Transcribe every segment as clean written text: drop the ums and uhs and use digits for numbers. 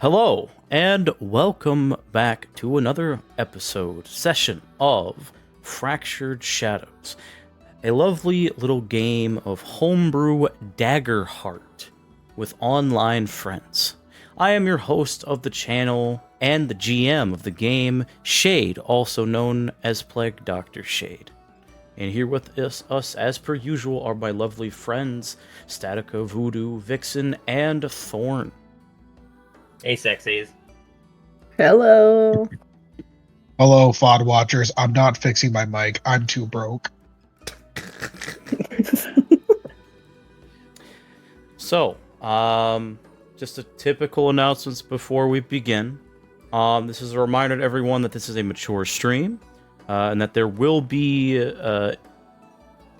Hello, and welcome back to another session of Fractured Shadows, a lovely little game of Homebrew Daggerheart with online friends. I am your host of the channel and the GM of the game, Shade, also known as PlagueDoctorShade. And here with us, as per usual, are my lovely friends, Statica, VoodooVixen, and Thorn. Hey, sexies. Hello. Hello, FOD watchers. I'm not fixing my mic. I'm too broke. So, just a typical announcements before we begin. This is a reminder to everyone that this is a mature stream, and that there will be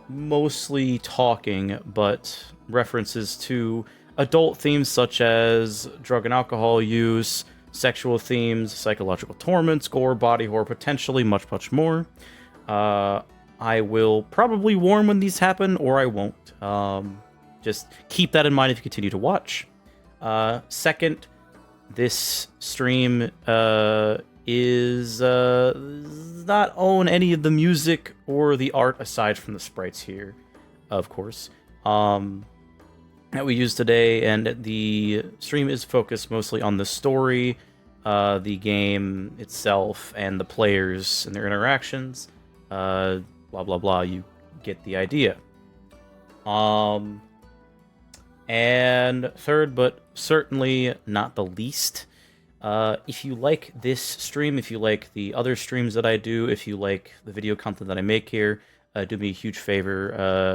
mostly talking, but references to adult themes such as drug and alcohol use, sexual themes, psychological torments, gore, body horror, potentially much more. I will probably warn when these happen, or I won't. Just keep that in mind if you continue to watch. Second, this stream is not own any of the music or the art aside from the sprites here, of course. That we use today, and the stream is focused mostly on the story, the game itself, and the players and their interactions. Blah blah blah. You get the idea. And third, but certainly not the least, if you like this stream, if you like the other streams that I do, if you like the video content that I make here, do me a huge favor,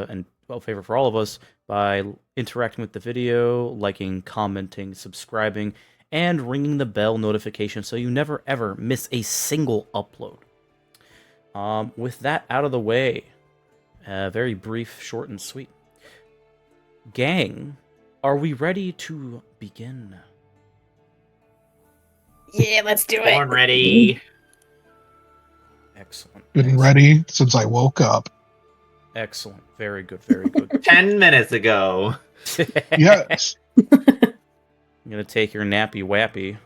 and a favor for all of us, by interacting with the video, liking, commenting, subscribing, and ringing the bell notification so you never ever miss a single upload. With that out of the way, very brief, short, and sweet. Gang, are we ready to begin? Yeah, let's do it. Born ready. Excellent. Been ready since I woke up. Excellent. Very good, very good. 10 minutes ago. Yes. I'm gonna take your nappy wappy.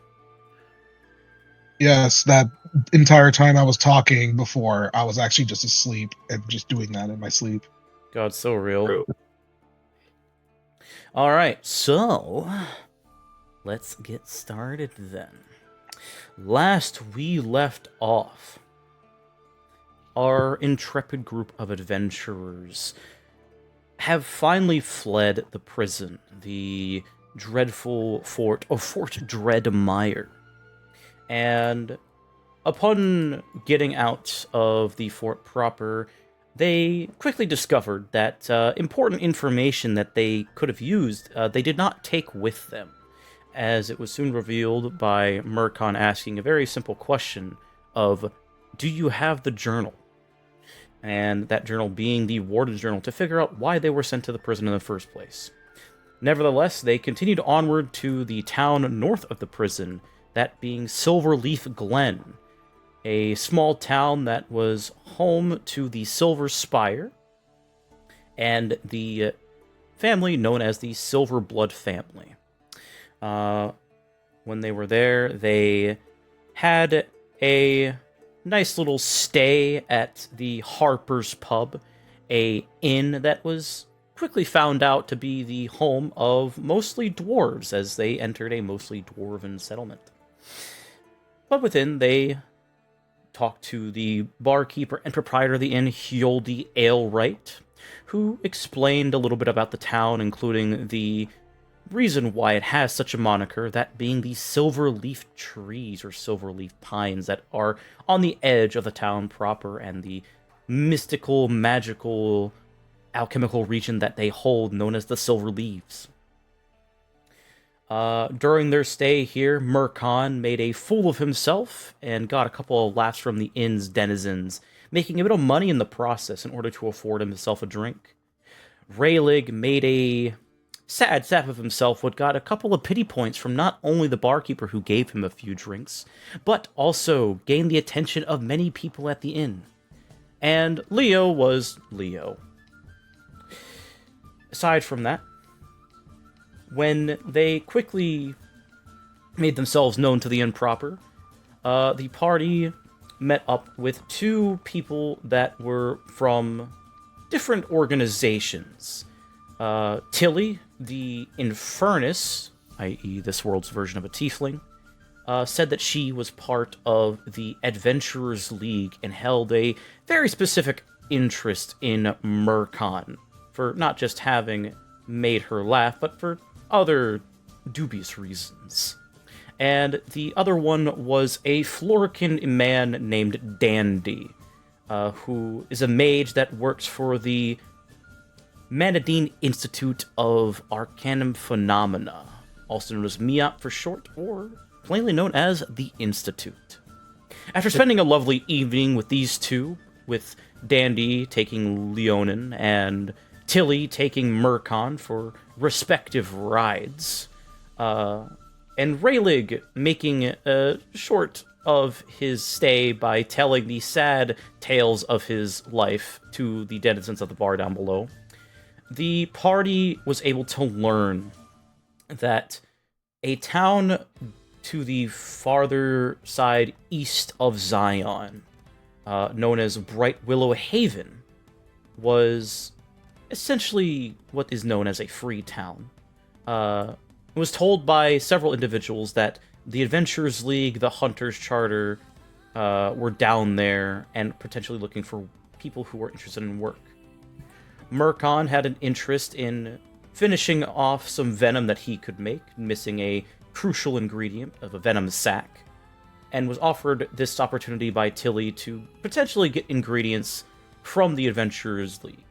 Yes, that entire time I was talking before, I was actually just asleep and just doing that in my sleep. God, so real. True. Alright, so let's get started then. Last we left off, our intrepid group of adventurers have finally fled the prison, the dreadful fort of Fort Dreadmire. And upon getting out of the fort proper, they quickly discovered that important information that they could have used, they did not take with them, as it was soon revealed by Marqui asking a very simple question of, do you have the journal? And that journal being the warden's journal, to figure out why they were sent to the prison in the first place. Nevertheless, they continued onward to the town north of the prison, that being Silverleaf Glen, a small town that was home to the Silver Spire, and the family known as the Silverblood family. When they were there, they had a nice little stay at the Harper's Pub, a inn that was quickly found out to be the home of mostly dwarves, as they entered a mostly dwarven settlement. But within, they talked to the barkeeper and proprietor of the inn, Hjoldi Aelwright, who explained a little bit about the town, including the reason why it has such a moniker, that being the silverleaf trees or silverleaf pines that are on the edge of the town proper and the mystical, magical, alchemical region that they hold, known as the Silver Leaves. During their stay here, Marqui made a fool of himself and got a couple of laughs from the inn's denizens, making a bit of money in the process in order to afford himself a drink. Raylig made a sad sap of himself, what got a couple of pity points from not only the barkeeper who gave him a few drinks, but also gained the attention of many people at the inn. And Leo was Leo. Aside from that, when they quickly made themselves known to the improper, the party met up with two people that were from different organizations. Tilly, the Infernus, i.e. this world's version of a tiefling, said that she was part of the Adventurers League and held a very specific interest in Murkon, for not just having made her laugh, but for other dubious reasons. And the other one was a Florican man named Dandy, who is a mage that works for the Manadine Institute of Arcanum Phenomena, also known as MIAP for short, or plainly known as the Institute. After spending a lovely evening with these two, with Dandy taking Leonin and Tilly taking Murkon for respective rides, and Raylig making short of his stay by telling the sad tales of his life to the denizens of the bar down below, the party was able to learn that a town to the farther side east of Zion, known as Bright Willow Haven, was essentially what is known as a free town. It was told by several individuals that the Adventurers League, the Hunters Charter, were down there and potentially looking for people who were interested in work. Murkon had an interest in finishing off some venom that he could make, missing a crucial ingredient of a venom sac, and was offered this opportunity by Tilly to potentially get ingredients from the Adventurers League.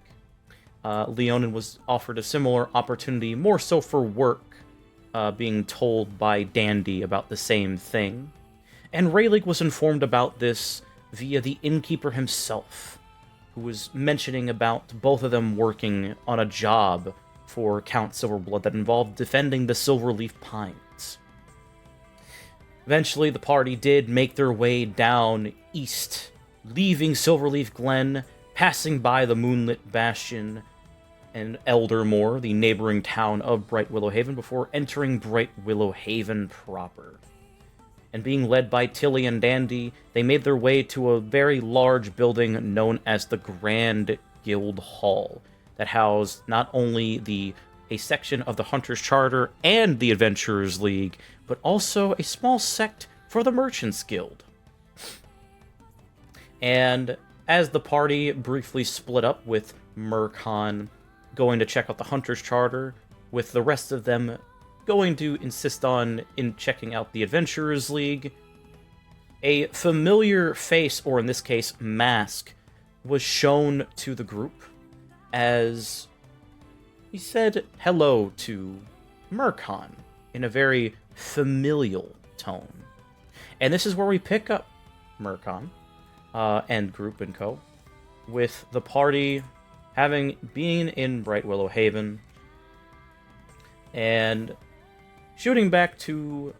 Leonin was offered a similar opportunity, more so for work, being told by Dandy about the same thing. And Rayleigh was informed about this via the innkeeper himself, who was mentioning about both of them working on a job for Count Silverblood that involved defending the Silverleaf Pines. Eventually, the party did make their way down east, leaving Silverleaf Glen, passing by the Moonlit Bastion and Eldermore, the neighboring town of Bright Willow Haven, before entering Bright Willow Haven proper. And being led by Tilly and Dandy, they made their way to a very large building known as the Grand Guild Hall, that housed not only a section of the Hunters Charter and the Adventurers League, but also a small sect for the Merchants Guild. And as the party briefly split up, with Murkon going to check out the Hunters Charter, with the rest of them going to insist on checking out the Adventurers League, a familiar face, or in this case, mask, was shown to the group as he said hello to Murkon in a very familial tone. And this is where we pick up Murkon and group and co, with the party having been in Bright Willow Haven and shooting back to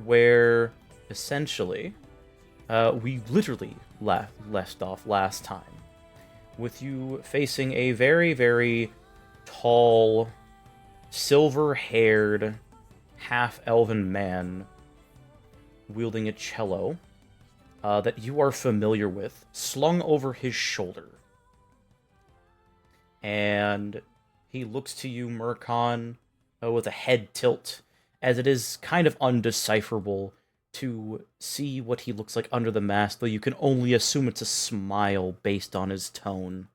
where essentially we literally left off last time, with you facing a very, very tall, silver-haired, half-elven man wielding a cello that you are familiar with, slung over his shoulder. And he looks to you, Murkon, with a head tilt, as it is kind of undecipherable to see what he looks like under the mask, though you can only assume it's a smile based on his tone.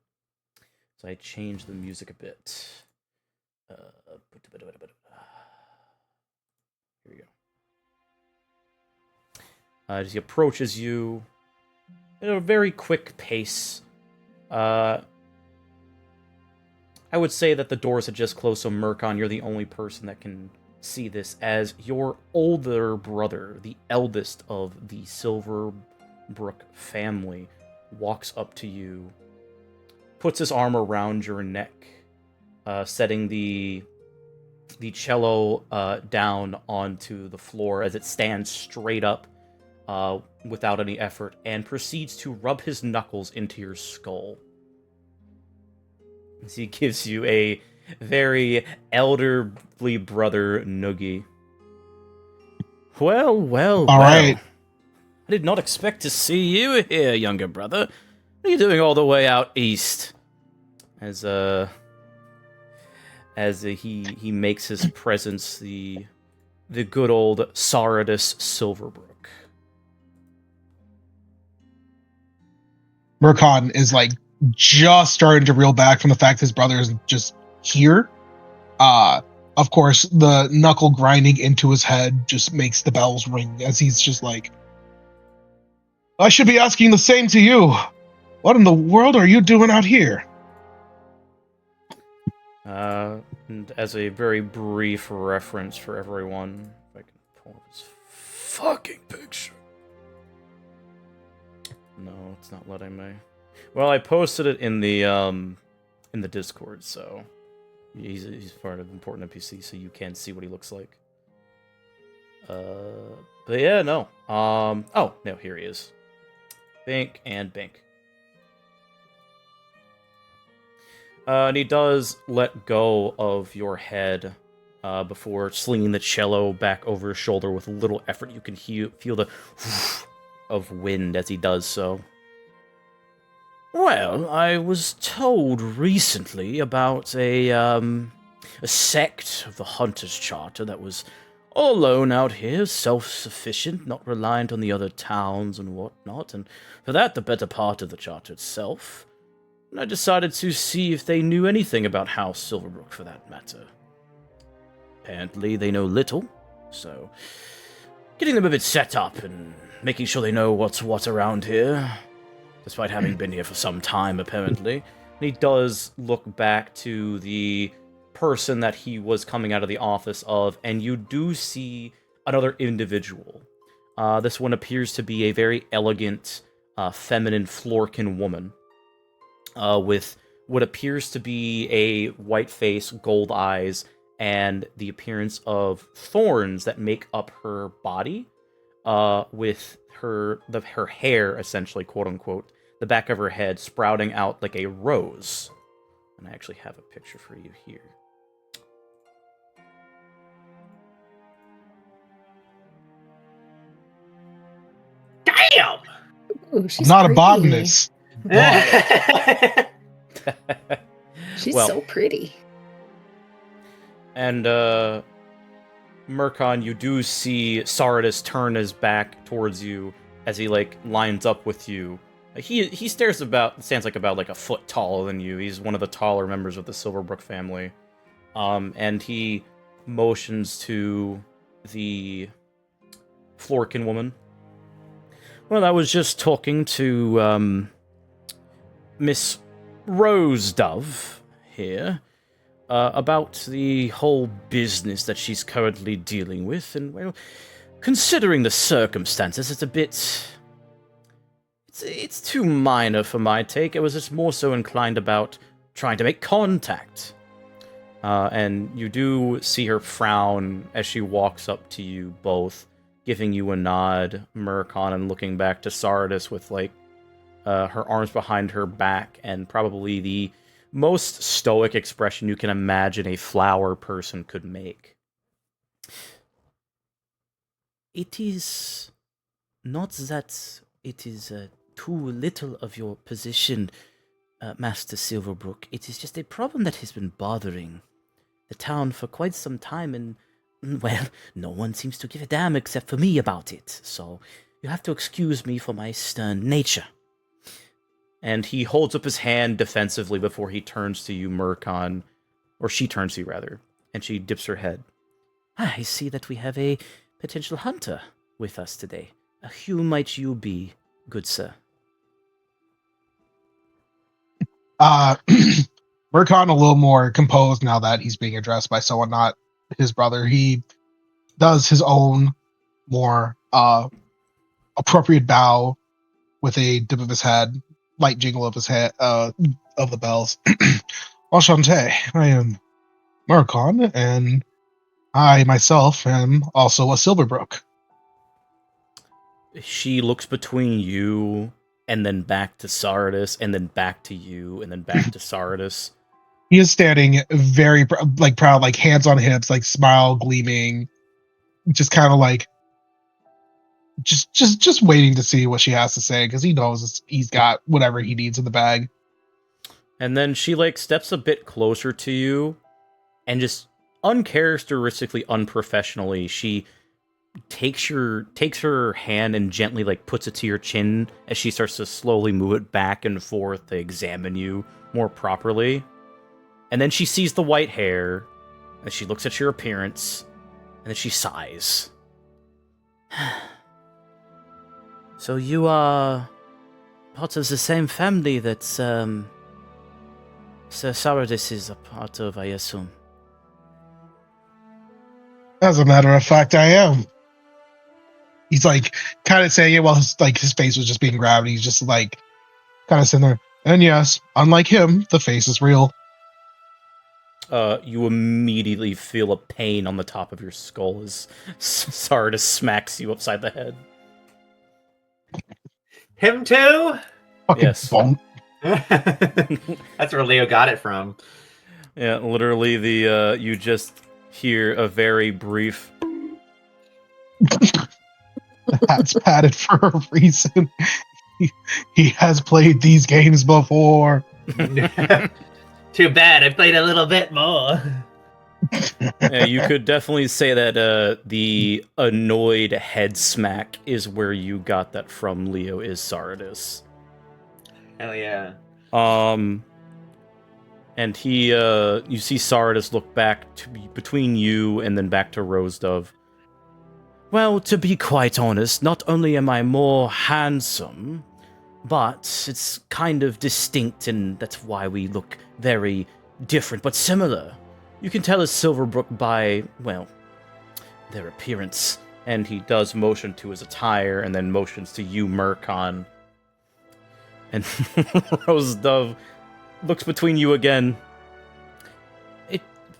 So I changed the music a bit. Here we go. As he approaches you at a very quick pace, I would say that the doors had just closed, so Murkon, you're the only person that can see this, as your older brother, the eldest of the Silverbrook family, walks up to you, puts his arm around your neck, setting the cello down onto the floor as it stands straight up without any effort, and proceeds to rub his knuckles into your skull. As he gives you a very elderly brother noogie. Well, well, All well. right. I did not expect to see you here, younger brother. What are you doing all the way out east? As he makes his presence the good old Saradus Silverbrook. Murkon is like just starting to reel back from the fact his brother is just here. Of course, the knuckle grinding into his head just makes the bells ring as he's just like, I should be asking the same to you. What in the world are you doing out here? And as a very brief reference for everyone, if I can pull up his fucking picture. No, it's not letting me. Well, I posted it in the Discord, so he's part of important NPC, so you can see what he looks like. But yeah, no. Oh no, here he is. Bink and Bink. And he does let go of your head before slinging the cello back over his shoulder with a little effort. You can feel the of wind as he does so. Well, I was told recently about a sect of the Hunter's Charter that was all alone out here, self-sufficient, not reliant on the other towns and whatnot, and for that, the better part of the Charter itself. And I decided to see if they knew anything about House Silverbrook, for that matter. Apparently, they know little, so getting them a bit set up and making sure they know what's what around here, despite having been here for some time, apparently. And he does look back to the person that he was coming out of the office of, and you do see another individual. This one appears to be a very elegant, feminine Florkin woman, with what appears to be a white face, gold eyes, and the appearance of thorns that make up her body, with her hair, essentially, quote-unquote, the back of her head sprouting out like a rose. And I actually have a picture for you here. Damn! Ooh, she's Not pretty. a botanist. She's Well, so pretty. And, Murkon, you do see Saradus turn his back towards you as he, like, lines up with you. He stands about like a foot taller than you. He's one of the taller members of the Silverbrook family. And he motions to the Florkin woman. Well, I was just talking to, Miss Rose Dove here, about the whole business that she's currently dealing with, and, well, considering the circumstances, it's a bit... It's too minor for my take. I was just more so inclined about trying to make contact. And you do see her frown as she walks up to you both, giving you a nod, Murkon, and looking back to Saradus with, like, her arms behind her back, and probably the most stoic expression you can imagine a flower person could make. It is not that it is too little of your position, Master Silverbrook. It is just a problem that has been bothering the town for quite some time, and, well, no one seems to give a damn except for me about it, so you have to excuse me for my stern nature. And he holds up his hand defensively before he turns to you, Murkon, or she turns to you, rather, and she dips her head. I see that we have a potential hunter with us today. Who might you be, good sir? Murkon a little more composed now that he's being addressed by someone not his brother. He does his own more appropriate bow with a dip of his head, light jingle of his head, of the bells. Enchanté, I am Murkon, and I myself am also a Silverbrook. She looks between you, and then back to Saradus, and then back to you, and then back to Saradus. He is standing very proud, like hands on hips, like smile gleaming, just kind of like, just waiting to see what she has to say because he knows he's got whatever he needs in the bag. And then she like steps a bit closer to you, and just uncharacteristically, unprofessionally, she takes her hand and gently like puts it to your chin as she starts to slowly move it back and forth to examine you more properly. And then she sees the white hair, and she looks at your appearance, and then she sighs. So you are part of the same family that Sir Saradis is a part of, I assume. As a matter of fact, I am. He's like kind of saying it while his face was just being grabbed. He's just like kind of sitting there. And yes, unlike him, the face is real. You immediately feel a pain on the top of your skull as Sardis smacks you upside the head. Him too? Fucking Yes. bone. That's where Leo got it from. Yeah, literally you just hear a very brief That's padded for a reason. He has played these games before. Too bad, I played a little bit more. Yeah, you could definitely say that the annoyed head smack is where you got that from, Leo, is Sardis. Hell yeah. And he, you see Sardis look back between you and then back to Rose Dove. Well, to be quite honest, not only am I more handsome, but it's kind of distinct, and that's why we look very different but similar. You can tell a Silverbrook by, well, their appearance. And he does motion to his attire, and then motions to you, Murkon. And Rose Dove looks between you again.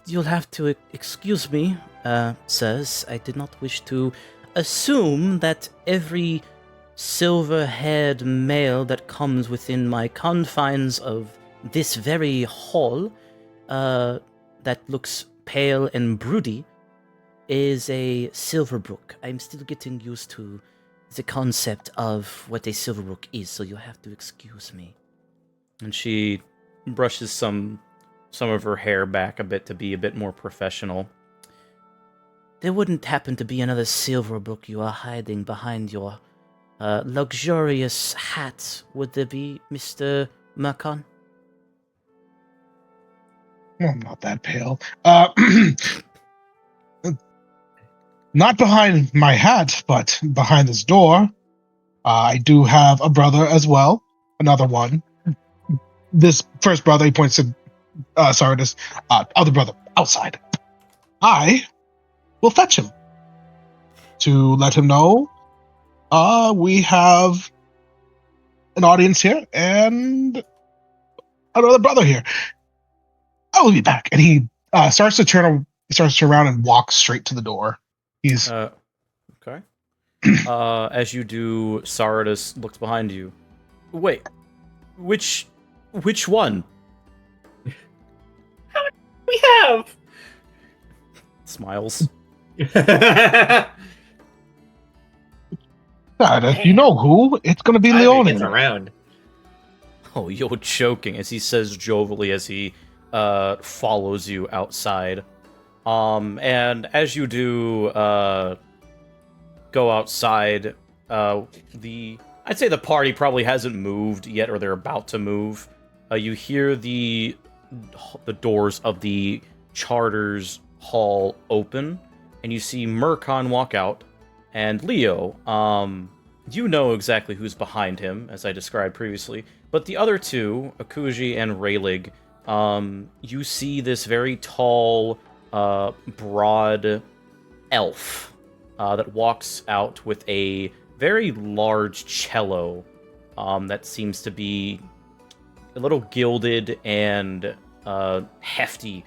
You'll have to excuse me, sirs. I did not wish to assume that every silver-haired male that comes within my confines of this very hall, that looks pale and broody, is a Silverbrook. I'm still getting used to the concept of what a Silverbrook is, so you'll have to excuse me. And she brushes some of her hair back a bit to be a bit more professional. There wouldn't happen to be another Silverbrook you are hiding behind your luxurious hat, would there be, Mr. Murkon? I'm not that pale. Not behind my hat, but behind this door. I do have a brother as well. Another one. This first brother, he points to Sardis. Other brother, outside. I will fetch him to let him know we have an audience here and another brother here. I will be back. And he starts to turn around and walk straight to the door. He's okay. As you do, Sardis looks behind you. Wait, which one? We have! Smiles. you know who? It's gonna be Leone. It's around. Oh, you're joking, as he says jovially as he follows you outside. And as you do go outside, I'd say the party probably hasn't moved yet, or they're about to move. You hear the doors of the Charters Hall open, and you see Murkon walk out. And Leo, you know exactly who's behind him, as I described previously. But the other two, Akuji and Raylig, you see this very tall, broad elf that walks out with a very large cello that seems to be a little gilded and hefty,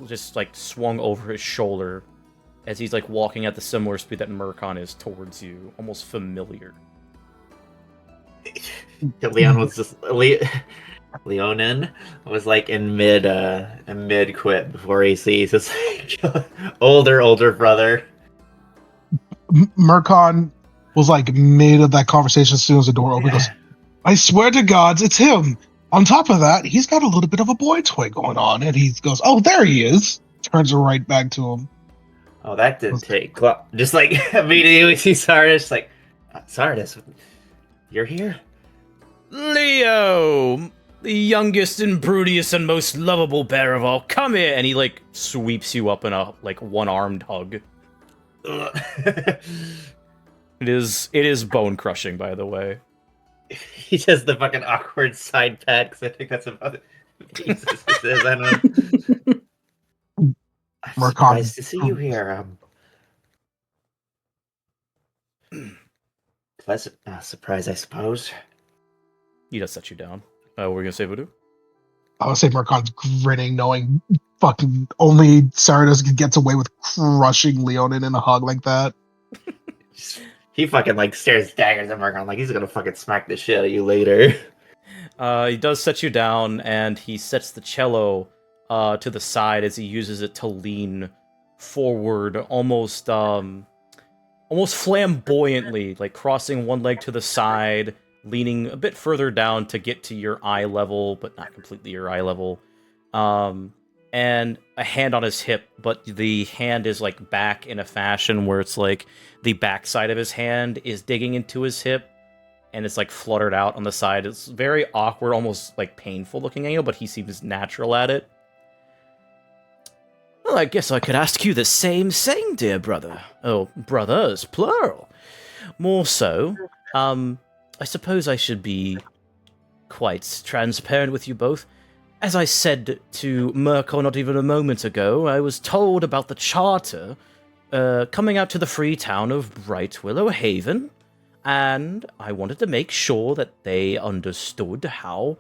just like swung over his shoulder as he's like walking at the similar speed that Murkon is towards you, almost familiar. Leon was just Leonin was like in mid quit before he sees his older brother. Murkon was like mid of that conversation as soon as the door opened. He goes, I swear to God, it's him. On top of that, he's got a little bit of a boy toy going on. And he goes, oh, there he is. Turns right back to him. Oh, that didn't take long. Just like immediately we see Sardis, like, Sardis, you're here? Leo, the youngest and broodiest and most lovable bear of all, come here! And he like sweeps you up in a like one-armed hug. It is bone crushing, by the way. He does the fucking awkward side pat, because I think that's about it. Jesus, it is, I don't know. I'm Marqui. surprised to see you here. Pleasant surprise, I suppose. He does set you down. We're gonna say Voodoo? I would say Marcon's grinning, knowing fucking only Sardis gets away with crushing Leonin in a hug like that. He fucking like stares daggers at Marcon like he's gonna fucking smack the shit out of you later. He does set you down, and he sets the cello to the side as he uses it to lean forward, almost flamboyantly, like crossing one leg to the side, leaning a bit further down to get to your eye level, but not completely your eye level. And a hand on his hip, but the hand is like back in a fashion where it's like the backside of his hand is digging into his hip, and it's like fluttered out on the side. It's very awkward, almost like painful looking at you, but he seems natural at it. Well, I guess I could ask you the same thing, dear brother. Oh, brothers, plural. More so, I suppose I should be quite transparent with you both. As I said to Merkel not even a moment ago, I was told about the charter coming out to the free town of Bright Willow Haven, and I wanted to make sure that they understood how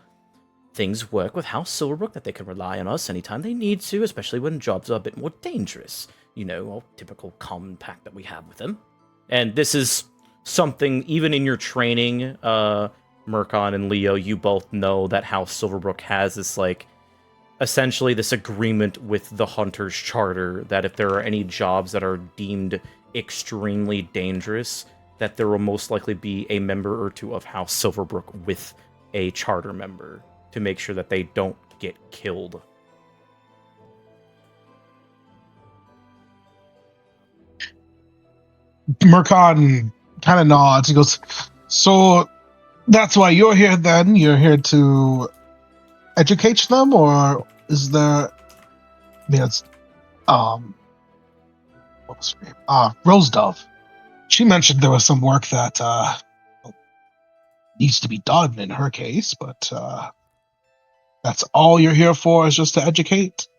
things work with House Silverbrook, that they can rely on us anytime they need to, especially when jobs are a bit more dangerous. You know, our typical compact that we have with them. And this is something, even in your training, Mercon and Leo, you both know that House Silverbrook has this, like, essentially this agreement with the Hunter's Charter, that if there are any jobs that are deemed extremely dangerous, that there will most likely be a member or two of House Silverbrook with a charter member to make sure that they don't get killed. Mercon kind of nods. He goes, so that's why you're here then? You're here to educate them, or is there... I mean, it's... what was her name? Rose Dove. She mentioned there was some work that needs to be done in her case, but that's all you're here for, is just to educate?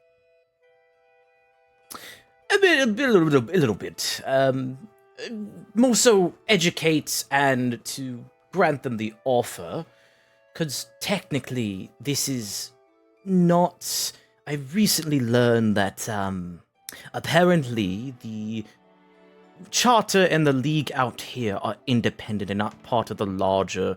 A little bit. More so educate and to grant them the offer, because technically this is not... I recently learned that apparently the Charter and the League out here are independent and not part of the larger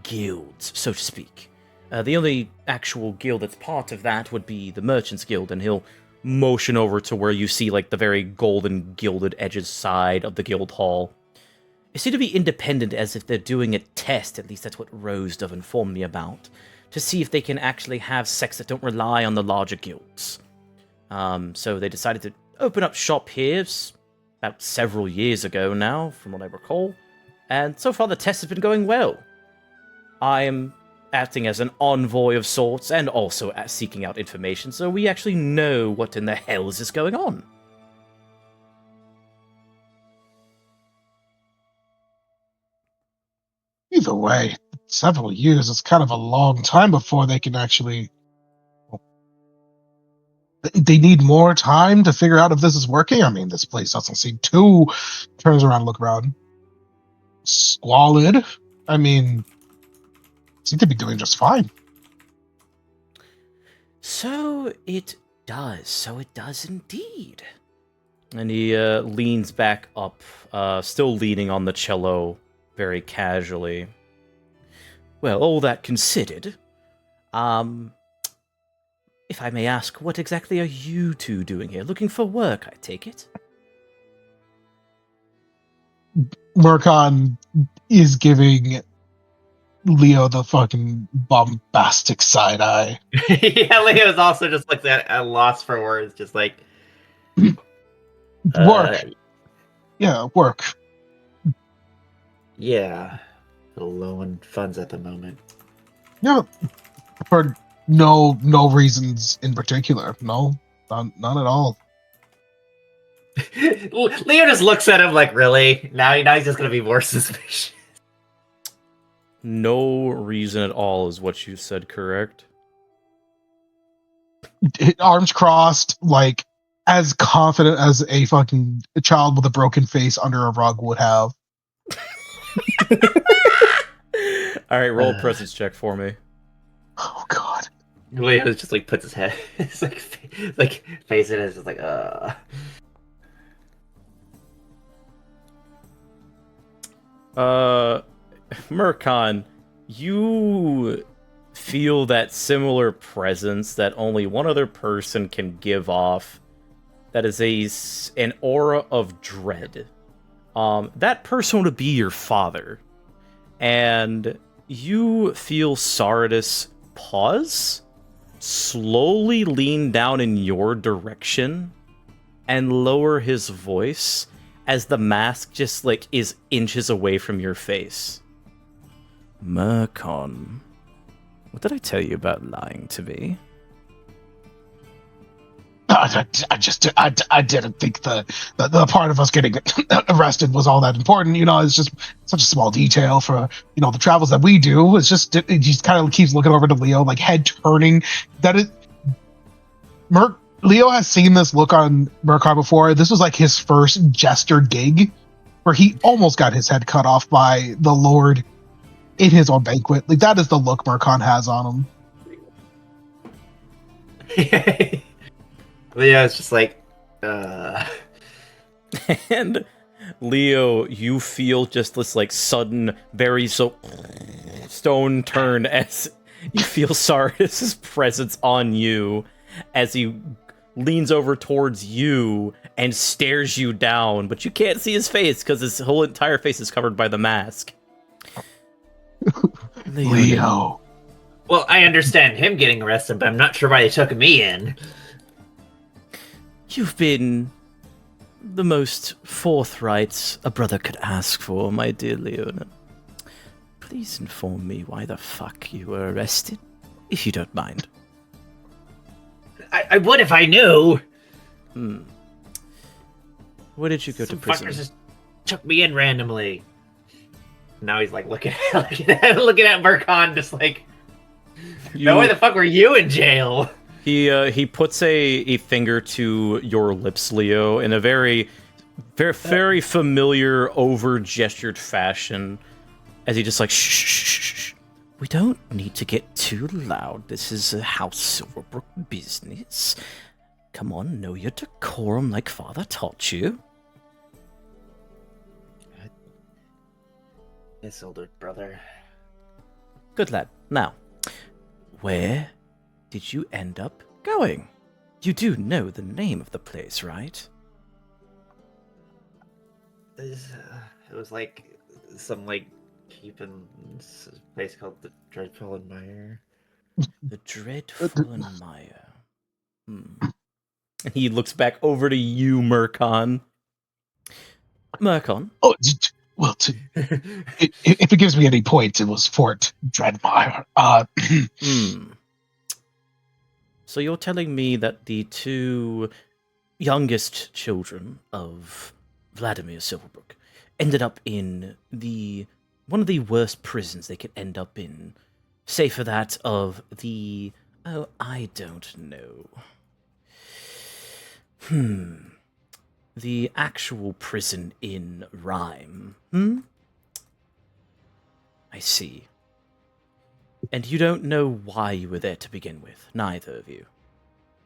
guilds, so to speak. The only actual guild that's part of that would be the Merchants Guild, and he'll motion over to where you see like the very golden gilded edges side of the guild hall. They seem to be independent, as if they're doing a test, at least that's what Rose Dove informed me about, to see if they can actually have sects that don't rely on the larger guilds. So they decided to open up shop here about several years ago now, from what I recall, and so far the test has been going well. I am acting as an envoy of sorts, and also seeking out information, so we actually know what in the hell is going on. Either way, several years is kind of a long time before they can actually... They need more time to figure out if this is working? I mean, this place doesn't seem too... Turns around and look around. Squalid? I mean... seem to be doing just fine. So it does indeed. And he leans back up, still leaning on the cello very casually. Well, all that considered, if I may ask, what exactly are you two doing here? Looking for work, I take it? Murkon is giving Leo the fucking bombastic side eye. Yeah, Leo's also just looks at a loss for words, just like Work. Yeah, work. Yeah, a little low on funds at the moment. Yeah, for no reasons in particular. No, none at all. Leo just looks at him like, really? Now he's just gonna be more suspicious. No reason at all is what you said, correct? Arms crossed, like as confident as a fucking child with a broken face under a rug would have. All right, roll a presence check for me. Oh God. Leo just like puts his head, it's like face it, it's just like Murkon, you feel that similar presence that only one other person can give off. That is an aura of dread. That person would be your father. And you feel Sardis pause, slowly lean down in your direction, and lower his voice as the mask just, like, is inches away from your face. Murkon, what did I tell you about lying to me? I didn't think the part of us getting arrested was all that important. You know, it's just such a small detail for, you know, the travels that we do. It's just, it just kind of keeps looking over to Leo, like head turning. Leo has seen this look on Murkon before. This was like his first jester gig, where he almost got his head cut off by the Lord in his own banquet. Like, that is the look Murkon has on him. Leo's just like, And Leo, you feel just this, like, sudden, very stone turn as you feel Sardis' presence on you as he leans over towards you and stares you down, but you can't see his face because his whole entire face is covered by the mask. Leo. well, I understand him getting arrested, but I'm not sure why they took me in. You've been the most forthright a brother could ask for, my dear Leona. Please inform me why the fuck you were arrested, if you don't mind. I would if I knew. Where did you go to Some prison? fuckers just took me in randomly. Now he's like looking at Murkon, just like, no, why the fuck were you in jail? He puts a finger to your lips, Leo, in a very, very, very familiar, over-gestured fashion, as he just like, shh. We don't need to get too loud. This is a House Silverbrook business. Come on, know your decorum like Father taught you. His older brother. Good lad. Now, where did you end up going? You do know the name of the place, right? It was like some like keeping place called the Dreadful Admire. The Dreadful Admire. And he looks back over to you, Murkon. Murkon? Oh, well, if it gives me any points, it was Fort Dreadmire. So you're telling me that the two youngest children of Vladimir Silverbrook ended up in one of the worst prisons they could end up in, say for that of the... Oh, I don't know. The actual prison in Rhyme, I see. And you don't know why you were there to begin with, neither of you.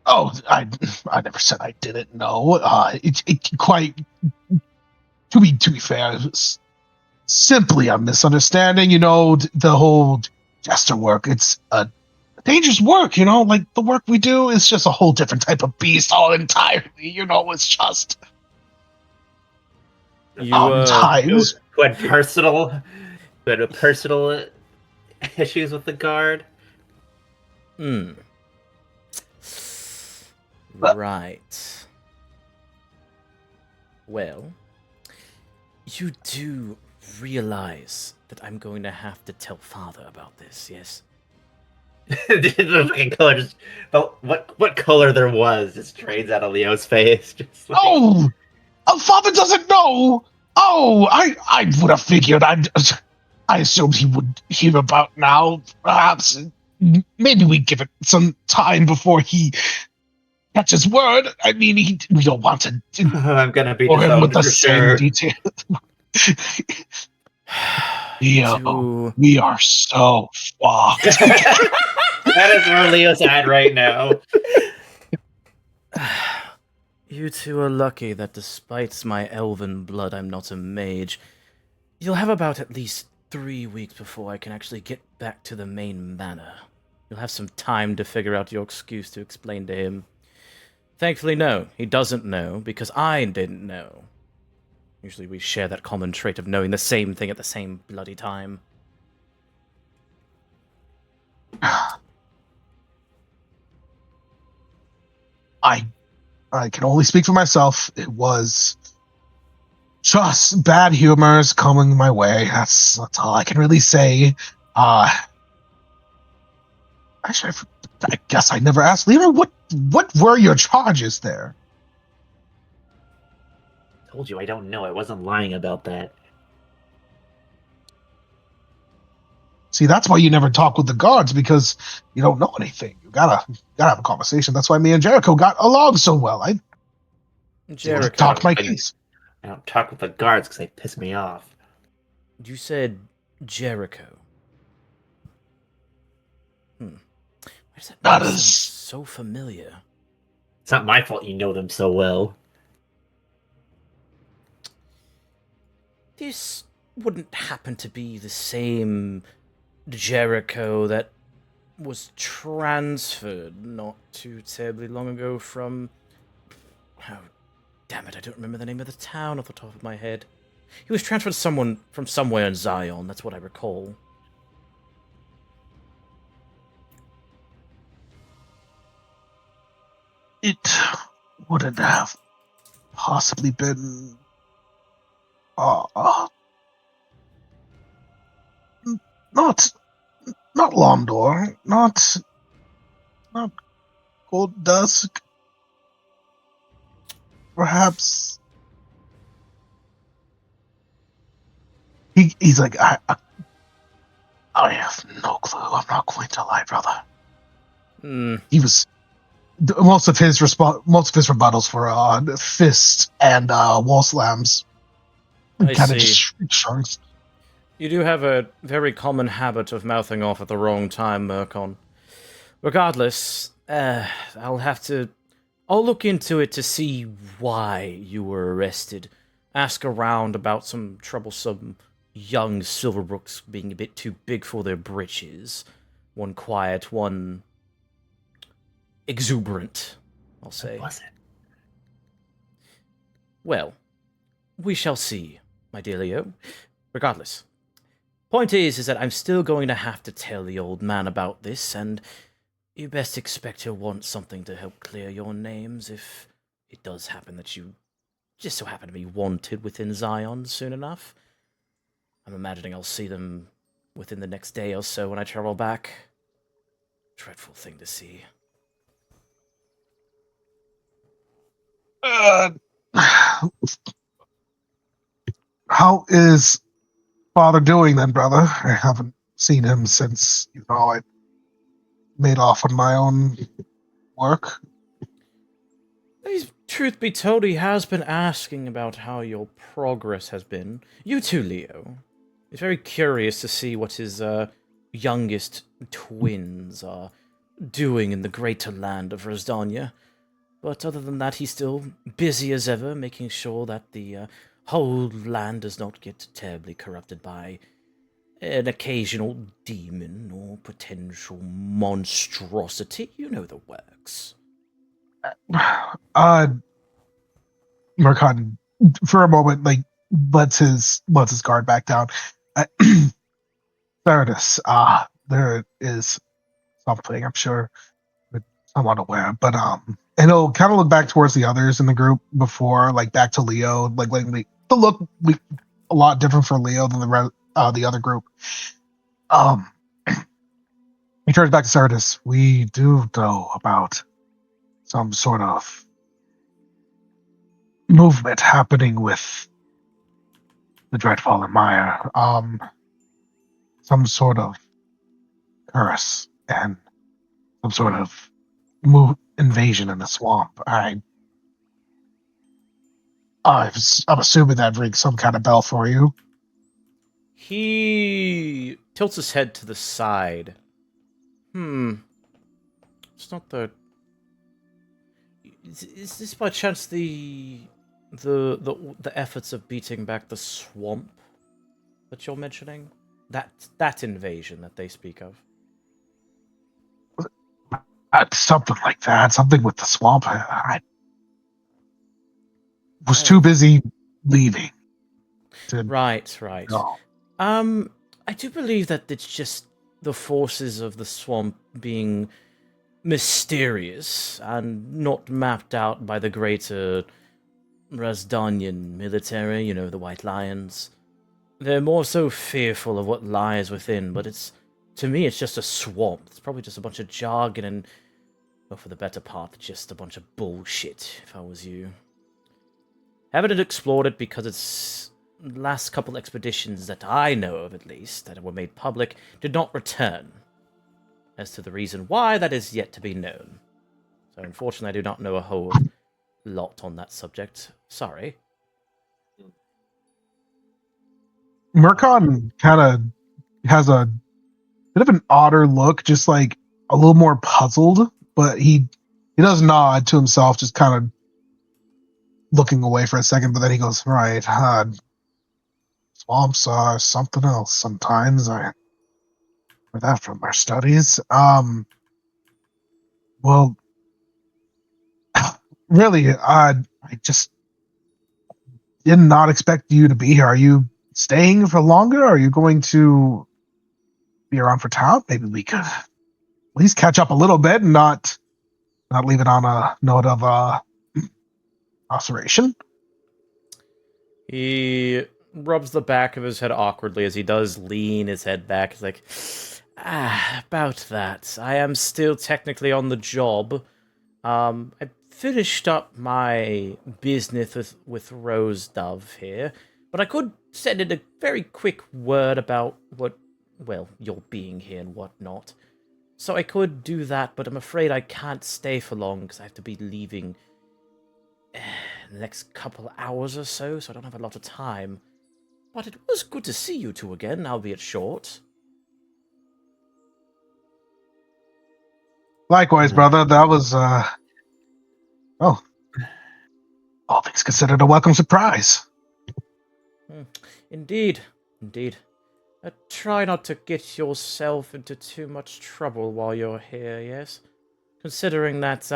Oh, I never said I didn't know. It quite, to be fair, it was simply a misunderstanding. You know, the whole jester work. It's a dangerous work. You know, like the work we do is just a whole different type of beast all entirely. You know, it's just. You, Times. Who had personal issues with the guard. Hmm. Right. Well, you do realize that I'm going to have to tell father about this, yes? The fucking color just what color there was just trades out of Leo's face. Just like, Oh, father doesn't know. Oh, I would have figured. I assumed he would hear about now. Perhaps, maybe we give it some time before he catches word. I mean, we don't want to I'm gonna be bore him with disowned the for same sure. detail. Leo, To- we are so fucked. That is where Leo's at right now. You two are lucky that despite my elven blood, I'm not a mage. You'll have about at least 3 weeks before I can actually get back to the main manor. You'll have some time to figure out your excuse to explain to him. Thankfully, no, he doesn't know, because I didn't know. Usually we share that common trait of knowing the same thing at the same bloody time. I can only speak for myself. It was just bad humors coming my way. That's all I can really say. Actually, I guess I never asked Lena, what were your charges there? Told you I don't know. I wasn't lying about that. See, that's why you never talk with the guards, because you don't know anything. You gotta have a conversation. That's why me and Jericho got along so well. I Jericho, talked my case. I don't talk with the guards because they piss me off. you said Jericho. Why does that That name is- sound so familiar? It's not my fault you know them so well. This wouldn't happen to be the same Jericho that was transferred not too terribly long ago from... Oh, damn it, I don't remember the name of the town off the top of my head. He was transferred from somewhere in Zion, that's what I recall. It wouldn't have possibly been not Londor, not Gold Dusk. Perhaps he's like, I have no clue. I'm not going to lie, brother. He was most of his rebuttals were fist and wall slams. I Kind of see. just shrugs. You do have a very common habit of mouthing off at the wrong time, Murkon. Regardless, I'll look into it to see why you were arrested. Ask around about some troublesome young Silverbrooks being a bit too big for their britches. One quiet, one exuberant, I'll say. What was it? Well, we shall see, my dear Leo. Regardless. Point is that I'm still going to have to tell the old man about this, and you best expect he'll want something to help clear your names if it does happen that you just so happen to be wanted within Zion soon enough. I'm imagining I'll see them within the next day or so when I travel back. Dreadful thing to see. How is father doing then, brother? I haven't seen him since, I made off on my own work. Truth be told, he has been asking about how your progress has been. You too, Leo. He's very curious to see what his youngest twins are doing in the greater land of Rasdanya. But other than that, he's still busy as ever, making sure that the whole land does not get terribly corrupted by an occasional demon or potential monstrosity. You know the works. Mercon, for a moment, lets his guard back down. Sardis, there is something I'm sure that I'm unaware, but and he'll kind of look back towards the others in the group before, like back to Leo, like the look a lot different for Leo than the other group. He turns back to Sardis. We do know about some sort of movement happening with the Dreadfall and Mire. Some sort of curse and some sort of invasion in the swamp. I'm assuming that rings some kind of bell for you. He tilts his head to the side. It's not the... Is this by chance the efforts of beating back the swamp that you're mentioning? That invasion that they speak of? Something like that. Something with the swamp. I was too busy leaving. Right. No. I do believe that it's just the forces of the swamp being mysterious and not mapped out by the Greater Rasdanyan military, you know, the White Lions. They're more so fearful of what lies within, but to me, it's just a swamp. It's probably just a bunch of jargon and, well, for the better part, just a bunch of bullshit, if I was you. Haven't explored it because it's the last couple expeditions that I know of, at least, that were made public, did not return. As to the reason why, that is yet to be known. So unfortunately, I do not know a whole lot on that subject. Sorry. Murkon kind of has a bit of an odder look, just like a little more puzzled, but he does nod to himself, just kind of looking away for a second, but then he goes, right, swamps are something else sometimes. I heard that from our studies. Well, really, I just did not expect you to be here. Are you staying for longer? Are you going to be around for town? Maybe we could at least catch up a little bit and not leave it on a note of oscillation. He rubs the back of his head awkwardly as he does lean his head back. He's like, about that. I am still technically on the job. I finished up my business with Rose Dove here, but I could send in a very quick word about your being here and whatnot. So I could do that, but I'm afraid I can't stay for long because I have to be leaving in the next couple hours or so I don't have a lot of time. But it was good to see you two again, albeit short. Likewise, brother. That was, all things considered, a welcome surprise. Indeed. Try not to get yourself into too much trouble while you're here, yes? Considering that,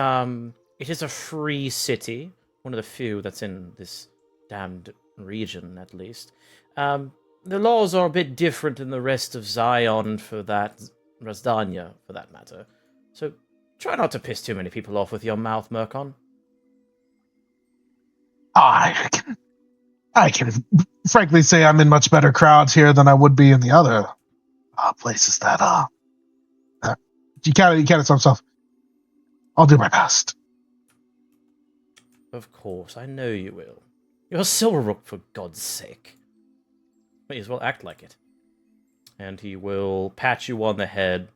it is a free city, one of the few that's in this damned region, at least. The laws are a bit different in the rest of Zion for that, Rasdanya, for that matter. So try not to piss too many people off with your mouth, Murkon. I can frankly say I'm in much better crowds here than I would be in the other places that you can't stop stuff. I'll do my best. Of course, I know you will. You're Silverrook, for God's sake. May as well act like it. And he will pat you on the head,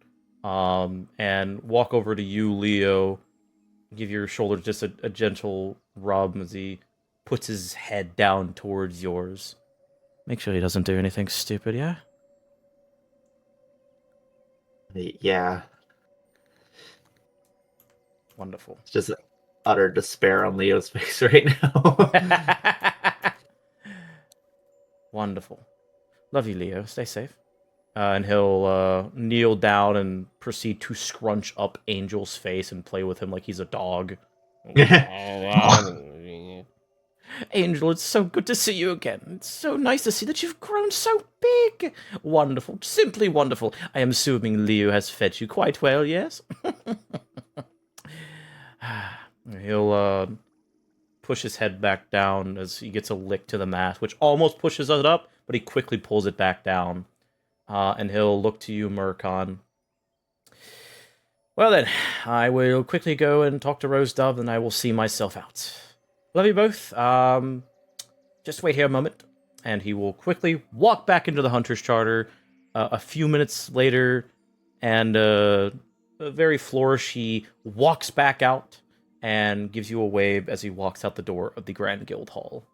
and walk over to you, Leo, give your shoulder just a gentle rub as he puts his head down towards yours. Make sure he doesn't do anything stupid, yeah? Yeah. Wonderful. It's just utter despair on Leo's face right now. Wonderful. Love you, Leo. Stay safe. And he'll kneel down and proceed to scrunch up Angel's face and play with him like he's a dog. Angel, it's so good to see you again. It's so nice to see that you've grown so big. Wonderful, simply wonderful. I am assuming Leo has fed you quite well, yes? He'll push his head back down as he gets a lick to the mask, which almost pushes it up, but he quickly pulls it back down. And he'll look to you, Murkon. Well then, I will quickly go and talk to Rose Dove, and I will see myself out. Love you both. Just wait here a moment. And he will quickly walk back into the Hunter's Charter a few minutes later, and very flourish, he walks back out and gives you a wave as he walks out the door of the Grand Guild Hall.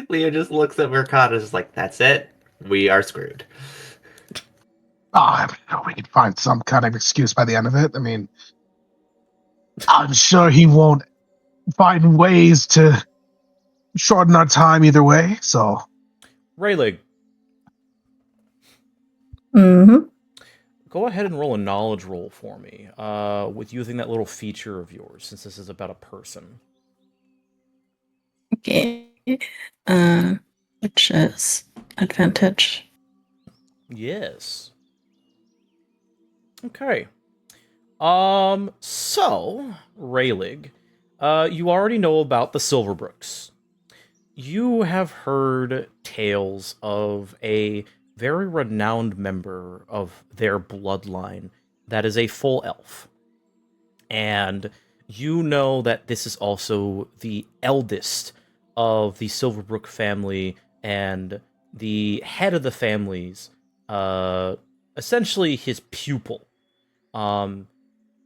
Leo just looks at Mercado and is like, that's it. We are screwed. We can find some kind of excuse by the end of it. I mean, I'm sure he won't find ways to shorten our time either way, so... Rayleigh. Mm-hmm. Go ahead and roll a knowledge roll for me, with using that little feature of yours, since this is about a person. Okay. Which is advantage. Yes. Okay. So, Rayleigh, you already know about the Silverbrooks. You have heard tales of a very renowned member of their bloodline that is a full elf. And you know that this is also the eldest of the Silverbrook family and the head of the family's, essentially his pupil.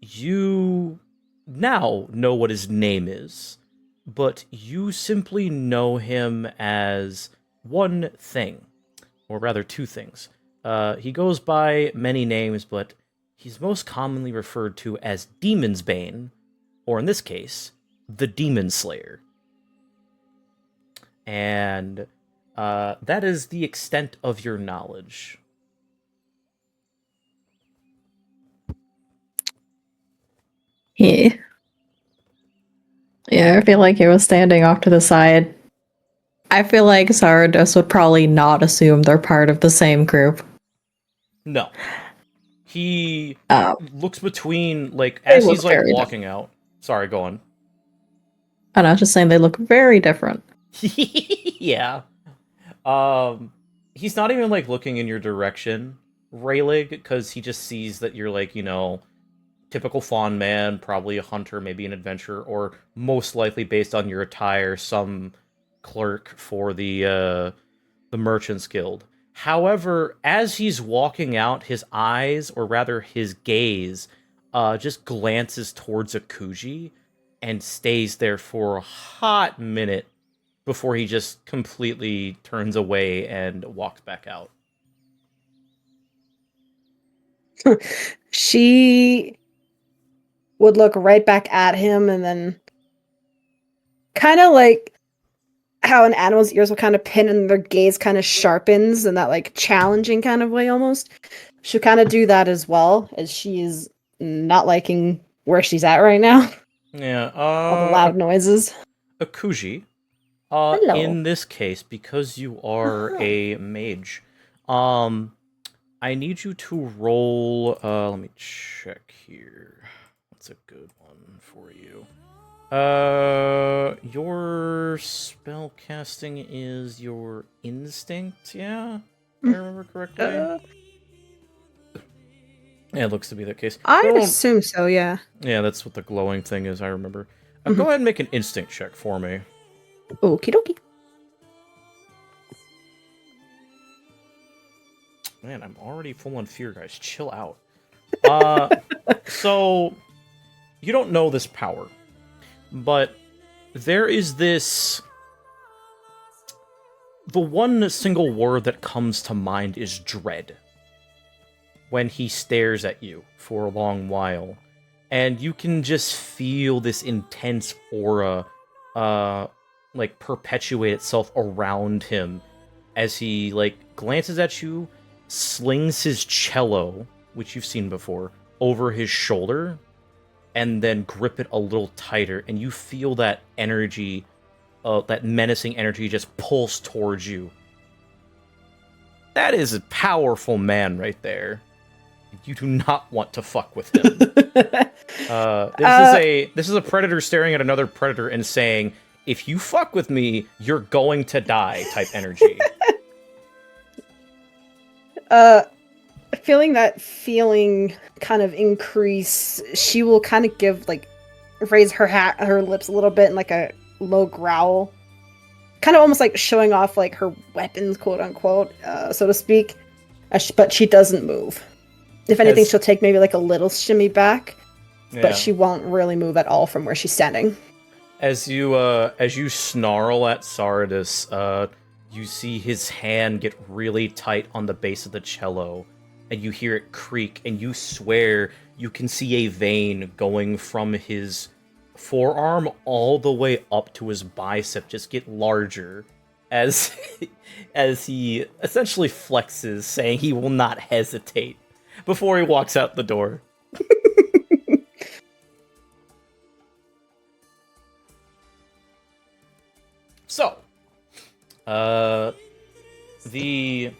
You now know what his name is, but you simply know him as one thing. Or rather, two things. He goes by many names, but he's most commonly referred to as Demon's Bane, or in this case, the Demon Slayer. And that is the extent of your knowledge. Yeah. Yeah, I feel like he was standing off to the side. I feel like Zardos would probably not assume they're part of the same group. No. He looks between, like, They as look he's, like, very walking out. Sorry, go on. I'm not just saying they look very different. Yeah. He's not even, like, looking in your direction, Rayleigh, because he just sees that you're, like, you know, typical fawn man, probably a hunter, maybe an adventurer, or most likely, based on your attire, some clerk for the Merchants Guild. However, as he's walking out, his eyes, or rather his gaze, just glances towards Akuji and stays there for a hot minute before he just completely turns away and walks back out. She would look right back at him and then kind of like how an animal's ears will kind of pin and their gaze kind of sharpens in that like challenging kind of way almost. She'll kind of do that as well, as she's not liking where she's at right now. Yeah, All the loud noises. Akuji, Hello. in this case, because you are a mage, I need you to roll, let me check here. What's a good one for you? Your spell casting is your instinct, yeah? If I remember correctly? Yeah, it looks to be that case. I Go would on- assume so, yeah. Yeah, that's what the glowing thing is, I remember. Go ahead and make an instinct check for me. Okie dokie. Man, I'm already full on fear, guys. Chill out. So, you don't know this power, but there is this... The one single word that comes to mind is dread. When he stares at you for a long while. And you can just feel this intense aura, like, perpetuate itself around him as he, like, glances at you, slings his cello, which you've seen before, over his shoulder, and then grip it a little tighter, and you feel that energy, that menacing energy just pulse towards you. That is a powerful man right there. You do not want to fuck with him. This is a predator staring at another predator and saying, "If you fuck with me, you're going to die," type energy. Feeling that feeling kind of increase, she will kind of give raise her lips a little bit in like a low growl, kind of almost like showing off like her weapons, quote unquote, so to speak. But she doesn't move. If anything, she'll take maybe like a little shimmy back, but she won't really move at all from where she's standing. As you snarl at Sardis, you see his hand get really tight on the base of the cello, and you hear it creak, and you swear you can see a vein going from his forearm all the way up to his bicep just get larger as he essentially flexes, saying he will not hesitate before he walks out the door. So, the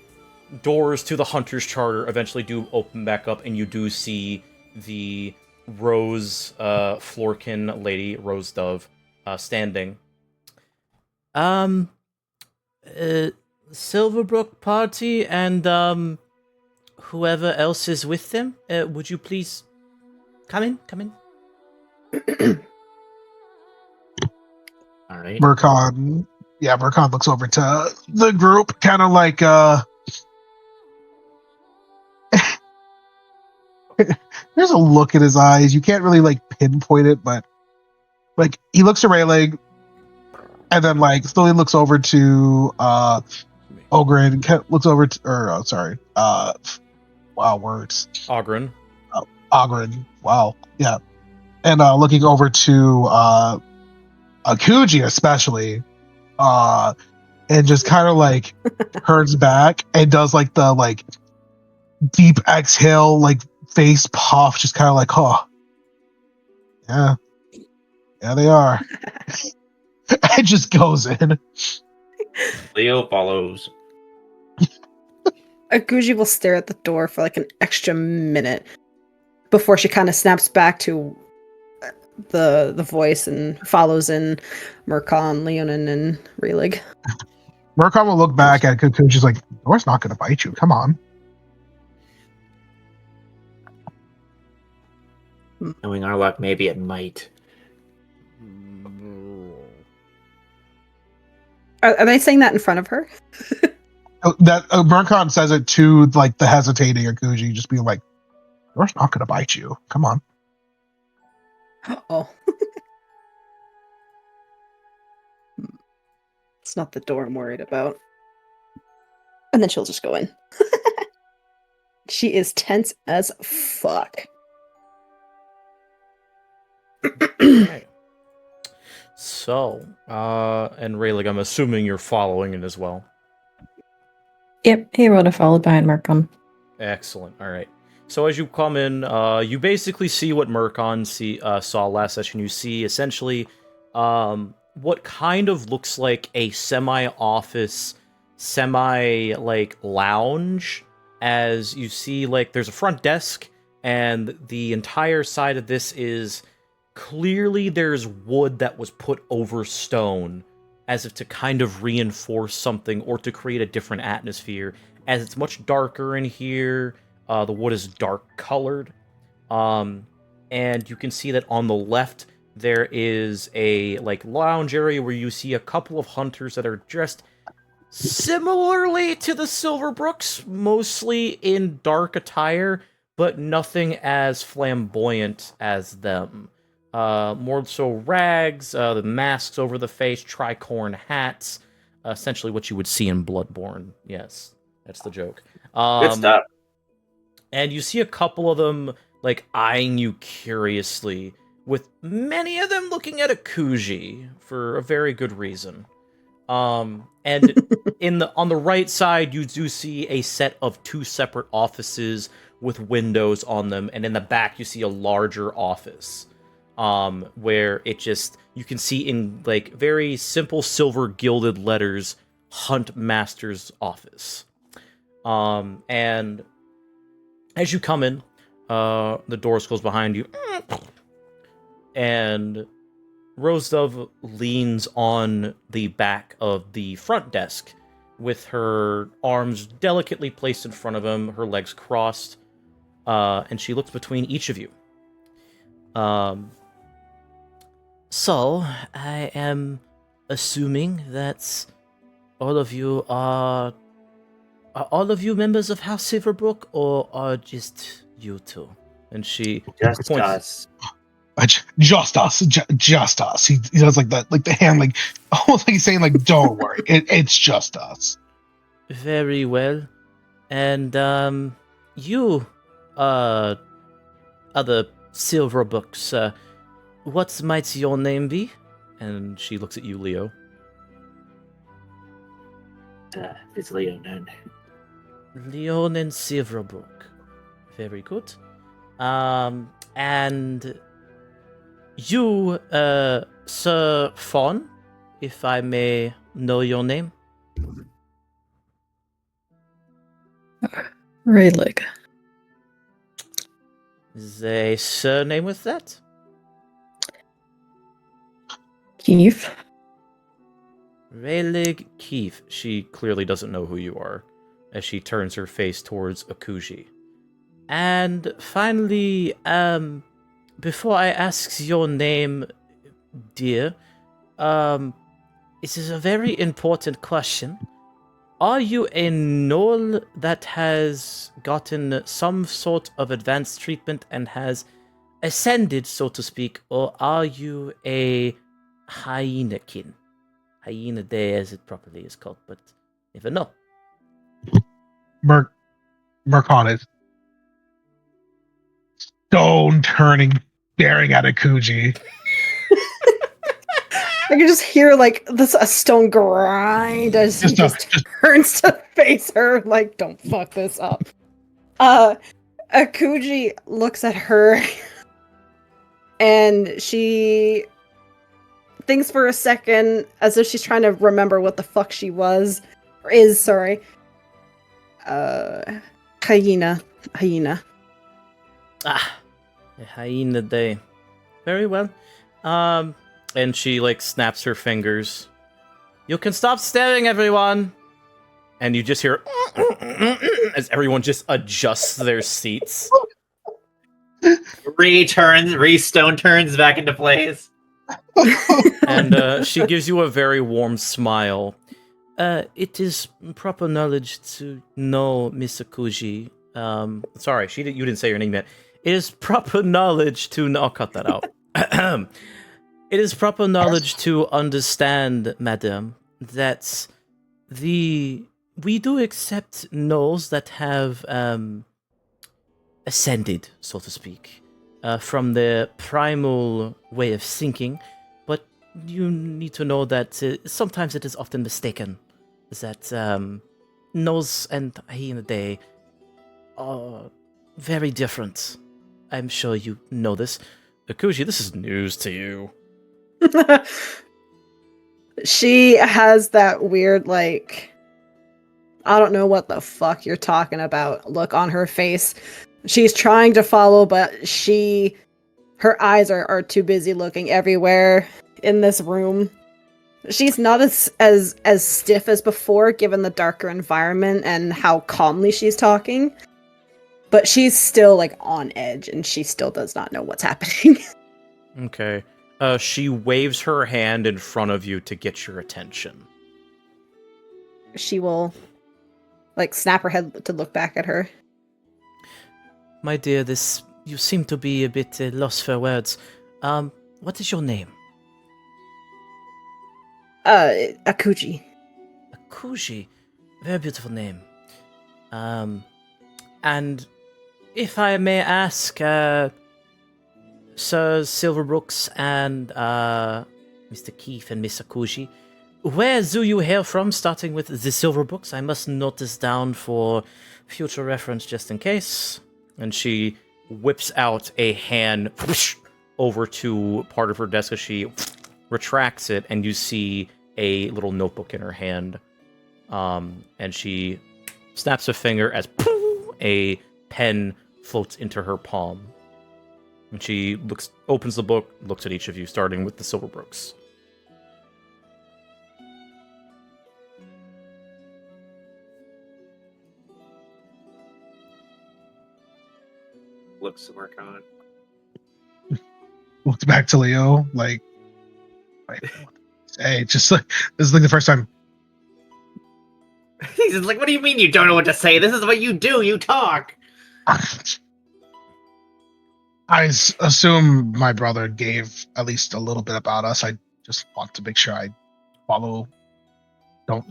doors to the Hunter's Charter eventually do open back up, and you do see the Rose Florkin lady, Rose Dove, standing. Silverbrook party and whoever else is with them, would you please come in? All right. Mercon looks over to the group, kind of like, there's a look in his eyes. You can't really, like, pinpoint it, but, like, he looks to Rayleigh, and then, like, slowly looks over to, Ogren, looks over to, words. Ogren. Ogren, wow, yeah. And, looking over to, Akuji especially, and just kind of like turns back and does like the like deep exhale, like face puff, just kind of like, oh, yeah, they are. It just goes in. Leo follows. Akuji will stare at the door for like an extra minute before she kind of snaps back to the voice and follows in Mercon, Leonin, and Relig. Mercon will look back at Kukuji's just like, the door's not going to bite you. Come on. Knowing our luck, maybe it might. Are they saying that in front of her? That Mercon says it to like the hesitating Akuji, just being like, the door's not going to bite you. Come on. Oh. It's not the door I'm worried about. And then she'll just go in. She is tense as fuck. Okay. So, and Rayleigh, I'm assuming you're following it as well. Yep, he would have followed behind Mercon. Excellent. All right. So as you come in, you basically see what Mercon saw last session. You see essentially what kind of looks like a semi-office, semi-like lounge. As you see, like there's a front desk, and the entire side of this is clearly there's wood that was put over stone, as if to kind of reinforce something or to create a different atmosphere. As it's much darker in here. The wood is dark colored, and you can see that on the left there is a like lounge area where you see a couple of hunters that are dressed similarly to the Silverbrooks, mostly in dark attire, but nothing as flamboyant as them. More so rags, the masks over the face, tricorn hats, essentially what you would see in Bloodborne. Yes, that's the joke. Good stuff. And you see a couple of them, like, eyeing you curiously, with many of them looking at Akuji for a very good reason. And on the right side, you do see a set of two separate offices with windows on them, and in the back, you see a larger office. where it just, you can see in like very simple silver gilded letters, Hunt Master's office. And as you come in, the doors close behind you, and Rose Dove leans on the back of the front desk with her arms delicately placed in front of him, her legs crossed, and she looks between each of you. So, I am assuming that all of you are all of you members of House Silverbrook, or are just you two? And she Just points. us. Just us, just us. He does like that, like the hand, like almost like he's saying, like, "Don't worry, it's just us." Very well. And you, other Silverbrooks, what might your name be? And she looks at you, Leo. It's Leonin. Leonin Silverbrook. Very good. And you, Sir Fawn, if I may know your name. Raylig. Is there a surname with that? Keith. Raylig Keith. She clearly doesn't know who you are, as she turns her face towards Akuji. And finally, before I ask your name, dear, this is a very important question. Are you a gnoll that has gotten some sort of advanced treatment and has ascended, so to speak, or are you a hyenakin? Hyena day, as it properly is called, but never know. Mercon is stone turning, staring at Akuji. I can just hear like a stone grind as he just turns to face her, like, don't fuck this up. Akuji looks at her and she thinks for a second as if she's trying to remember what the fuck she was. Or is, sorry. Hyena. Ah, a hyena day. Very well. And she, like, snaps her fingers. You can stop staring, everyone! And you just hear as everyone just adjusts their seats. Stone turns back into place. And she gives you a very warm smile. It is proper knowledge to know Miss Akuji. Sorry, you didn't say your name yet. It is proper knowledge to know. I'll cut that out. It is proper knowledge to understand, madam, that we do accept gnolls that have ascended, so to speak, from their primal way of thinking, but you need to know that sometimes it is often mistaken that gnolls and hyena day are very different. I'm sure you know this. Akuji, this is news to you. She has that weird, like, I don't know what the fuck you're talking about look on her face. She's trying to follow, but her eyes are too busy looking everywhere in this room. She's not as stiff as before, given the darker environment and how calmly she's talking. But she's still, like, on edge, and she still does not know what's happening. Okay. She waves her hand in front of you to get your attention. She will, like, snap her head to look back at her. My dear, you seem to be a bit lost for words. What is your name? Akuji. Akuji. Very beautiful name. And if I may ask, Sir Silverbrooks and Mr. Keith and Miss Akuji, where do you hail from, starting with the Silverbrooks? I must note this down for future reference just in case. And she whips out a hand, whoosh, over to part of her desk as she retracts it, and you see a little notebook in her hand. And she snaps a finger as a pen floats into her palm. And she opens the book, looks at each of you, starting with the Silverbrooks. Looks to Marqui. Looked back to Leo, like, hey, just like, this is like the first time. He's just like, what do you mean you don't know what to say? This is what you do, you talk! I assume my brother gave at least a little bit about us. I just want to make sure I follow. Don't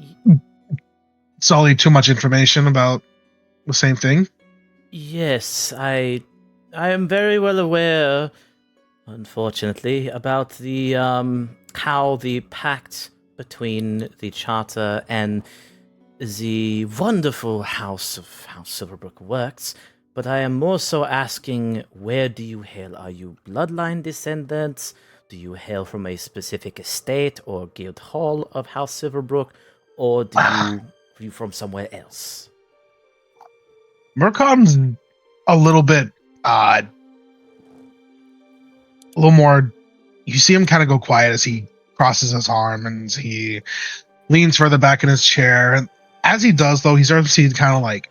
sully too much information about the same thing. Yes, I am very well aware, unfortunately, about the how the pact between the Charter and the wonderful House Silverbrook works, but I am more so asking, where do you hail? Are you bloodline descendants? Do you hail from a specific estate or guild hall of House Silverbrook, or are you from somewhere else? Murkon's a little bit, a little more. You see him kind of go quiet as he crosses his arm and he leans further back in his chair. And as he does, though, he starts to kind of like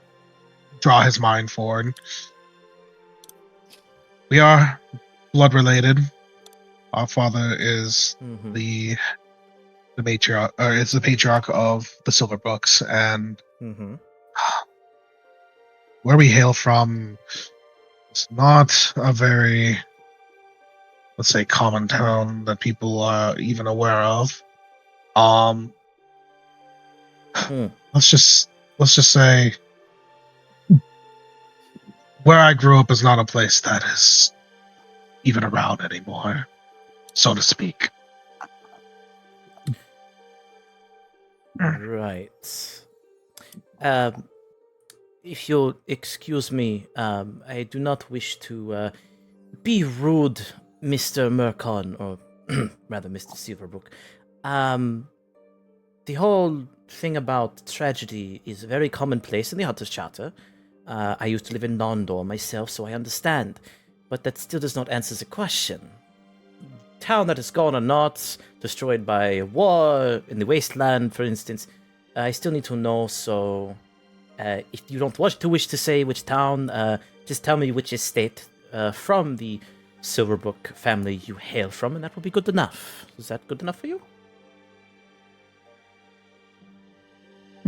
draw his mind forward. We are blood related. Our father is the matriarch, or is the patriarch of the Silverbrooks, and where we hail from is not a very, let's say, common town that people are even aware of. Let's just say where I grew up is not a place that is even around anymore, so to speak. Right. If you'll excuse me, I do not wish to be rude, Mr. Murkon, or rather Mr. Silverbrook. The whole thing about tragedy is very commonplace in the Hunter's Charter. I used to live in Nondor myself, so I understand. But that still does not answer the question. Town that has gone or not, destroyed by war, in the wasteland, for instance, I still need to know, so if you don't wish to say which town, just tell me which estate from the Silverbrook family you hail from, and that will be good enough. Is that good enough for you?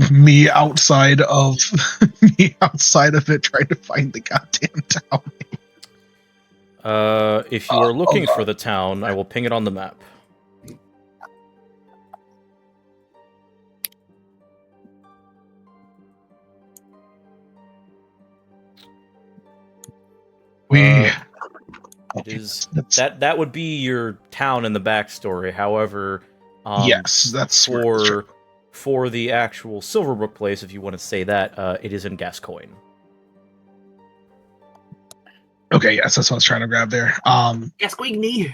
Me outside of it, trying to find the goddamn town. If you are looking for the town, I will ping it on the map. It is that would be your town in the backstory. However, yes, that's for the actual Silverbrook place, if you want to say that, it is in Gascoigne. Okay, yes, that's what I was trying to grab there. Gascoigne.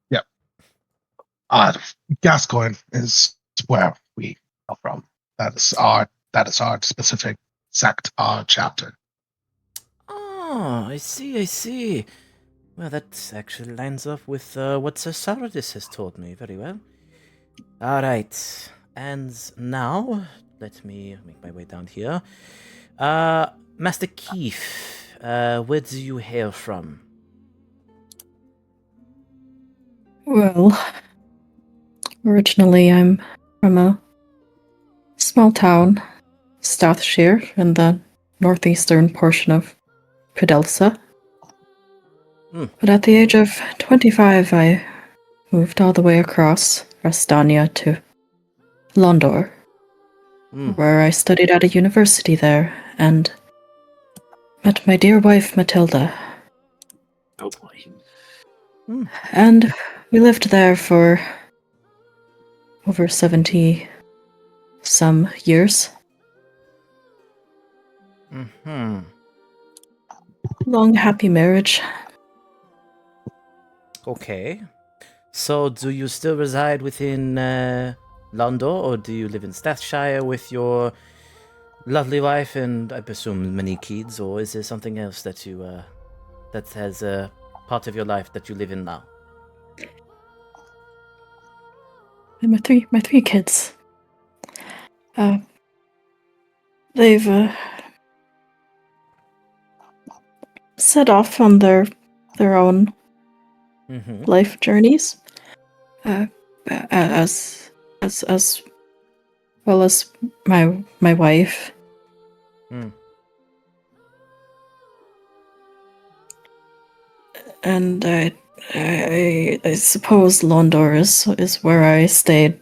Yep. Gascoigne is where we are from. That is our specific sect, chapter. Oh, I see. Well, that actually lines up with what Sir Saradis has told me very well. All right, and now let me make my way down here. Master Keith. Where do you hail from? Well, originally I'm from a small town, Stathshire, in the northeastern portion of Predelsa. But at the age of 25, I moved all the way across Rasdanya to Londor, where I studied at a university there, and met my dear wife, Matilda. Oh boy. And we lived there for over 70 some years. Mm-hmm. Long, happy marriage. Okay. So, do you still reside within London, or do you live in Staffordshire with your lovely wife and, I presume, many kids, or is there something else that you that has a part of your life that you live in now? And my three kids. They've set off on their own Mm-hmm. life journeys, as well as my wife. Hmm. And I suppose Londor is where I stayed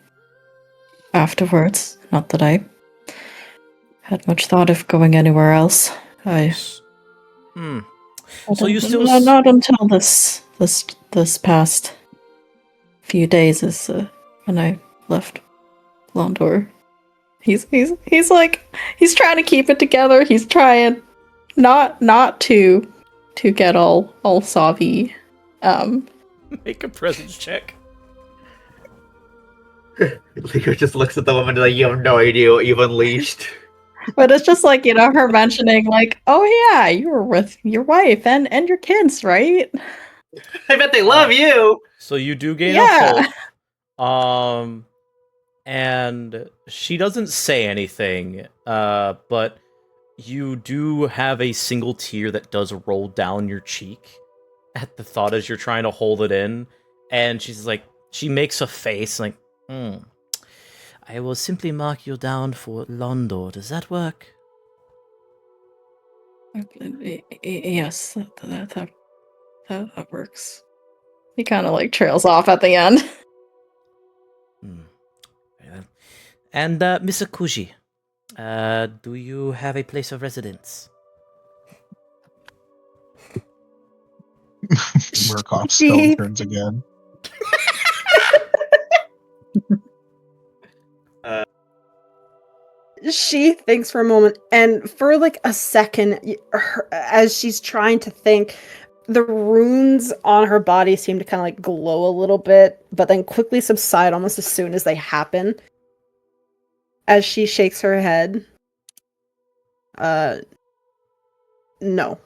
afterwards. Not that I had much thought of going anywhere else. Hmm. So you still not until this past few days is when I left Londor. He's like he's trying to keep it together. He's trying not to get all savvy. make a presence check. Leo just looks at the woman like, you have no idea what you've unleashed. But it's just like, her mentioning like, oh yeah, you were with your wife and your kids, right? I bet they love you. So you do gain Yeah. a hope. And she doesn't say anything, but you do have a single tear that does roll down your cheek at the thought as you're trying to hold it in. And she's like, she makes a face like, I will simply mark you down for Londor. Does that work? Yes, that works. He kind of like trails off at the end. Very well. And Miss Akuji, do you have a place of residence? Murkoff's stone turns again. She thinks for a moment, and for like a second, as she's trying to think, the runes on her body seem to kind of like glow a little bit, but then quickly subside almost as soon as they happen. As she shakes her head, no.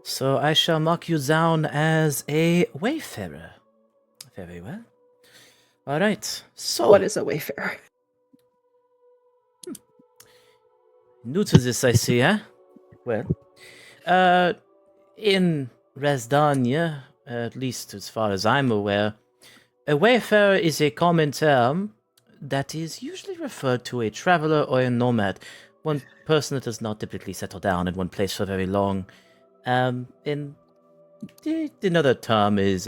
So I shall mark you down as a wayfarer. Very well. All right. So What is a wayfarer? New to this, I see, huh? Well, in Rasdanya, at least as far as I'm aware, a wayfarer is a common term that is usually referred to a traveler or a nomad, one person that does not typically settle down in one place for very long. And another term is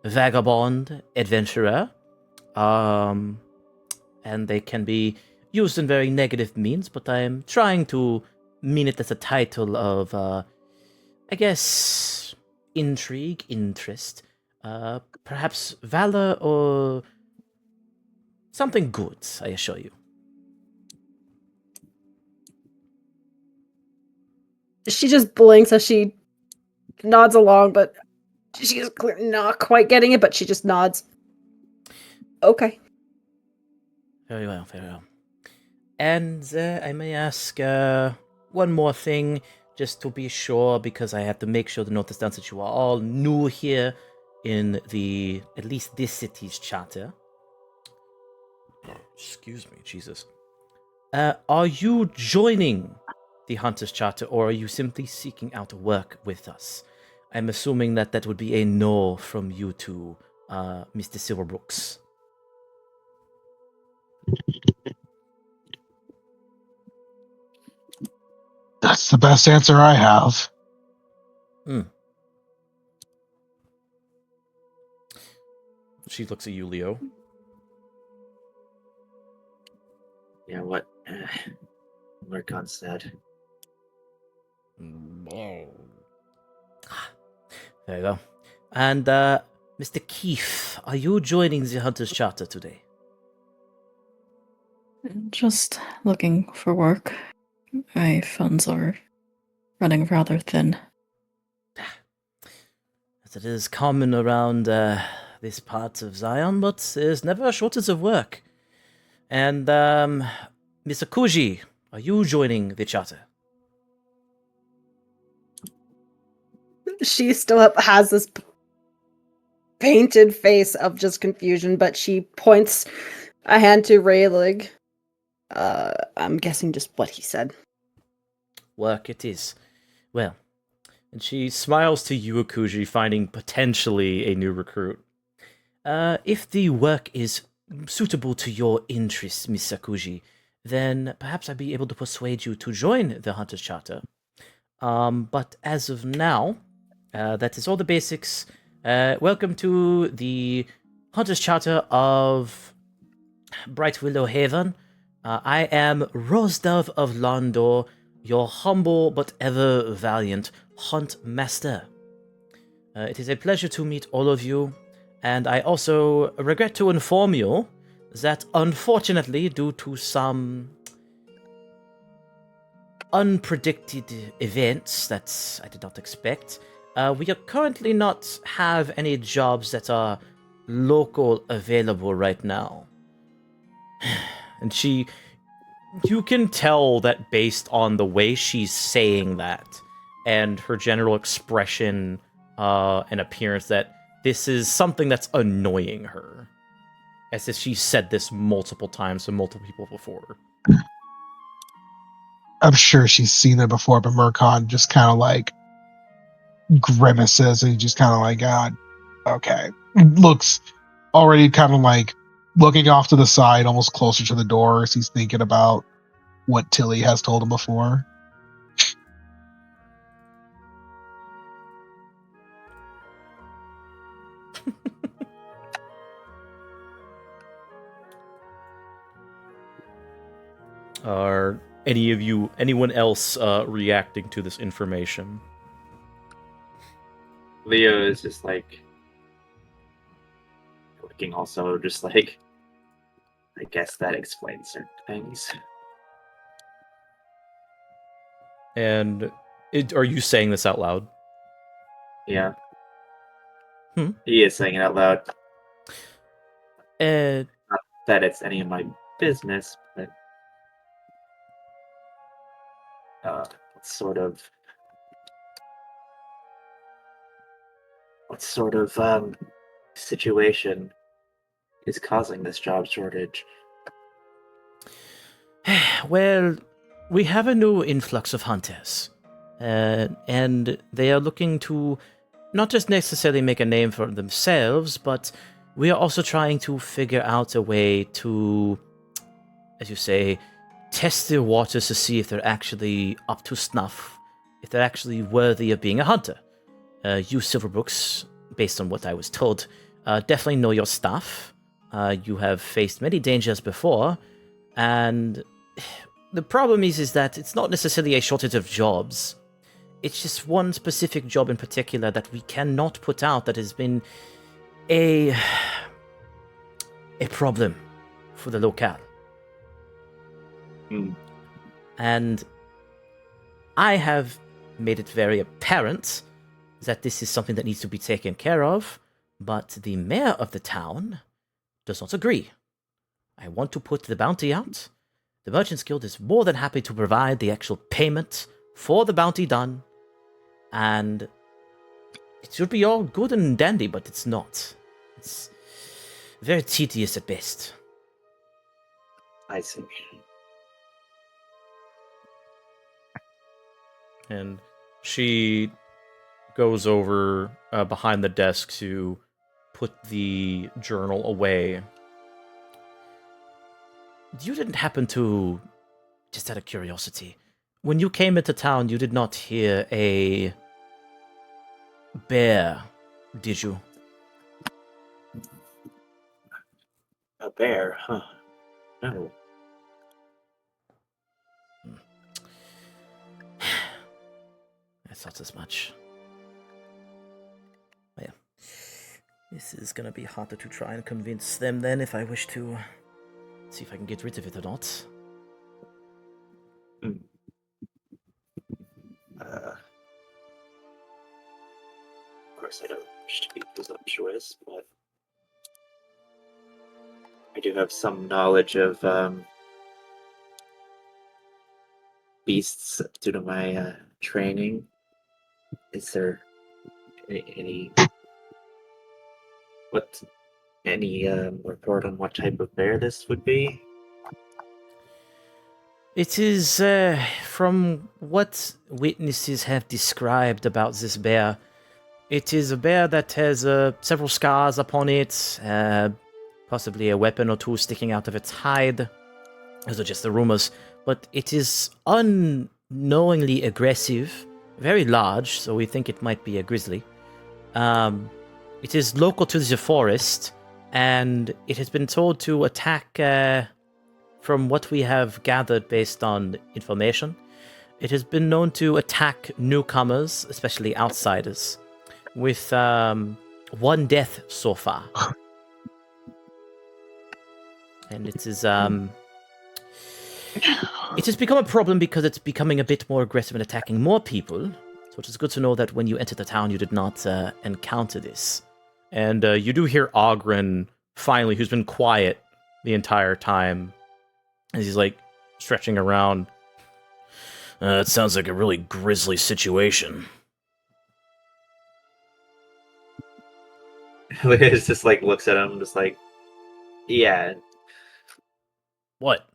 vagabond, adventurer, and they can be used in very negative means, but I'm trying to mean it as a title of, I guess, intrigue, interest, perhaps valor, or something good, I assure you. She just blinks as she nods along, but she's clearly not quite getting it, but she just nods. Okay. Very well, very well. And I may ask one more thing, just to be sure, because I have to make sure to notice down that you are all new here in at least this city's charter. Excuse me, Jesus. Are you joining the Hunter's Charter, or are you simply seeking out work with us? I'm assuming that would be a no from you two, Mr. Silverbrooks. That's the best answer I have. She looks at you, Leo. Yeah, what Marqui said. There you go. And Mr. Keefe, are you joining the Hunter's Charter today? Just looking for work. My funds are running rather thin. Not that it is common around this part of Zion, but there's never a shortage of work. And, Miss Akuji, are you joining the charter? She still has this painted face of just confusion, but she points a hand to Raylig. I'm guessing just what he said. Work it is. Well, and she smiles to you, Akuji, finding potentially a new recruit. If the work is suitable to your interests, Miss Akuji, then perhaps I'd be able to persuade you to join the Hunter's Charter. But as of now, that is all the basics. Welcome to the Hunter's Charter of Bright Willow Haven. I am Rosedove of Londor, your humble but ever valiant Hunt Master. It is a pleasure to meet all of you, and I also regret to inform you that unfortunately, due to some unpredicted events that I did not expect, we are currently not have any jobs that are local available right now. And you can tell that based on the way she's saying that and her general expression and appearance that this is something that's annoying her. As if she's said this multiple times to multiple people before. I'm sure she's seen it before, but Murkon just kind of like grimaces and he just kind of like, God, okay. Looks already kind of like looking off to the side, almost closer to the door as he's thinking about what Tilly has told him before. Are anyone else reacting to this information? Leo is just like looking, also just like, I guess that explains certain things. And are you saying this out loud? Yeah. Hmm. He is saying it out loud. Uh, Not that it's any of my business, but what sort of situation is causing this job shortage? well, we have a new influx of hunters. And they are looking to not just necessarily make a name for themselves, but we are also trying to figure out a way to, as you say, test their waters to see if they're actually up to snuff, if they're actually worthy of being a hunter. You Silverbrooks, based on what I was told, definitely know your stuff. You have faced many dangers before, and the problem is that it's not necessarily a shortage of jobs. It's just one specific job in particular that we cannot put out that has been a problem for the locale. And I have made it very apparent that this is something that needs to be taken care of, but the mayor of the town does not agree. I want to put the bounty out. The Merchants Guild is more than happy to provide the actual payment for the bounty done, and it should be all good and dandy, but it's not. It's very tedious at best. I see. And she goes over behind the desk to put the journal away. You didn't happen to, just out of curiosity, when you came into town, you did not hear a bear, did you? A bear, huh? No. I thought as much. Well, this is gonna be harder to try and convince them then if I wish to see if I can get rid of it or not. Of course, I don't wish to be presumptuous, but I do have some knowledge of beasts due to my training. Is there any report on what type of bear this would be? It is, from what witnesses have described about this bear, it is a bear that has several scars upon it, possibly a weapon or two sticking out of its hide. Those are just the rumors. But it is unknowingly aggressive, very large, so we think it might be a grizzly. It is local to the forest, and it has been told to attack, from what we have gathered based on information, it has been known to attack newcomers, especially outsiders, with one death so far. And it is it has become a problem because it's becoming a bit more aggressive and attacking more people. So it is good to know that when you entered the town, you did not encounter this. And you do hear Ogren, finally, who's been quiet the entire time, as he's like stretching around. It sounds like a really grisly situation. Liz just like looks at him, just like, yeah. What?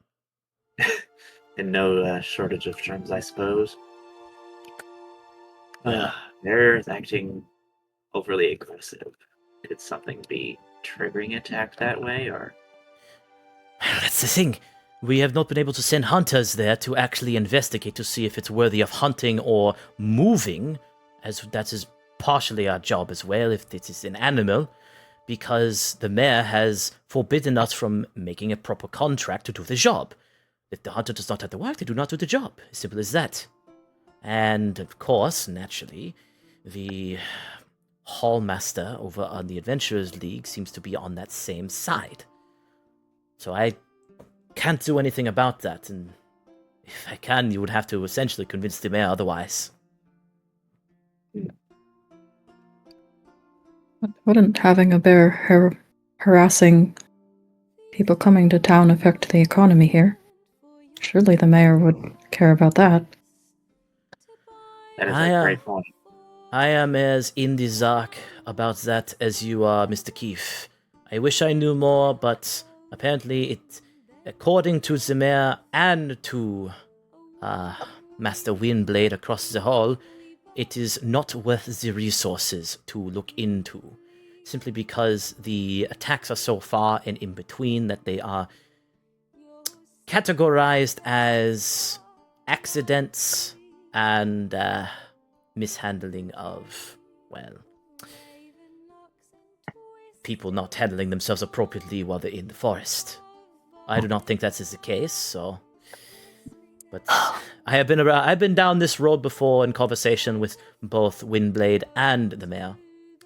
And no shortage of terms, I suppose. They're acting overly aggressive. Could something be triggering attack that way, or? That's the thing. We have not been able to send hunters there to actually investigate to see if it's worthy of hunting or moving, as that is partially our job as well, if it is an animal, because the mayor has forbidden us from making a proper contract to do the job. If the hunter does not have the work, they do not do the job. As simple as that. And, of course, naturally, the hallmaster over on the Adventurers League seems to be on that same side. So I can't do anything about that, and if I can, you would have to essentially convince the mayor otherwise. Wouldn't having a bear harassing people coming to town affect the economy here? Surely the mayor would care about that. That is a great point. I am as in the dark about that as you are, Mr. Keefe. I wish I knew more, but apparently according to the mayor and to Master Windblade across the hall, it is not worth the resources to look into, simply because the attacks are so far and in between that they are categorized as accidents and mishandling of, well, people not handling themselves appropriately while they're in the forest. I do not think that is the case, so... But I've been down this road before in conversation with both Windblade and the mayor,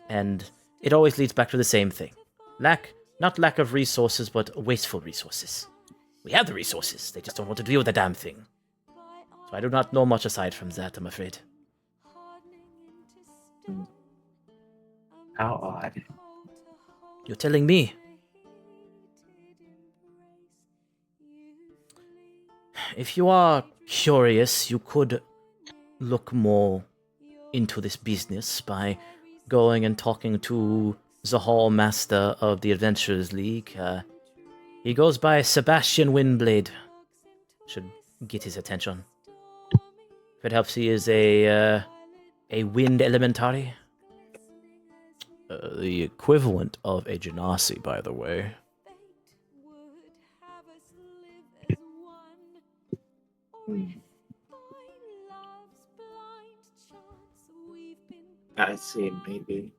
and it always leads back to the same thing. Not lack of resources, but wasteful resources. We have the resources, they just don't want to deal with the damn thing. So I do not know much aside from that, I'm afraid. How odd. You're telling me. If you are curious, you could look more into this business by going and talking to the Hall Master of the Adventurers League. He goes by Sebastian Windblade. Should get his attention. If it helps, he is a wind elementary. The equivalent of a genasi, by the way. I see, maybe.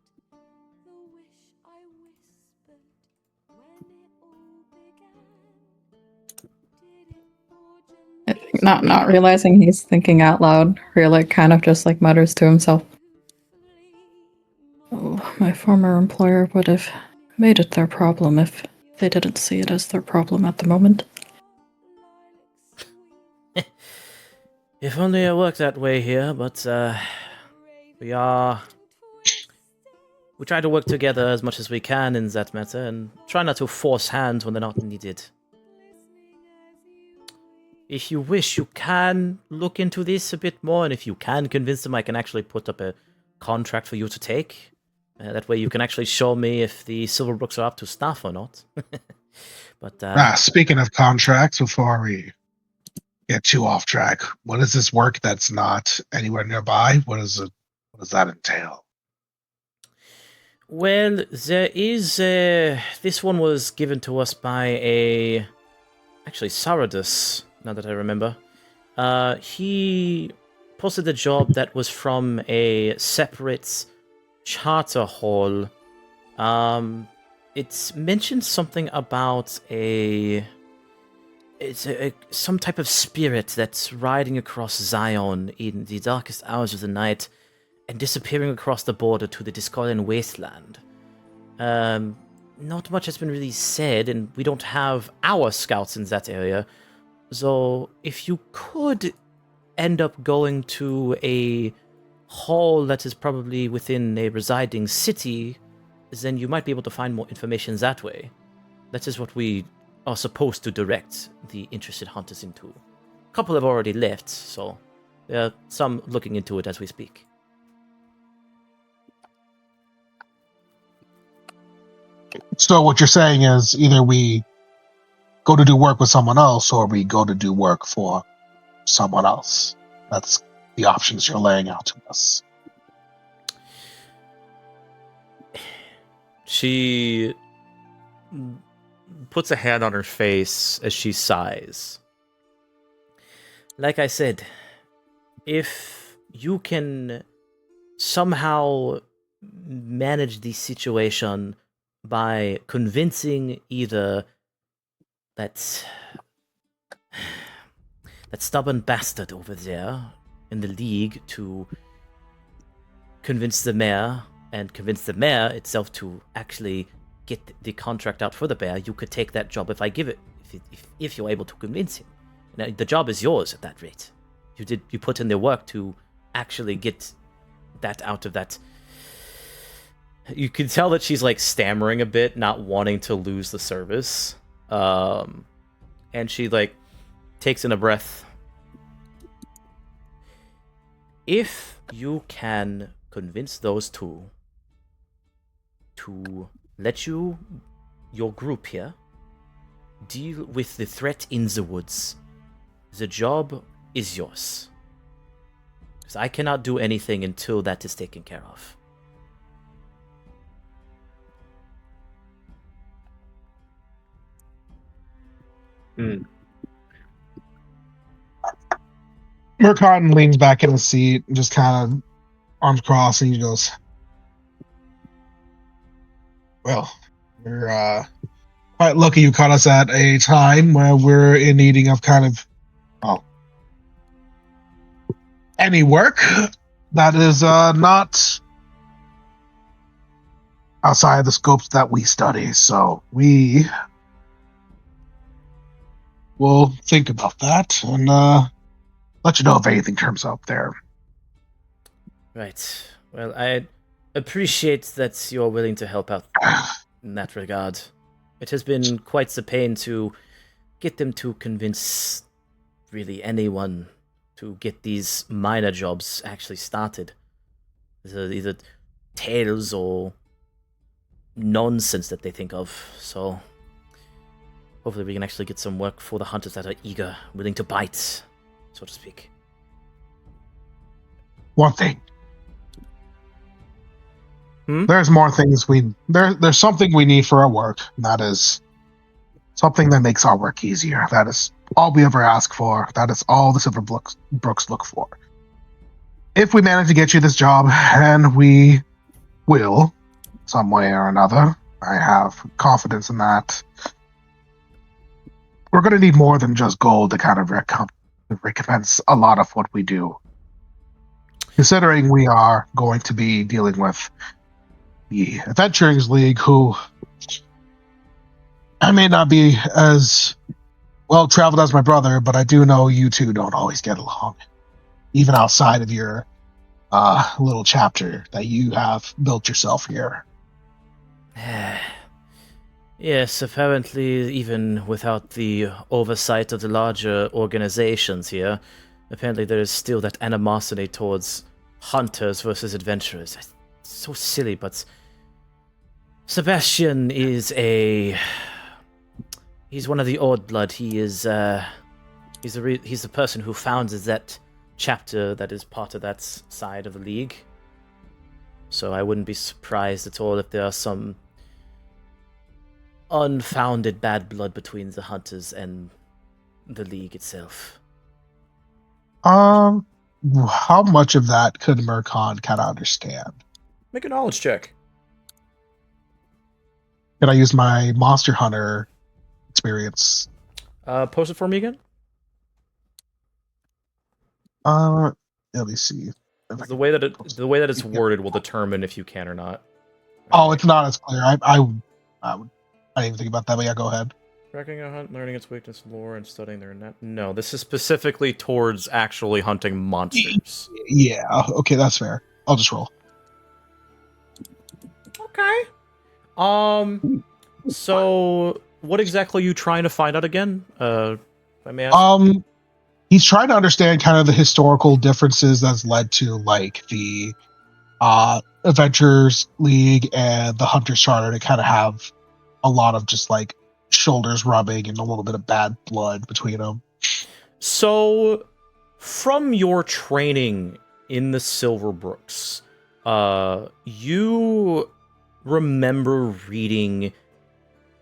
Not realizing he's thinking out loud, Rillick kind of just like mutters to himself. Oh, my former employer would have made it their problem if they didn't see it as their problem at the moment. If only it worked that way here, but we are We try to work together as much as we can in that matter, and try not to force hands when they're not needed. If you wish, you can look into this a bit more, and if you can convince them, I can actually put up a contract for you to take. That way you can actually show me if the Silverbrooks are up to snuff or not. But speaking of contracts, before we get too off track, what is this work that's not anywhere nearby? What does that entail? Well, there is this one was given to us by actually Saradus, now that I remember. He posted a job that was from a separate charter hall. It's mentioned something about some type of spirit that's riding across Zion in the darkest hours of the night and disappearing across the border to the Discordian wasteland. Not much has been really said, and we don't have our scouts in that area. So if you could end up going to a hall that is probably within a residing city, then you might be able to find more information that way. That is what we are supposed to direct the interested hunters into. A couple have already left, so there are some looking into it as we speak. So what you're saying is either we go to do work with someone else or we go to do work for someone else. That's the options you're laying out to us. She puts a hand on her face as she sighs. Like I said, if you can somehow manage the situation by convincing either that stubborn bastard over there in the League to convince the mayor, and convince the mayor itself to actually get the contract out for the bear, you could take that job if I give it, if you're able to convince him. Now, the job is yours at that rate. You put in the work to actually get that out of that. You can tell that she's like stammering a bit, not wanting to lose the service. And she like takes in a breath. If you can convince those two to let your group here deal with the threat in the woods, the job is yours. Because I cannot do anything until that is taken care of. Mercon leans back in his seat and just kind of arms crossed, and he goes, well, we're quite lucky you caught us at a time where we're in needing of kind of, well, any work that is not outside the scopes that we study. So we will think about that and let you know if anything turns up there. Right. Well, I appreciate that you're willing to help out in that regard. It has been quite the pain to get them to convince really anyone to get these minor jobs actually started. Either tales or nonsense that they think of. So hopefully we can actually get some work for the hunters that are eager, willing to bite, so to speak. One thing. Hmm? There's more things there's something we need for our work, and that is something that makes our work easier. That is all we ever ask for. That is all the Silverbrooks look for. If we manage to get you this job, and we will, some way or another, I have confidence in that, we're going to need more than just gold to kind of recompense a lot of what we do. Considering we are going to be dealing with the Adventurings League, who I may not be as well traveled as my brother, but I do know you two don't always get along, even outside of your little chapter that you have built yourself here. Yes, apparently, even without the oversight of the larger organizations here, apparently there is still that animosity towards hunters versus adventurers. It's so silly, but Sebastian is he's one of the old blood. He is he's the person who founded that chapter that is part of that side of the league. So I wouldn't be surprised at all if there are some unfounded bad blood between the hunters and the league itself. How much of that could Mercon kind of understand? Make a knowledge check. Can I use my Monster Hunter experience? Post it for me again. Let me see. The way that it's worded will determine if you can or not. Oh, it's not as clear. I didn't even think about that, but yeah, go ahead. Tracking a hunt, learning its weakness, lore, and studying their net. No, this is specifically towards actually hunting monsters. Yeah, okay, that's fair. I'll just roll. Okay. So what exactly are you trying to find out again? If I may ask. He's trying to understand kind of the historical differences that's led to like the Adventurers League and the Hunters Charter to kind of have a lot of just like shoulders rubbing and a little bit of bad blood between them. So, from your training in the Silverbrooks, you remember reading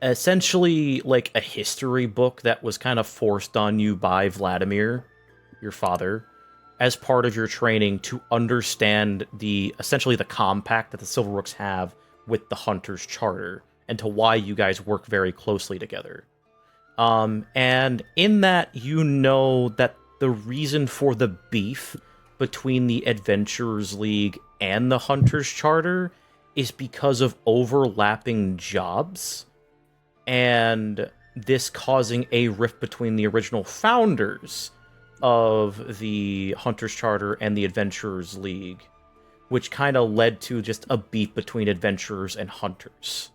essentially like a history book that was kind of forced on you by Vladimir, your father, as part of your training to understand essentially the compact that the Silverbrooks have with the Hunters Charter, and to why you guys work very closely together. And in that, you know that the reason for the beef between the Adventurers League and the Hunters Charter is because of overlapping jobs, and this causing a rift between the original founders of the Hunters Charter and the Adventurers League, which kind of led to just a beef between adventurers and hunters.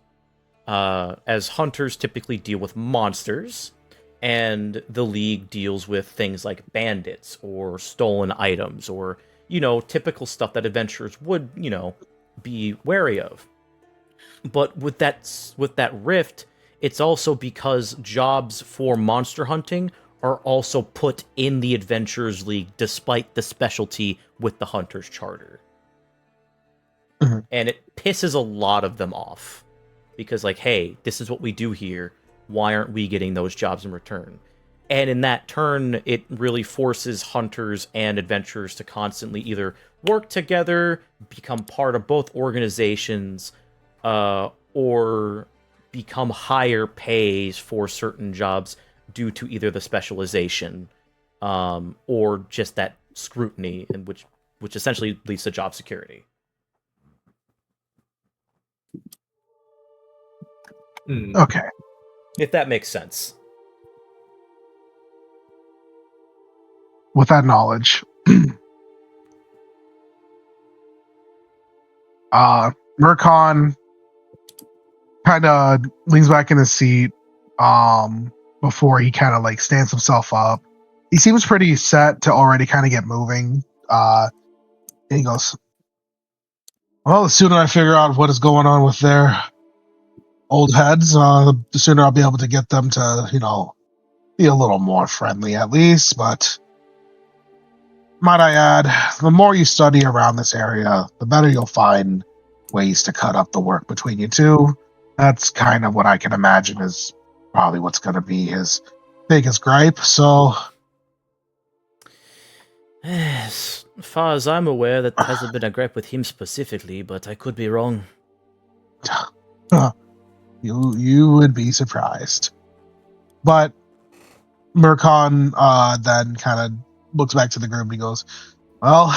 As hunters typically deal with monsters, and the League deals with things like bandits or stolen items, or, typical stuff that adventurers would, be wary of. But with that rift, it's also because jobs for monster hunting are also put in the Adventurers League despite the specialty with the Hunters Charter. Mm-hmm. And it pisses a lot of them off. Because, like, hey, this is what we do here. Why aren't we getting those jobs in return? And in that turn, it really forces hunters and adventurers to constantly either work together, become part of both organizations, or become higher pays for certain jobs due to either the specialization or just that scrutiny, and which essentially leads to job security. Okay. If that makes sense. With that knowledge, Mercon kind of leans back in his seat before he kind of like stands himself up. He seems pretty set to already kind of get moving. And he goes, well, the sooner I figure out what is going on with their old heads, the sooner I'll be able to get them to, be a little more friendly at least. But might I add, the more you study around this area, the better you'll find ways to cut up the work between you two. That's kind of what I can imagine is probably what's going to be his biggest gripe. So, as far as I'm aware, that hasn't been a gripe with him specifically, but I could be wrong. You would be surprised. But Mercon then kind of looks back to the group and he goes, well,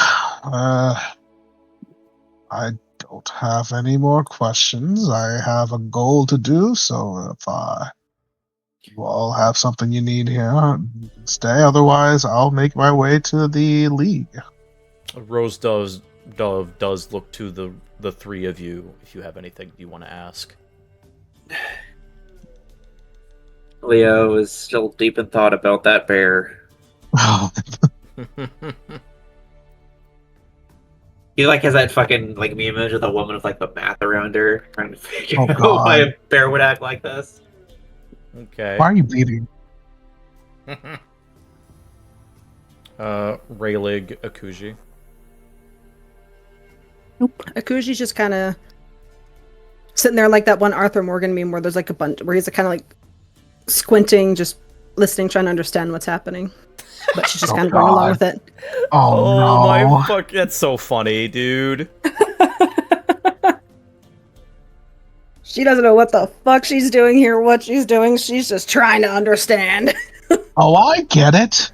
I don't have any more questions. I have a goal to do, so if you all have something you need here, you can stay. Otherwise, I'll make my way to the League. Rose does Dove does look to the three of you if you have anything you want to ask. Leo is still deep in thought about that bear. He like has that fucking like meme image of the woman with like the math around her, trying to figure out why a bear would act like this. Okay. Why are you bleeding? Raylig Akuji. Nope. Akuji's just kind of sitting there like that one Arthur Morgan meme where there's like a bunch where he's kind of like squinting, just listening, trying to understand what's happening. But she's just kind of going along with it. Oh, no. My fuck, that's so funny, dude. She doesn't know what the fuck she's doing here, what she's doing. She's just trying to understand. Oh, I get it.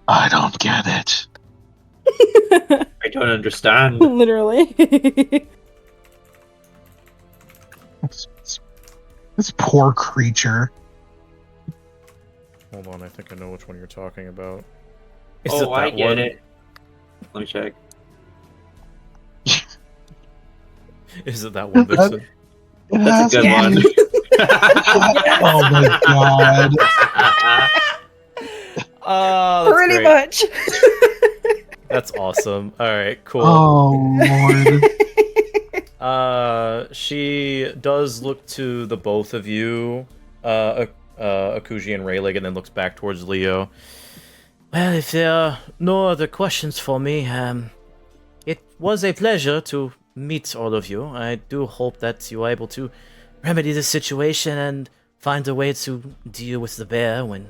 I don't get it. I don't understand. Literally. This poor creature. Hold on, I think I know which one you're talking about. I get it. Let me check. Is it that one, Vixen? That's a good one. Oh my god. Pretty much. That's awesome. Alright, cool. Oh lord. She does look to the both of you, Akuji and Raylig, and then looks back towards Leo. Well, if there are no other questions for me, it was a pleasure to meet all of you. I do hope that you are able to remedy the situation and find a way to deal with the bear when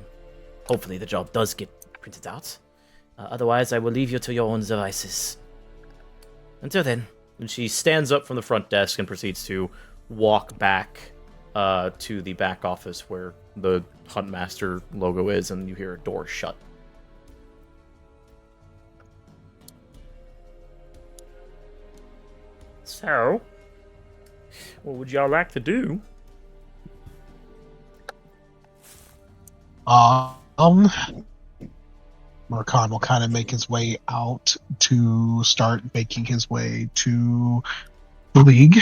hopefully the job does get printed out. Otherwise, I will leave you to your own devices. Until then. And she stands up from the front desk and proceeds to walk back to the back office where the Huntmaster logo is, and you hear a door shut. So, what would y'all like to do? Marqui will kind of make his way out to start making his way to the League.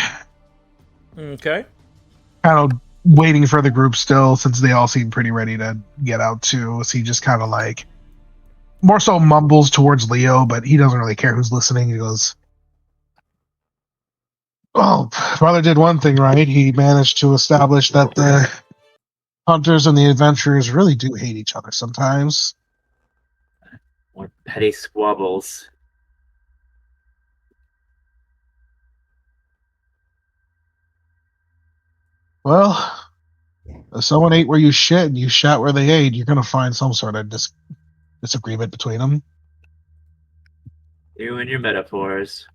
Okay. Kind of waiting for the group still, since they all seem pretty ready to get out too. So he just kind of like, more so mumbles towards Leo, but he doesn't really care who's listening. He goes, well, brother did one thing right. He managed to establish that the hunters and the adventurers really do hate each other sometimes. More petty squabbles. Well, if someone ate where you shit and you shat where they ate, you're going to find some sort of disagreement between them. You and your metaphors.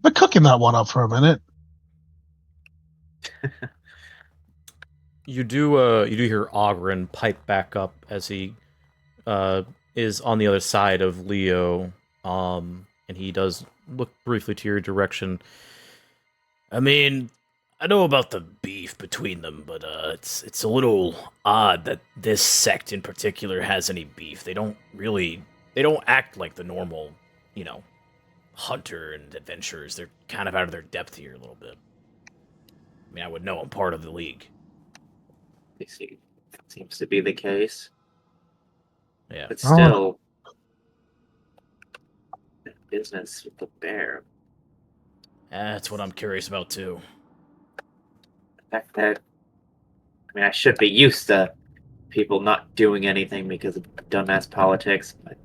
But cooking that one up for a minute. You do hear Ogren pipe back up as he is on the other side of Leo, and he does look briefly to your direction. I mean, I know about the beef between them, but it's a little odd that this sect in particular has any beef. They don't act like the normal, hunter and adventurers. They're kind of out of their depth here a little bit. I mean, I would know I'm part of the League. Seems to be the case. Yeah. But still, business with the bear. That's what I'm curious about, too. The fact that, I should be used to people not doing anything because of dumbass politics, but...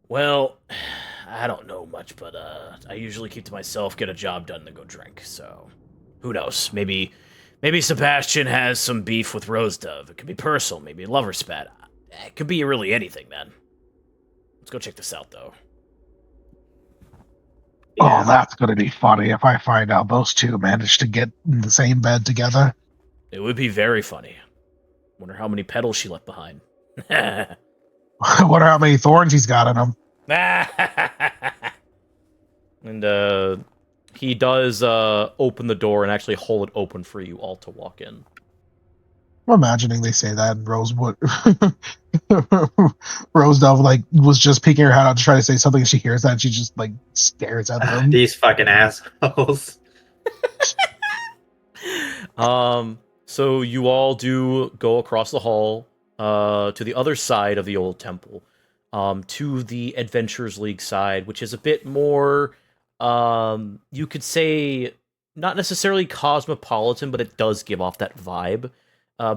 Well, I don't know much, but I usually keep to myself, get a job done, then go drink, so... Who knows? Maybe Sebastian has some beef with Rose Dove. It could be personal, maybe a lover spat. It could be really anything, man. Let's go check this out, though. Yeah. Oh, that's going to be funny if I find out those two managed to get in the same bed together. It would be very funny. Wonder how many petals she left behind. Wonder how many thorns he's got in him. And, he does open the door and actually hold it open for you all to walk in. I'm imagining they say that, and Rosewood, Rose Dove, like, was just peeking her head out to try to say something, and she hears that, and she just, like, stares at them. These fucking assholes. So you all do go across the hall, to the other side of the old temple, to the Adventurers League side, which is a bit more, you could say, not necessarily cosmopolitan, but it does give off that vibe.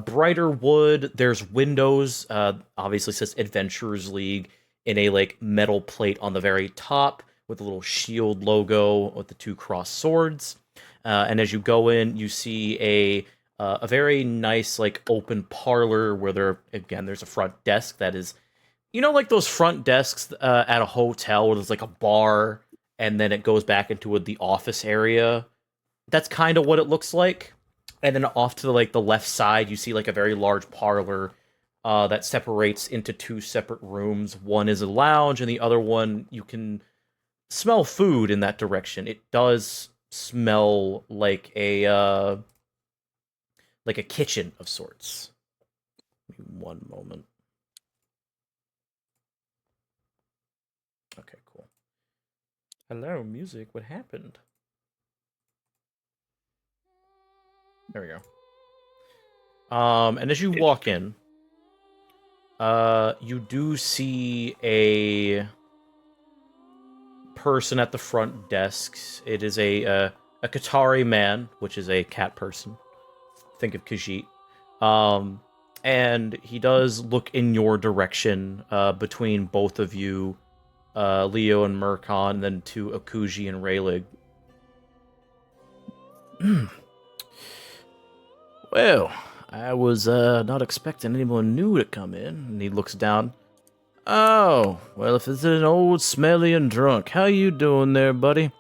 Brighter wood, there's windows, obviously says Adventurers League in a, like, metal plate on the very top with a little shield logo with the 2 crossed swords. And as you go in, you see a very nice, like, open parlor where there's a front desk that is, like those front desks at a hotel where there's, like, a bar and then it goes back into the office area. That's kind of what it looks like. And then off to the left side, you see, like, a very large parlor that separates into 2 separate rooms. One is a lounge, and the other one, you can smell food in that direction. It does smell like a kitchen of sorts. Give me one moment. Okay, cool. Hello, music. What happened? There we go. And as you walk in, you do see a person at the front desk. It is a Qatari man, which is a cat person. Think of Khajiit. And he does look in your direction, between both of you, Leo and Murkon, and then to Akuji and Raylig. Well, I was not expecting anyone new to come in. And he looks down. Oh, well, if it's an old smelly and drunk, how you doing there, buddy?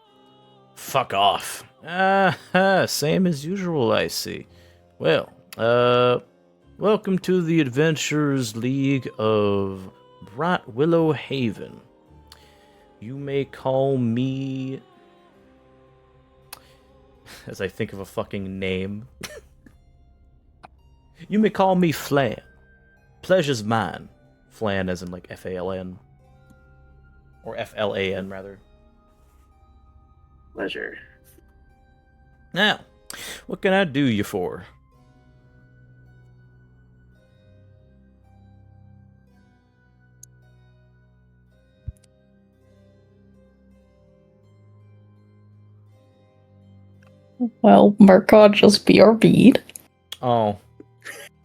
Fuck off. Same as usual, I see. Well, welcome to the Adventurers League of Bright Willow Haven. You may call me... As I think of a fucking name. You may call me Flan. Pleasure's mine. Flan as in, like, F-A-L-N. Or F-L-A-N, rather. Pleasure. Now, what can I do you for? Well, Marqui, just be our bead. Oh.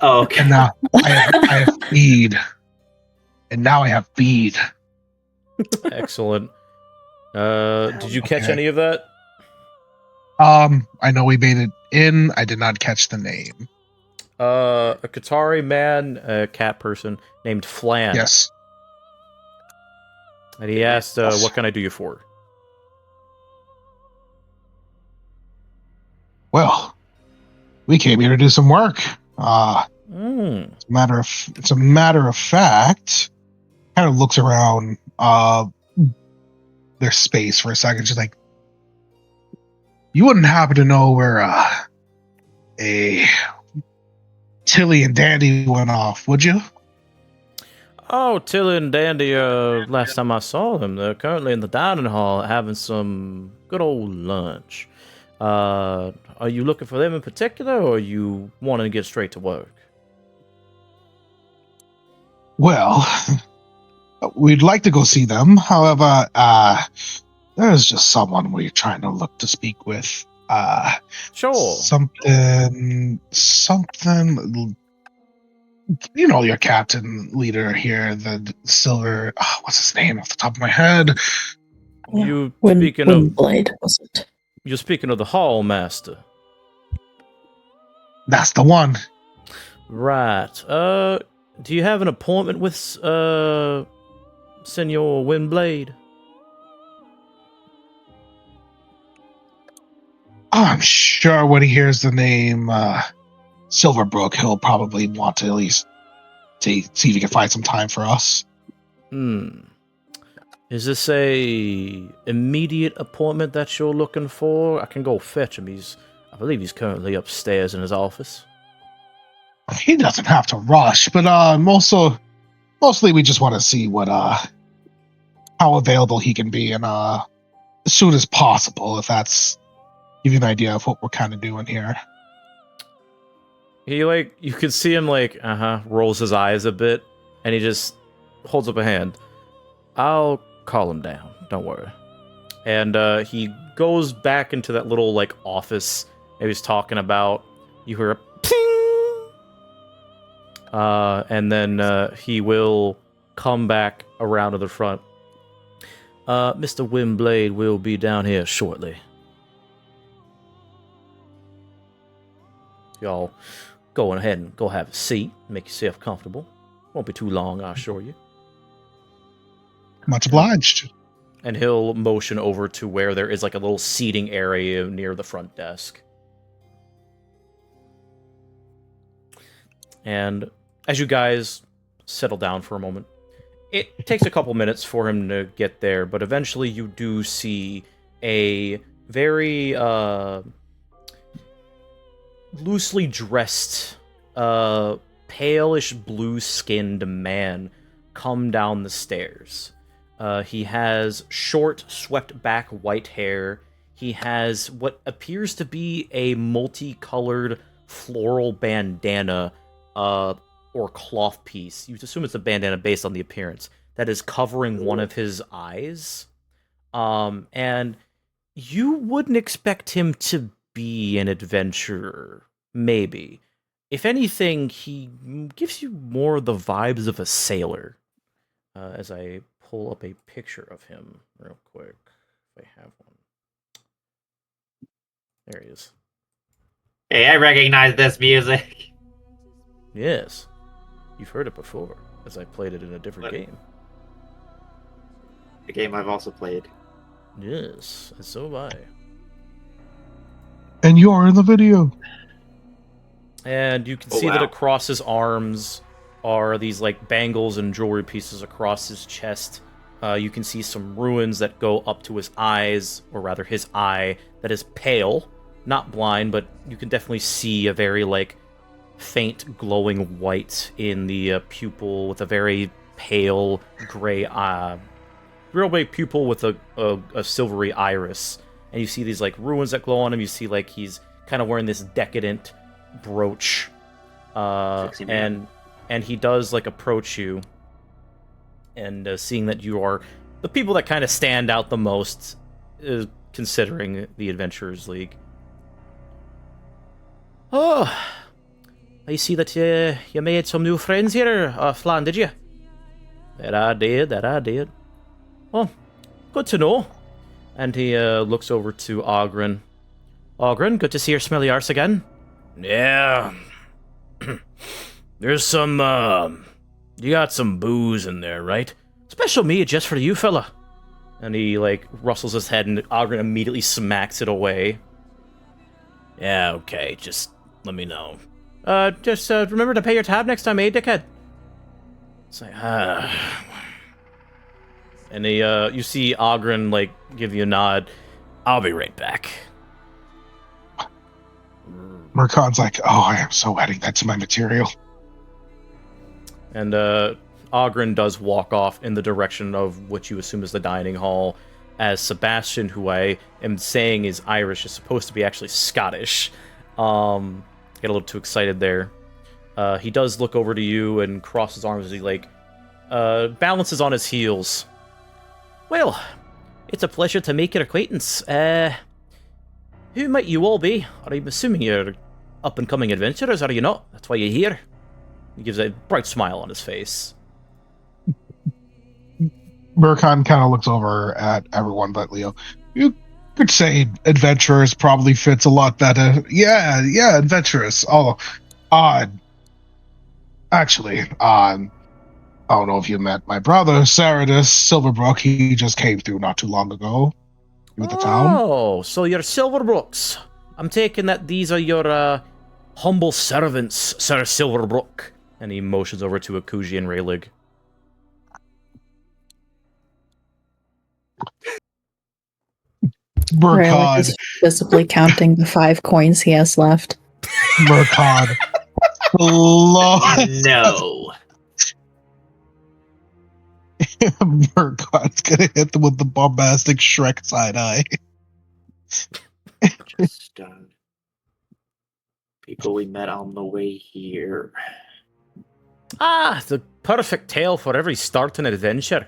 Oh, okay. And now I have feed. And now I have feed. Excellent. Did you catch any of that? I know we made it in. I did not catch the name. A Qatari man, a cat person named Flan. Yes. And he asked, what can I do you for? Well, we came here to do some work. It's a matter of fact. Kind of looks around their space for a second. She's like, you wouldn't happen to know where a Tilly and Dandy went off, would you? Oh, Tilly and Dandy, last time I saw them, they're currently in the dining hall having some good old lunch. Are you looking for them in particular, or are you wanting to get straight to work? Well, we'd like to go see them. However, there's just someone we're trying to look to speak with. Sure. Something. You know, your captain leader here, the silver. What's his name off the top of my head? You speaking of Windblade, was it? You're speaking of the hall master. That's the one. Right. Do you have an appointment with Senor Windblade? I'm sure when he hears the name Silverbrook, he'll probably want to at least see if he can find some time for us. Is this a immediate appointment that you're looking for? I can go fetch him. I believe he's currently upstairs in his office. He doesn't have to rush, but mostly we just want to see what how available he can be and as soon as possible, if that's give you an idea of what we're kind of doing here. He you can see him rolls his eyes a bit, and he just holds up a hand. I'll call him down. Don't worry. And he goes back into that little office that he was talking about. You hear a ping, and then he will come back around to the front. Mr. Windblade will be down here shortly. Y'all go ahead and go have a seat. Make yourself comfortable. Won't be too long, I assure you. Much obliged. And he'll motion over to where there is a little seating area near the front desk. And as you guys settle down for a moment, it takes a couple minutes for him to get there, but eventually you do see a very loosely dressed, palish blue-skinned man come down the stairs. He has short, swept-back white hair. He has what appears to be a multicolored floral bandana or cloth piece. You'd assume it's a bandana based on the appearance. That is covering one of his eyes. And you wouldn't expect him to be an adventurer. Maybe. If anything, he gives you more the vibes of a sailor. As I pull up a picture of him real quick. If I have one. There he is. Hey, I recognize this music. Yes. You've heard it before, as I played it in a different game. The game I've also played. Yes, and so have I. And you're in the video. And you can see that across his arms are these bangles and jewelry pieces across his chest. You can see some ruins that go up to his eyes, or rather his eye, that is pale. Not blind, but you can definitely see a very faint glowing white in the pupil, with a very pale gray real big pupil with a silvery iris. And you see these ruins that glow on him. You see he's kind of wearing this decadent brooch, and he does approach you, and seeing that you are the people that kind of stand out the most, considering the Adventurers League. Oh, I see that you made some new friends here, Flan, did you? That I did. Well, good to know. And he looks over to Ogren. Ogren, good to see your smelly arse again. Yeah. There's some, you got some booze in there, right? Special meat just for you, fella. And he, rustles his head, and Ogren immediately smacks it away. Yeah, okay, just let me know. Just remember to pay your tab next time, dickhead? It's And you see Ogren, give you a nod. I'll be right back. Mercon's oh, I am so adding that to my material. And Ogren does walk off in the direction of what you assume is the dining hall, as Sebastian, who I am saying is Irish, is supposed to be actually Scottish. Get a little too excited there. He does look over to you and cross his arms as he balances on his heels. Well, it's a pleasure to make your acquaintance. Who might you all be? I'm assuming you're up-and-coming adventurers, are you not? That's why you're here. He gives a bright smile on his face. Mercon kind of looks over at everyone but Leo. You could say adventurers probably fits a lot better. Yeah, adventurous. Oh, actually, I don't know if you met my brother, Saradus Silverbrook. He just came through not too long ago with the town. Oh, so you're Silverbrooks. I'm taking that these are your humble servants, Sir Silverbrook. And he motions over to Akuji and Raylig. Raylig is visibly counting the 5 coins he has left. Mercon Lord. No. Murkott's gonna hit them with the bombastic Shrek side eye. Just people we met on the way here. Ah, the perfect tale for every start in adventure.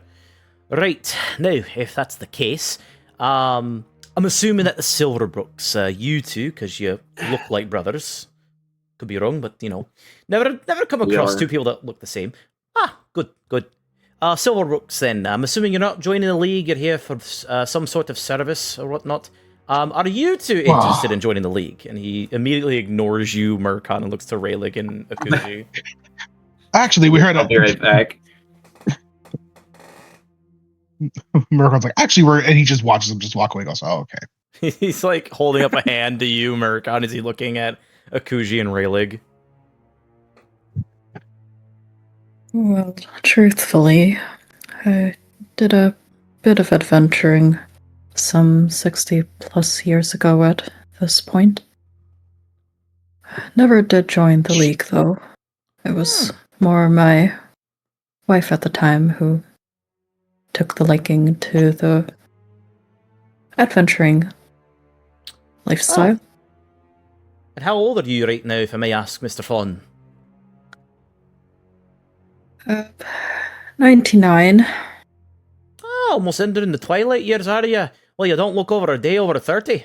Right, now, if that's the case, I'm assuming that the Silverbrooks, you two, because you look like brothers. Could be wrong, but, you know, never come We across are. two people that look the same. Ah, good. Silverbrooks, then, I'm assuming you're not joining the League, you're here for some sort of service or whatnot. Are you two interested in joining the League? And he immediately ignores you, Murkon, and looks to Rayleigh and Akuji. Actually, we heard I'll it. be right back. Murkott's like, actually, and he just watches them just walk away and goes, oh, okay. He's like holding up a hand to you, Murkon, as he looking at Akuji and Rayleigh. Well, truthfully, I did a bit of adventuring some 60 plus years ago at this point. Never did join the League, though. It was more my wife at the time who took the liking to the adventuring lifestyle. And how old are you right now, if I may ask, Mr. Fawn? 99. Ah, almost entering the twilight years, are you? Well, you don't look over a day over 30.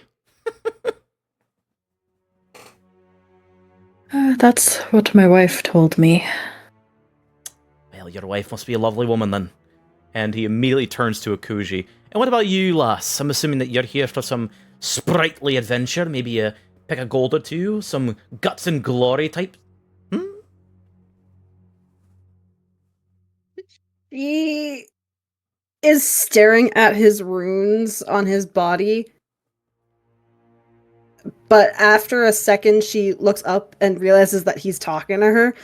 That's what my wife told me. Well, your wife must be a lovely woman, then. And he immediately turns to Akuji. And what about you, lass? I'm assuming that you're here for some sprightly adventure. Maybe you pick a gold or two? Some guts and glory type? He is staring at his runes on his body. But after a second, she looks up and realizes that he's talking to her.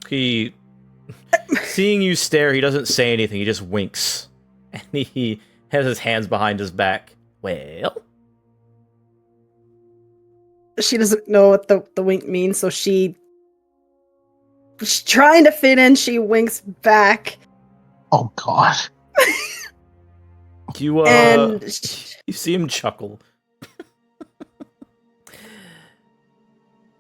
He... Seeing you stare, he doesn't say anything. He just winks. And he has his hands behind his back. Well? She doesn't know what the wink means, so she's trying to fit in. She winks back. Oh, God. You, And you see him chuckle.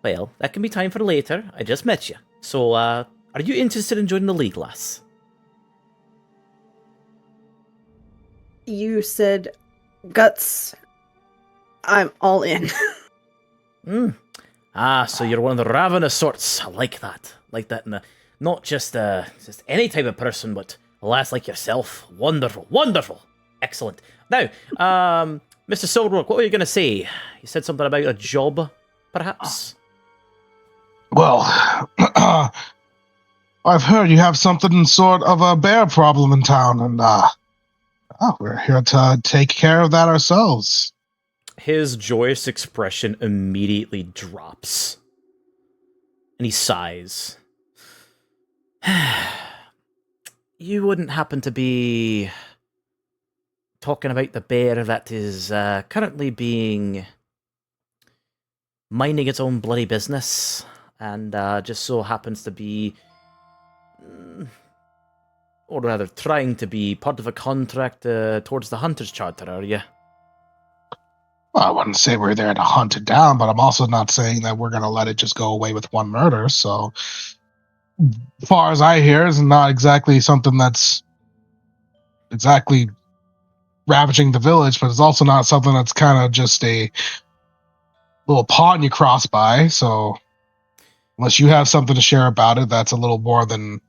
Well, that can be time for later. I just met you. So, are you interested in joining the League, lass? You said guts. I'm all in. Ah, so you're one of the ravenous sorts. I like that. Like that in a, not just any type of person, but a lass like yourself. Wonderful. Wonderful. Excellent. Now, Mr. Silverbrook, what were you going to say? You said something about a job, perhaps? Well, I've heard you have something sort of a bear problem in town, and we're here to take care of that ourselves. His joyous expression immediately drops. And he sighs. You wouldn't happen to be talking about the bear that is currently being minding its own bloody business, and just so happens to be, or rather trying to be, part of a contract towards the Hunter's Charter, are you? Well, I wouldn't say we're there to hunt it down, but I'm also not saying that we're going to let it just go away with one murder. So, as far as I hear, it's not exactly something that's exactly ravaging the village, but it's also not something that's kind of just a little pawn you cross by. So, unless you have something to share about it, that's a little more than,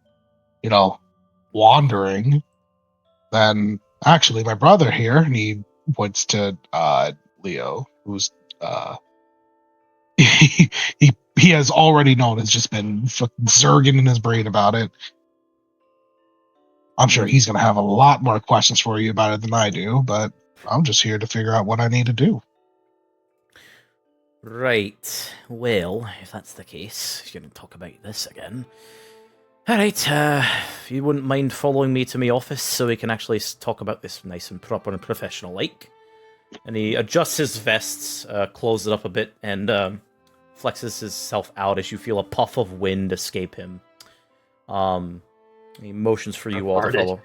wandering. Then, actually, my brother here, and he points to Leo, who's he has already known. It's just been zerging in his brain about it. I'm sure he's going to have a lot more questions for you about it than I do, but I'm just here to figure out what I need to do. Right. Well, if that's the case, you're going to talk about this again. Alright, if you wouldn't mind following me to my office so we can actually talk about this nice and proper and professional-like. And he adjusts his vests, closes it up a bit, and flexes himself out as you feel a puff of wind escape him. He motions for you all to follow.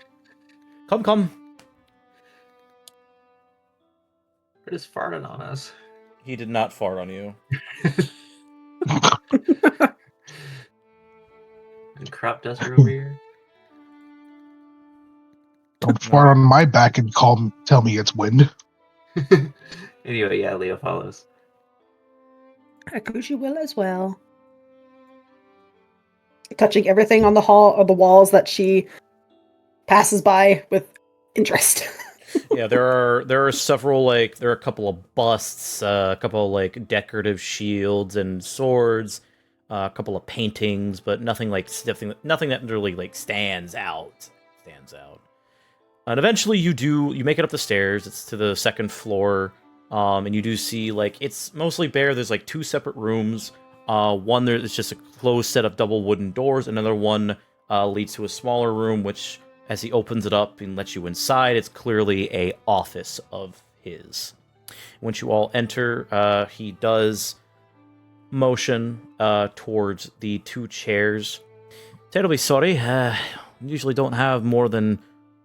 Come. We're just farting on us. He did not fart on you. And crop duster over here. Don't fart on my back and tell me it's wind. Anyway, yeah, Leo follows. Akushi will as well. Touching everything on the hall or the walls that she passes by with interest. Yeah, there are several there are a couple of busts, a couple of decorative shields and swords, a couple of paintings, but nothing nothing that really stands out. And eventually you make it up the stairs. It's to the second floor, and you do see it's mostly bare. There's 2 separate rooms. One there's just a closed set of double wooden doors. Another one leads to a smaller room, which, as he opens it up and lets you inside, it's clearly a office of his. Once you all enter, he does motion towards the 2 chairs. Terribly sorry, usually don't have more than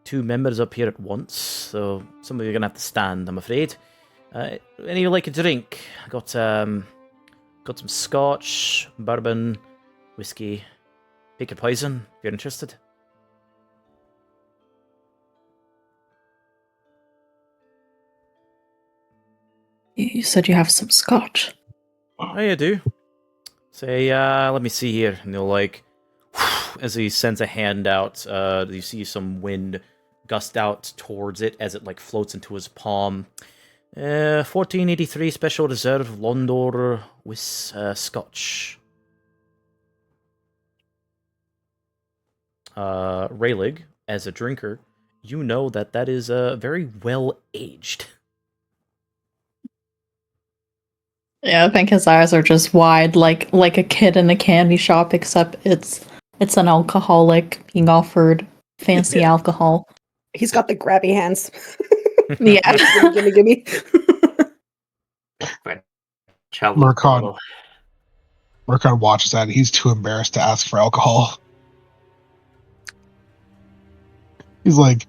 2 members up here at once, so some of you are gonna have to stand, I'm afraid. Any of you like a drink? Got some scotch, bourbon, whiskey. Pick your poison if you're interested. You said you have some scotch. Oh, you do. Say, let me see here. And he'll as he sends a hand out, you see some wind gust out towards it as it floats into his palm. 1483 Special Reserve Londor with Scotch. Raylig, as a drinker, you know that is very well aged. Yeah, I think his eyes are just wide, like a kid in a candy shop, except it's an alcoholic being offered fancy alcohol. He's got the grabby hands. Yeah. Gimme. Marqui watches that and he's too embarrassed to ask for alcohol. He's like,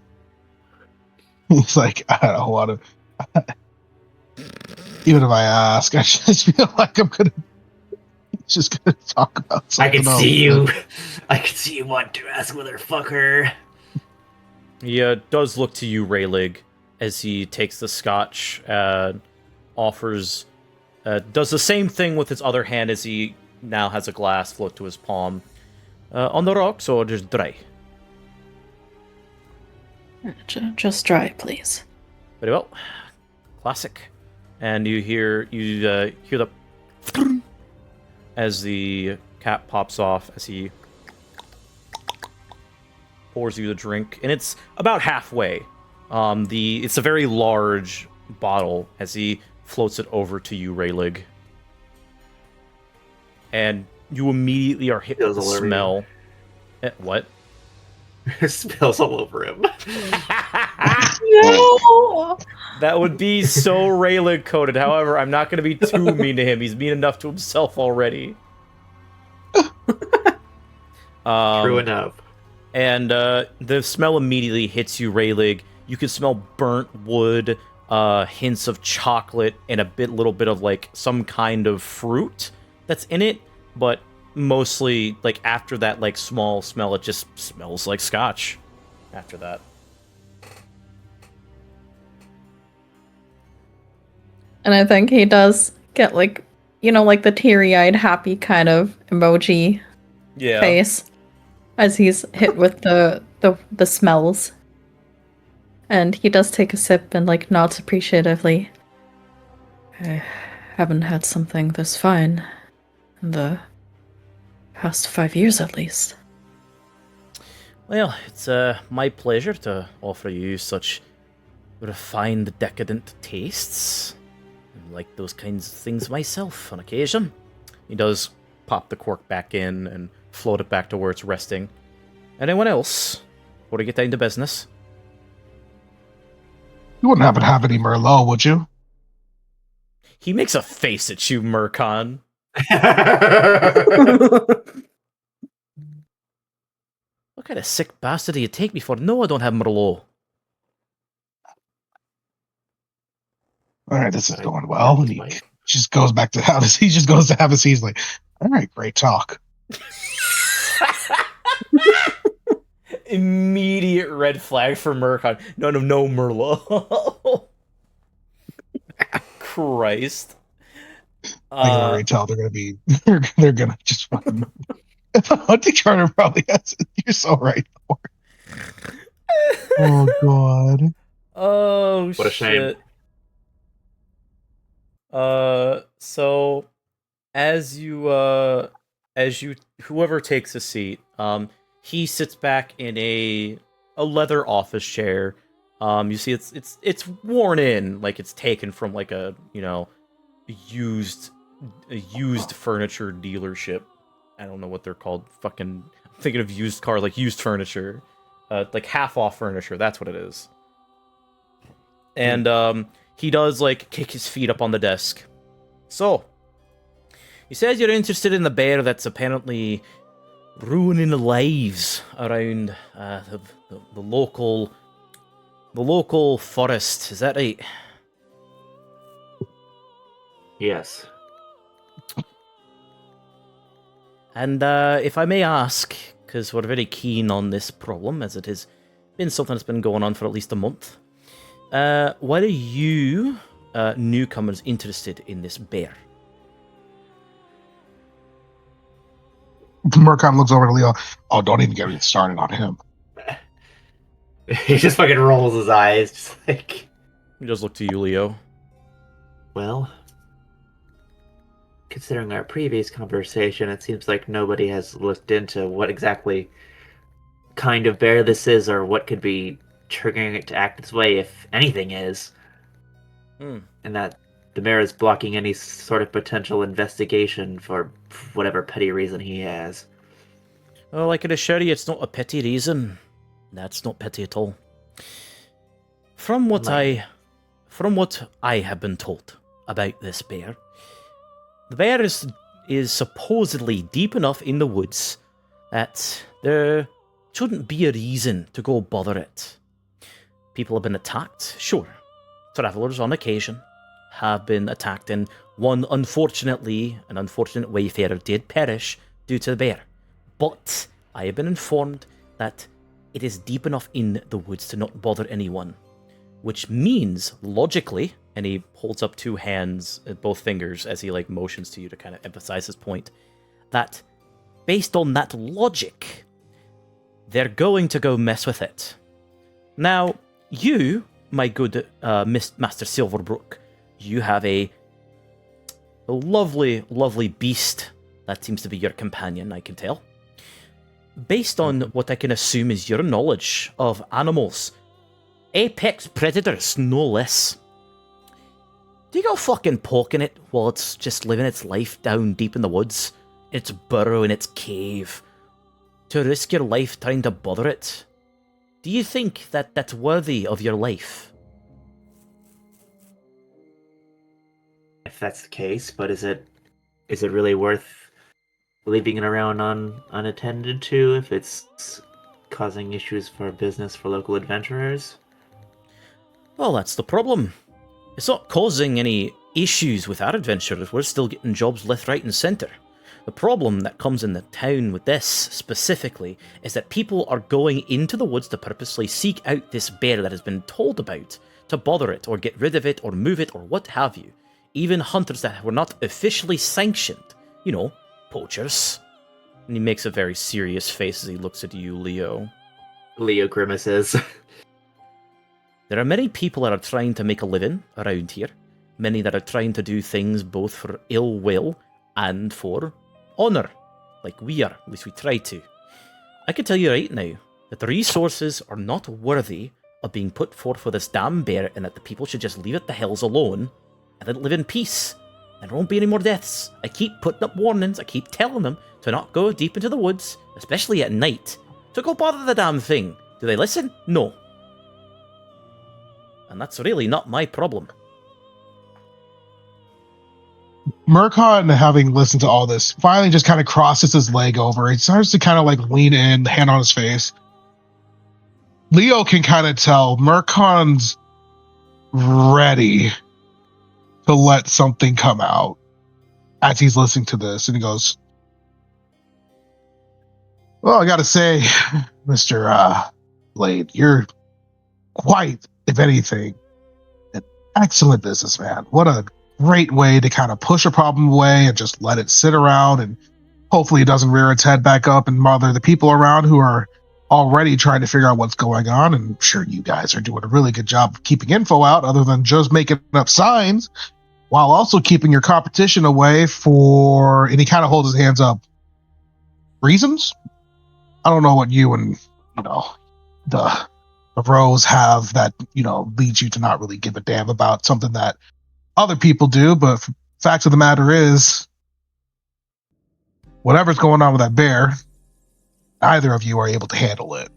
I don't want to. Even if I ask, I just feel like I'm just gonna talk about something else. I can see you want to ask motherfucker. He does look to you, Raylig, as he takes the scotch, offers, does the same thing with his other hand as he now has a glass float to his palm. On the rocks or just dry? Just dry, please. Very well. Classic. And you hear the as the cap pops off as he pours you the drink, and it's about halfway. It's a very large bottle as he floats it over to you, Raylig, and you immediately are hit with the smell. What? It spills all over him. No! That would be so Raylig coded. However, I'm not going to be too mean to him. He's mean enough to himself already. True enough. And the smell immediately hits you, Raylig. You can smell burnt wood, hints of chocolate, and little bit of some kind of fruit that's in it. But mostly, after that small smell, it just smells like scotch. After that. And I think he does get the teary-eyed, happy kind of emoji face as he's hit with the smells. And he does take a sip and nods appreciatively. I haven't had something this fine in the past 5 years at least. Well, it's my pleasure to offer you such refined, decadent tastes. I like those kinds of things myself on occasion. He does pop the cork back in and float it back to where it's resting. Anyone else? Before we get down to business? You wouldn't happen to have any Merlot, would you? He makes a face at you, Murkon. What kind of sick bastard do you take me for? No, I don't have Merlot. All right, this is going well. And he just goes back to he just goes to have a seat. He's like, all right, great talk. Immediate red flag for Murkon. No Merlot. Christ. I can already tell they're gonna be they're gonna just fucking if a hunting charter probably has it. You're so right. Oh god. Oh What a shame. So as you whoever takes a seat, he sits back in a leather office chair. You see it's worn in, like it's taken from like a, you know, used furniture dealership. I don't know what they're called. Fucking I'm thinking of used car, like used furniture. Like half off furniture, that's what it is. And he does like kick his feet up on the desk. So, he says you're interested in the bear that's apparently ruining the lives around the local forest. Is that right? Yes. And if I may ask, because we're very keen on this problem, as it has been something that's been going on for at least a month, why are you newcomers interested in this bear? Murkon looks over to Leo. Oh, don't even get me started on him. He just fucking rolls his eyes, just like... We just look to you, Leo. Well, considering our previous conversation, it seems like nobody has looked into what exactly kind of bear this is, or what could be triggering it to act this way, if anything is. And that the mayor is blocking any sort of potential investigation for whatever petty reason he has. Well, I can assure you it's not a petty reason. That's not petty at all. From what I have been told about this bear, the bear is supposedly deep enough in the woods that there shouldn't be a reason to go bother it. People have been attacked, sure. Travelers on occasion have been attacked, and one, unfortunately, an unfortunate wayfarer did perish due to the bear. But I have been informed that it is deep enough in the woods to not bother anyone. Which means, logically, and he holds up two hands, both fingers, as he like motions to you to kind of emphasize his point, that based on that logic, they're going to go mess with it. Now, you, my good Master Silverbrook, you have a lovely, lovely beast that seems to be your companion, I can tell. Based on what I can assume is your knowledge of animals, apex predators, no less. Do you go fucking poking it while it's just living its life down deep in the woods, its burrow in its cave, to risk your life trying to bother it? Do you think that that's worthy of your life? If that's the case, but is it really worth leaving it around unattended to if it's causing issues for business for local adventurers? Well, that's the problem. It's not causing any issues with our adventurers. We're still getting jobs left, right, and centre. The problem that comes in the town with this, specifically, is that people are going into the woods to purposely seek out this bear that has been told about, to bother it, or get rid of it, or move it, or what have you. Even hunters that were not officially sanctioned. You know, poachers. And he makes a very serious face as he looks at you, Leo. Leo grimaces. There are many people that are trying to make a living around here. Many that are trying to do things both for ill will and for honour. Like we are, at least we try to. I can tell you right now that the resources are not worthy of being put forth for this damn bear, and that the people should just leave it the hells alone and then live in peace. And there won't be any more deaths. I keep putting up warnings, I keep telling them to not go deep into the woods, especially at night. So go bother the damn thing. Do they listen? No. And that's really not my problem. Murkon, having listened to all this, finally just kind of crosses his leg over. He starts to kind of like lean in, hand on his face. Leo can kind of tell Murkon's ready to let something come out as he's listening to this. And he goes, well, I got to say, Mr. Blade, you're quite, if anything, an excellent businessman. What a great way to kind of push a problem away and just let it sit around, and hopefully it doesn't rear its head back up and bother the people around who are already trying to figure out what's going on. And I'm sure you guys are doing a really good job of keeping info out other than just making up signs, while also keeping your competition away for, and he kind of holds his hands up, reasons? I don't know what you and, the Rose have that, leads you to not really give a damn about something that other people do, but fact of the matter is, whatever's going on with that bear, neither of you are able to handle it.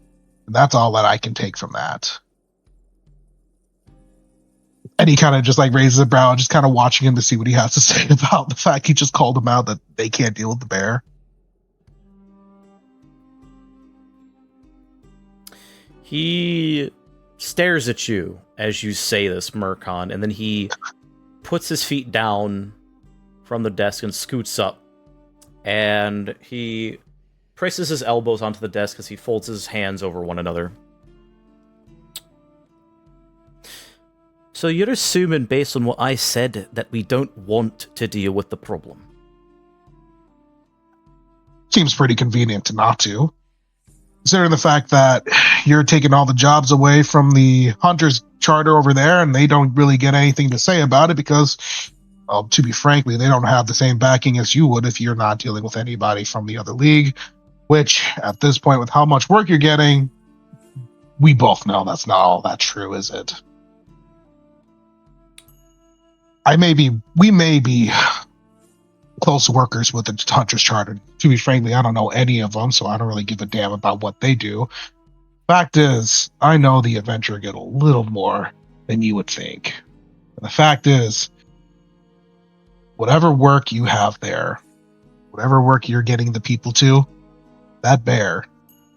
And that's all that I can take from that. And he kind of just like raises a brow, just kind of watching him to see what he has to say about the fact he just called him out that they can't deal with the bear. He stares at you as you say this, Murkon, and then he puts his feet down from the desk and scoots up. And he presses his elbows onto the desk as he folds his hands over one another. So you're assuming, based on what I said, that we don't want to deal with the problem? Seems pretty convenient to not to. Considering the fact that you're taking all the jobs away from the Hunters Charter over there, and they don't really get anything to say about it because, well, to be frankly, they don't have the same backing as you would if you're not dealing with anybody from the other league, which, at this point, with how much work you're getting, we both know that's not all that true, is it? We may be close workers with the Hunters Charter. To be frankly, I don't know any of them, so I don't really give a damn about what they do. Fact is, I know the Adventurer Guild a little more than you would think. And the fact is, whatever work you have there, whatever work you're getting the people to, that bear,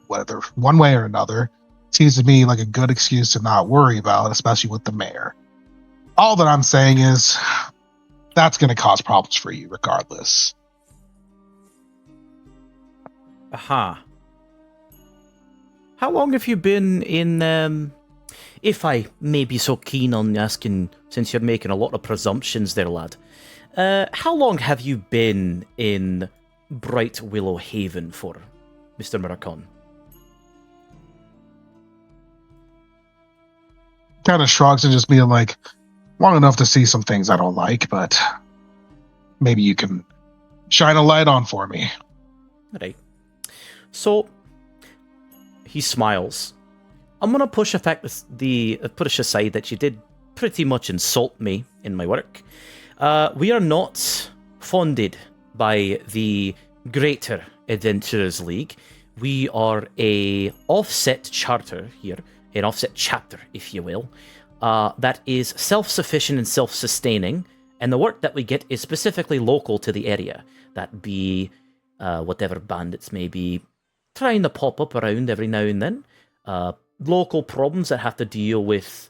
whether one way or another, seems to me like a good excuse to not worry about, especially with the mayor. All that I'm saying is, that's going to cause problems for you regardless. Aha. How long have you been in, if I may be so keen on asking, since you're making a lot of presumptions there, lad, how long have you been in Bright Willow Haven for, Mr. Murkon? Kind of shrugs and just being like, long enough to see some things I don't like, but maybe you can shine a light on for me. All right. So, he smiles. I'm gonna push aside that you did pretty much insult me in my work. We are not funded by the Greater Adventurers League. We are a offset charter here, an offset chapter, if you will, that is self-sufficient and self-sustaining, and the work that we get is specifically local to the area. That be whatever bandits may be trying to pop up around every now and then. Local problems that have to deal with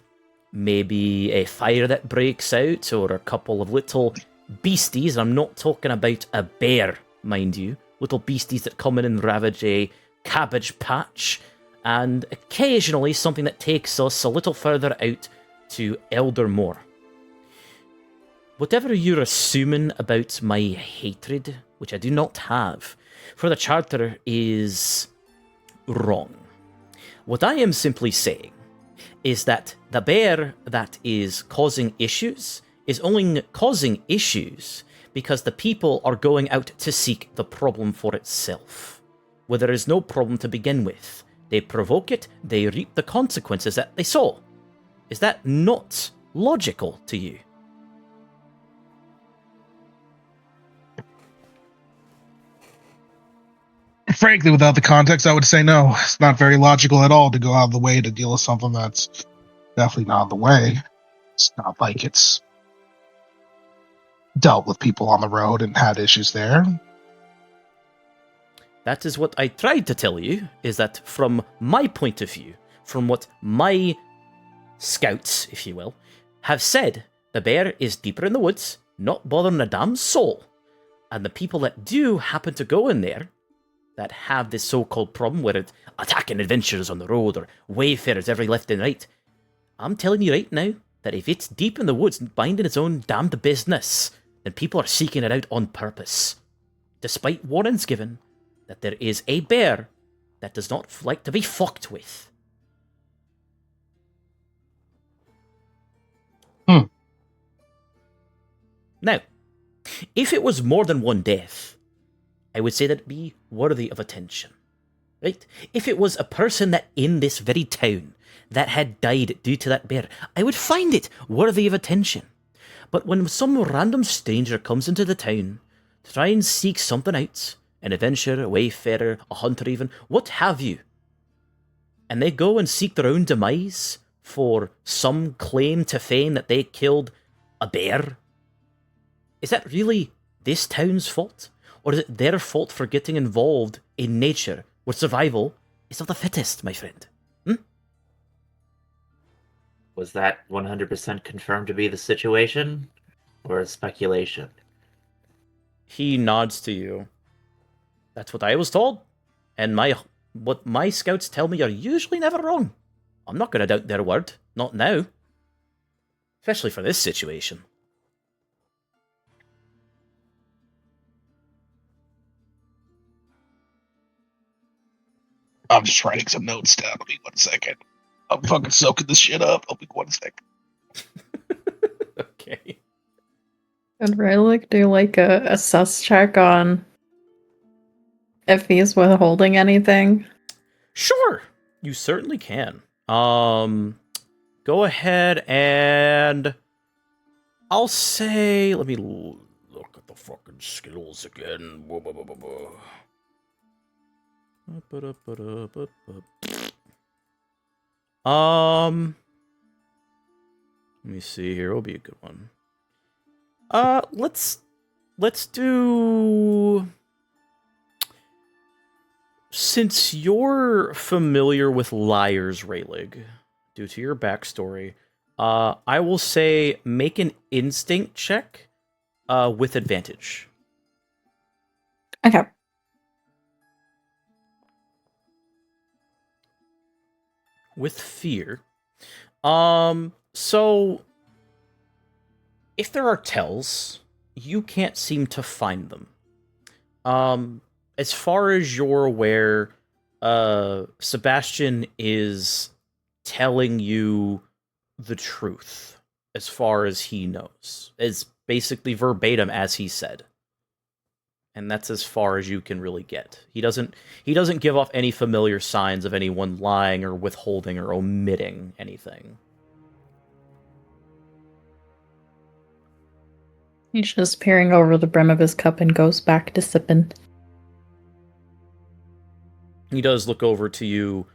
maybe a fire that breaks out or a couple of little beasties. I'm not talking about a bear, mind you. Little beasties that come in and ravage a cabbage patch. And occasionally something that takes us a little further out to Eldermore. Whatever you're assuming about my hatred, which I do not have, for the Charter is wrong. What I am simply saying is that the bear that is causing issues is only causing issues because the people are going out to seek the problem for itself, where there is no problem to begin with. They provoke it, they reap the consequences that they saw. Is that not logical to you? Frankly, without the context, I would say no. It's not very logical at all to go out of the way to deal with something that's definitely not in the way. It's not like it's dealt with people on the road and had issues there. That is what I tried to tell you, is that from my point of view, from what my scouts, if you will, have said, the bear is deeper in the woods, not bothering a damn soul. And the people that do happen to go in there, that have this so-called problem where it's attacking adventurers on the road or wayfarers every left and right, I'm telling you right now that if it's deep in the woods minding its own damned business, then people are seeking it out on purpose. Despite warnings given that there is a bear that does not like to be fucked with. Now, if it was more than one death, I would say that it'd be worthy of attention. Right? If it was a person that in this very town that had died due to that bear, I would find it worthy of attention. But when some random stranger comes into the town to try and seek something out, an adventurer, a wayfarer, a hunter even, what have you, and they go and seek their own demise for some claim to fame that they killed a bear, is that really this town's fault? Or is it their fault for getting involved in nature, where survival is of the fittest, my friend? Was that 100% confirmed to be the situation, or speculation? He nods to you. That's what I was told, and what my scouts tell me are usually never wrong. I'm not going to doubt their word, not now. Especially for this situation. I'm just writing some notes down. I'll be 1 second. I'm fucking soaking this shit up. I'll be 1 second. Okay. And Relic do like a sus check on if he's withholding anything. Sure, you certainly can. Go ahead and I'll say, let me look at the fucking skills again. Let me see here. It'll be a good one. Let's do. Since you're familiar with liars, Raylig, due to your backstory, I will say make an instinct check, with advantage. Okay. With fear. So if there are tells, you can't seem to find them. As far as you're aware, Sebastian is telling you the truth as far as he knows. It's basically verbatim as he said. And that's as far as you can really get. He doesn't give off any familiar signs of anyone lying or withholding or omitting anything. He's just peering over the brim of his cup and goes back to sipping. He does look over to you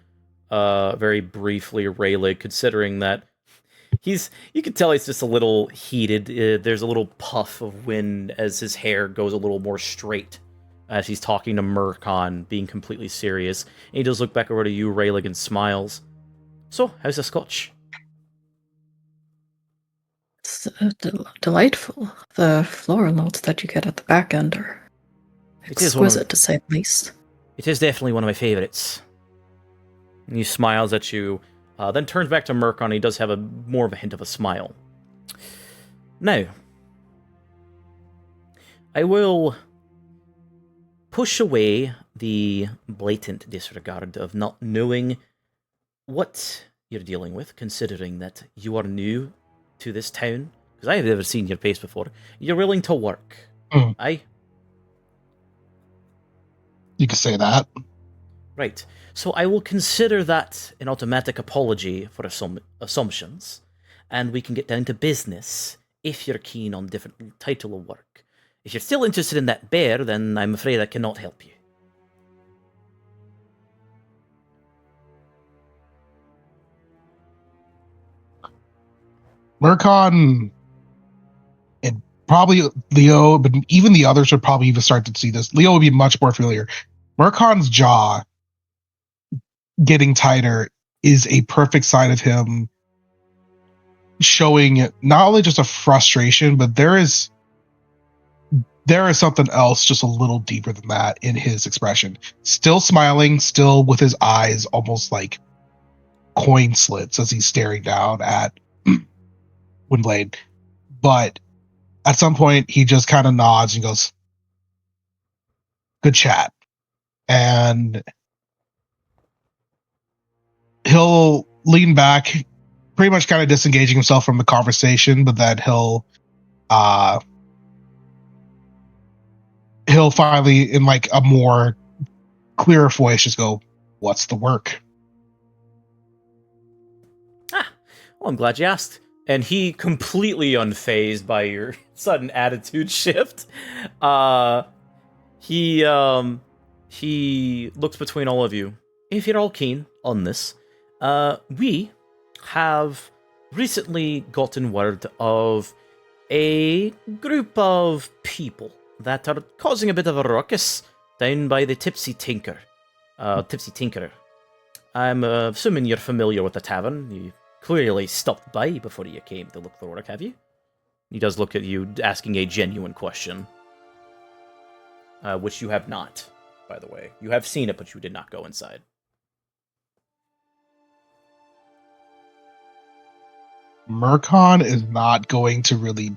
very briefly, Rayleigh, considering that you can tell he's just a little heated. There's a little puff of wind as his hair goes a little more straight as he's talking to Murkon, being completely serious. And he does look back over to you, Rayleigh, and smiles. So, how's the scotch? It's delightful. The floral notes that you get at the back end are exquisite, to say the least. It is definitely one of my favorites. And he smiles at you, then turns back to Murkon. He does have more of a hint of a smile. Now, I will push away the blatant disregard of not knowing what you're dealing with, considering that you are new to this town, because I have never seen your face before. You're willing to work. Aye? You could say that. Right. So I will consider that an automatic apology for assumptions, and we can get down to business if you're keen on different title of work. If you're still interested in that bear, then I'm afraid I cannot help you. Murkon probably Leo, but even the others would probably even start to see this. Leo would be much more familiar. Murkon's jaw getting tighter is a perfect sign of him showing not only just a frustration, but there is something else just a little deeper than that in his expression. Still smiling, still with his eyes almost like coin slits as he's staring down at Windblade. But at some point, he just kind of nods and goes, "Good chat." And he'll lean back, pretty much kind of disengaging himself from the conversation, but then he'll finally, in like a more clearer voice, just go, "What's the work?" Well, I'm glad you asked. And he, completely unfazed by your sudden attitude shift, he looks between all of you. If you're all keen on this, we have recently gotten word of a group of people that are causing a bit of a ruckus down by the Tipsy Tinkerer. I'm assuming you're familiar with the tavern. You clearly stopped by before you came to look for work, have you? He does look at you, asking a genuine question. Which you have not, by the way. You have seen it, but you did not go inside. Murkon is not going to really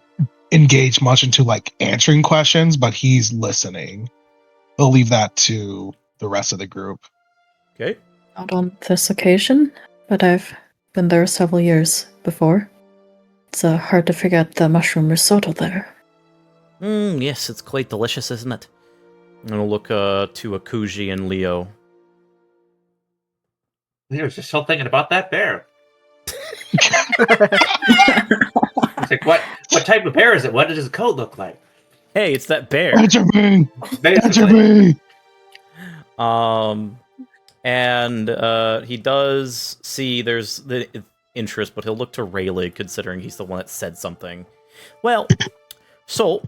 engage much into like answering questions, but he's listening. He'll leave that to the rest of the group. Okay. Not on this occasion, but I've been there several years before. It's hard to forget the mushroom risotto there. Yes, it's quite delicious, isn't it? I'm gonna look to Akuji and Leo. Leo's just still thinking about that bear. It's like, what type of bear is it? What does his coat look like? Hey, it's that bear. Answer me! Answer Basically. me! And he does see there's the interest, but he'll look to Rayleigh, considering he's the one that said something. Well, so,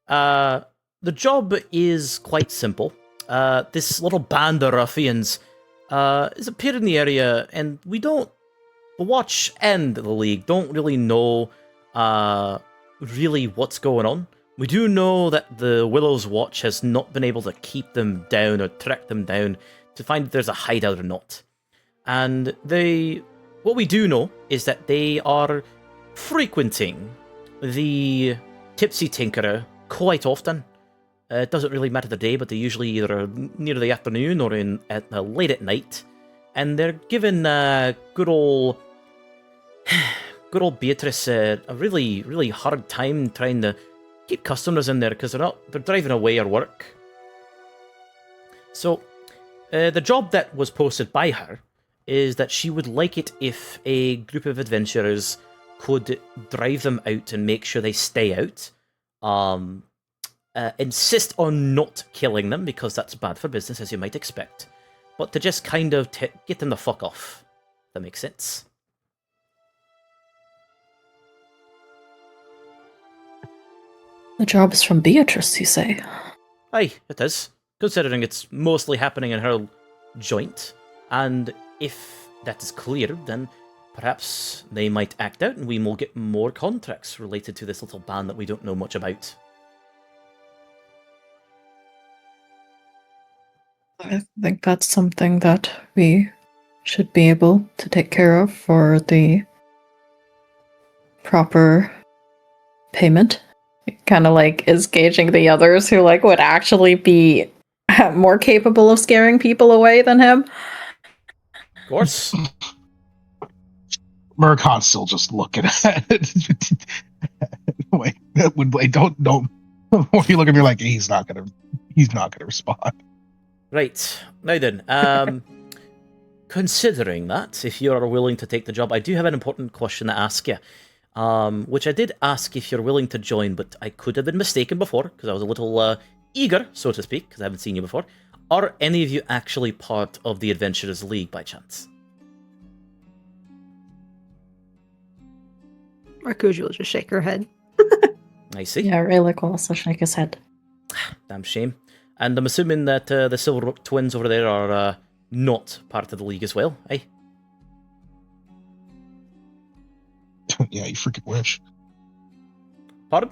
the job is quite simple. This little band of ruffians is appeared in the area, and the Watch and the League don't really know really what's going on. We do know that the Willow's Watch has not been able to keep them down or track them down to find if there's a hideout or not. And what we do know is that they are frequenting the Tipsy Tinkerer quite often. It doesn't really matter the day, but they usually either are near the afternoon or late at night. And they're giving good old Beatrice a really, really hard time trying to keep customers in there because they're driving away or work. So, the job that was posted by her is that she would like it if a group of adventurers could drive them out and make sure they stay out. Insist on not killing them because that's bad for business, as you might expect. But to just kind of get them the fuck off. That makes sense. The job is from Beatrice, you say? Aye, it is. Considering it's mostly happening in her joint. And if that is clear, then perhaps they might act out and we will get more contracts related to this little band that we don't know much about. I think that's something that we should be able to take care of for the proper payment. Kind of like is gauging the others who like would actually be more capable of scaring people away than him. Of course. Murkon's still just looking at it. Wait, don't. When you look at me like he's not gonna respond. Right. Now then, considering that, if you're willing to take the job, I do have an important question to ask you. Which I did ask if you're willing to join, but I could have been mistaken before, because I was a little eager, so to speak, because I haven't seen you before. Are any of you actually part of the Adventurers League, by chance? Markuji will just shake her head. I see. Yeah, Rayleigh will also shake his head. Damn shame. And I'm assuming that the Silverrook twins over there are not part of the league as well, eh? Yeah, you freaking wish. Pardon?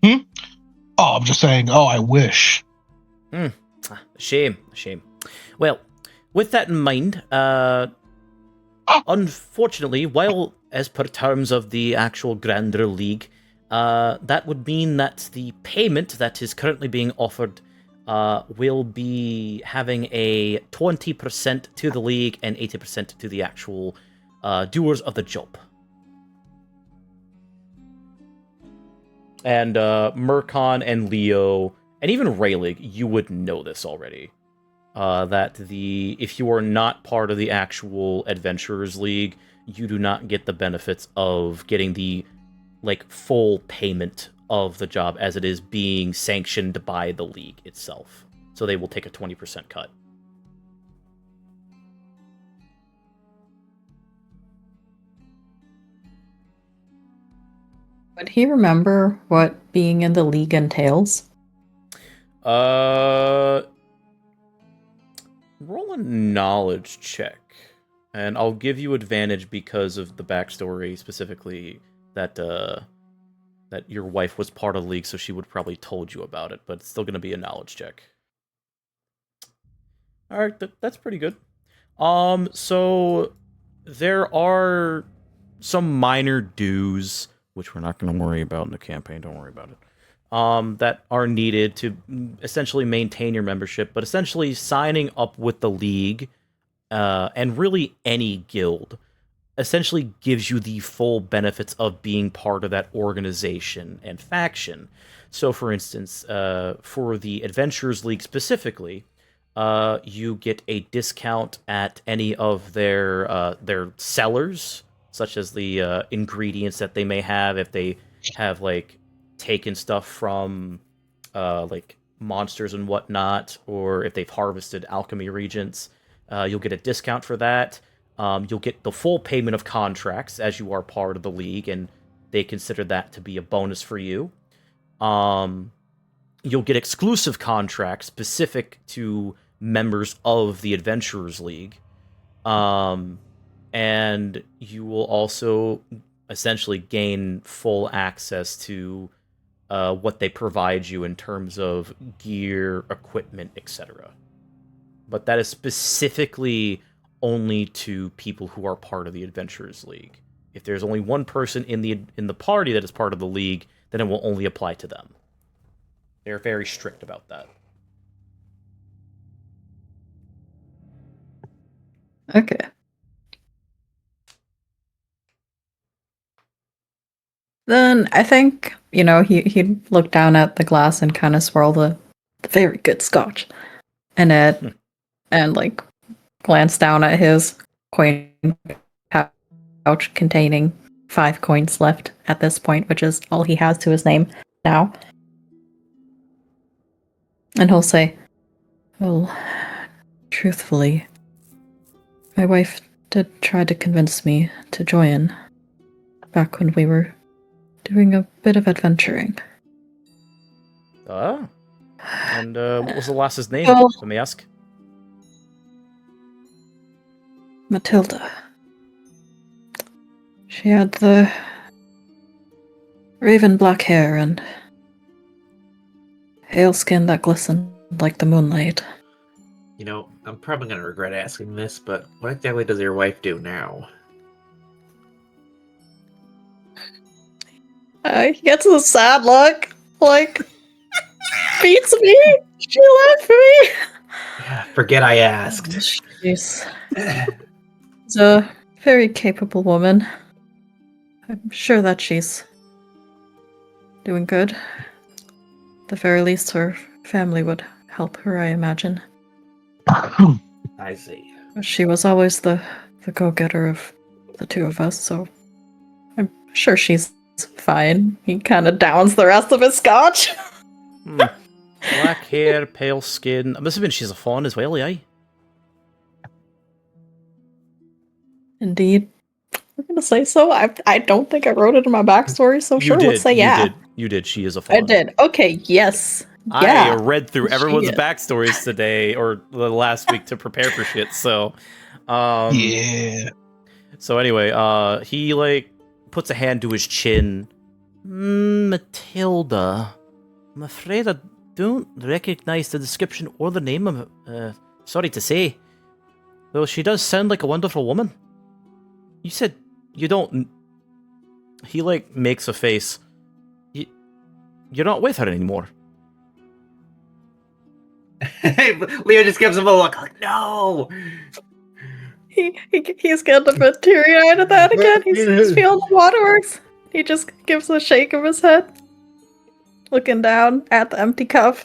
Oh, I'm just saying, oh, I wish. A shame. Well, with that in mind, unfortunately, while as per terms of the actual Grander League, that would mean that the payment that is currently being offered will be having a 20% to the league and 80% to the actual doers of the job. And Murkon and Leo, and even Rayleigh, you would know this already. That if you are not part of the actual Adventurers League, you do not get the benefits of getting the full payment of the job as it is being sanctioned by the league itself. So they will take a 20% cut. Would he remember what being in the league entails? Roll a knowledge check. And I'll give you advantage because of the backstory, specifically that that your wife was part of the league, so she would probably told you about it, but it's still going to be a knowledge check. Alright, that's pretty good. So there are some minor dues, which we're not going to worry about in the campaign, don't worry about it, that are needed to essentially maintain your membership, but essentially signing up with the league, and really any guild, essentially gives you the full benefits of being part of that organization and faction. So, for instance, for the Adventurers League specifically, you get a discount at any of their sellers, such as the ingredients that they may have if they have taken stuff from monsters and whatnot, or if they've harvested alchemy regents. You'll get a discount for that. You'll get the full payment of contracts as you are part of the league, and they consider that to be a bonus for you. You'll get exclusive contracts specific to members of the Adventurers League. And you will also essentially gain full access to what they provide you in terms of gear, equipment, etc. But that is specifically only to people who are part of the Adventurers League. If there's only one person in the party that is part of the league, then it will only apply to them. They're very strict about that. Okay. Then I think, he'd look down at the glass and kind of swirl the very good scotch in it, and glance down at his coin pouch containing 5 coins left at this point, which is all he has to his name now. And he'll say, well, truthfully, my wife did try to convince me to join back when we were doing a bit of adventuring. Ah. And what was the lass's name, Well, let me ask? Matilda. She had the raven black hair and pale skin that glistened like the moonlight. I'm probably going to regret asking this, but what exactly does your wife do now? He gets a sad look, beats me. She left me. Forget I asked. She's a very capable woman. I'm sure that she's doing good. At the very least, her family would help her, I imagine. I see. She was always the go-getter of the two of us, so I'm sure she's fine. He kind of downs the rest of his scotch. Black hair, pale skin. I'm assuming she's a fawn as well, eh? Indeed. We're to say so. I don't think I wrote it in my backstory, so sure, let's say yeah. You did. She is a I fawn. did. Okay, yes. I Yeah. read through She everyone's is. backstories today or the last week to prepare for shit. So, Yeah. So anyway, he like puts a hand to his chin. Matilda, I'm afraid I don't recognize the description or the name of it. Sorry to say. Though she does sound like a wonderful woman. You said you don't... He, like, makes a face. You're not with her anymore. Leo just gives him a look like, no! He's getting a bit teary-eyed at that again. He's feeling the waterworks. He just gives a shake of his head. Looking down at the empty cup.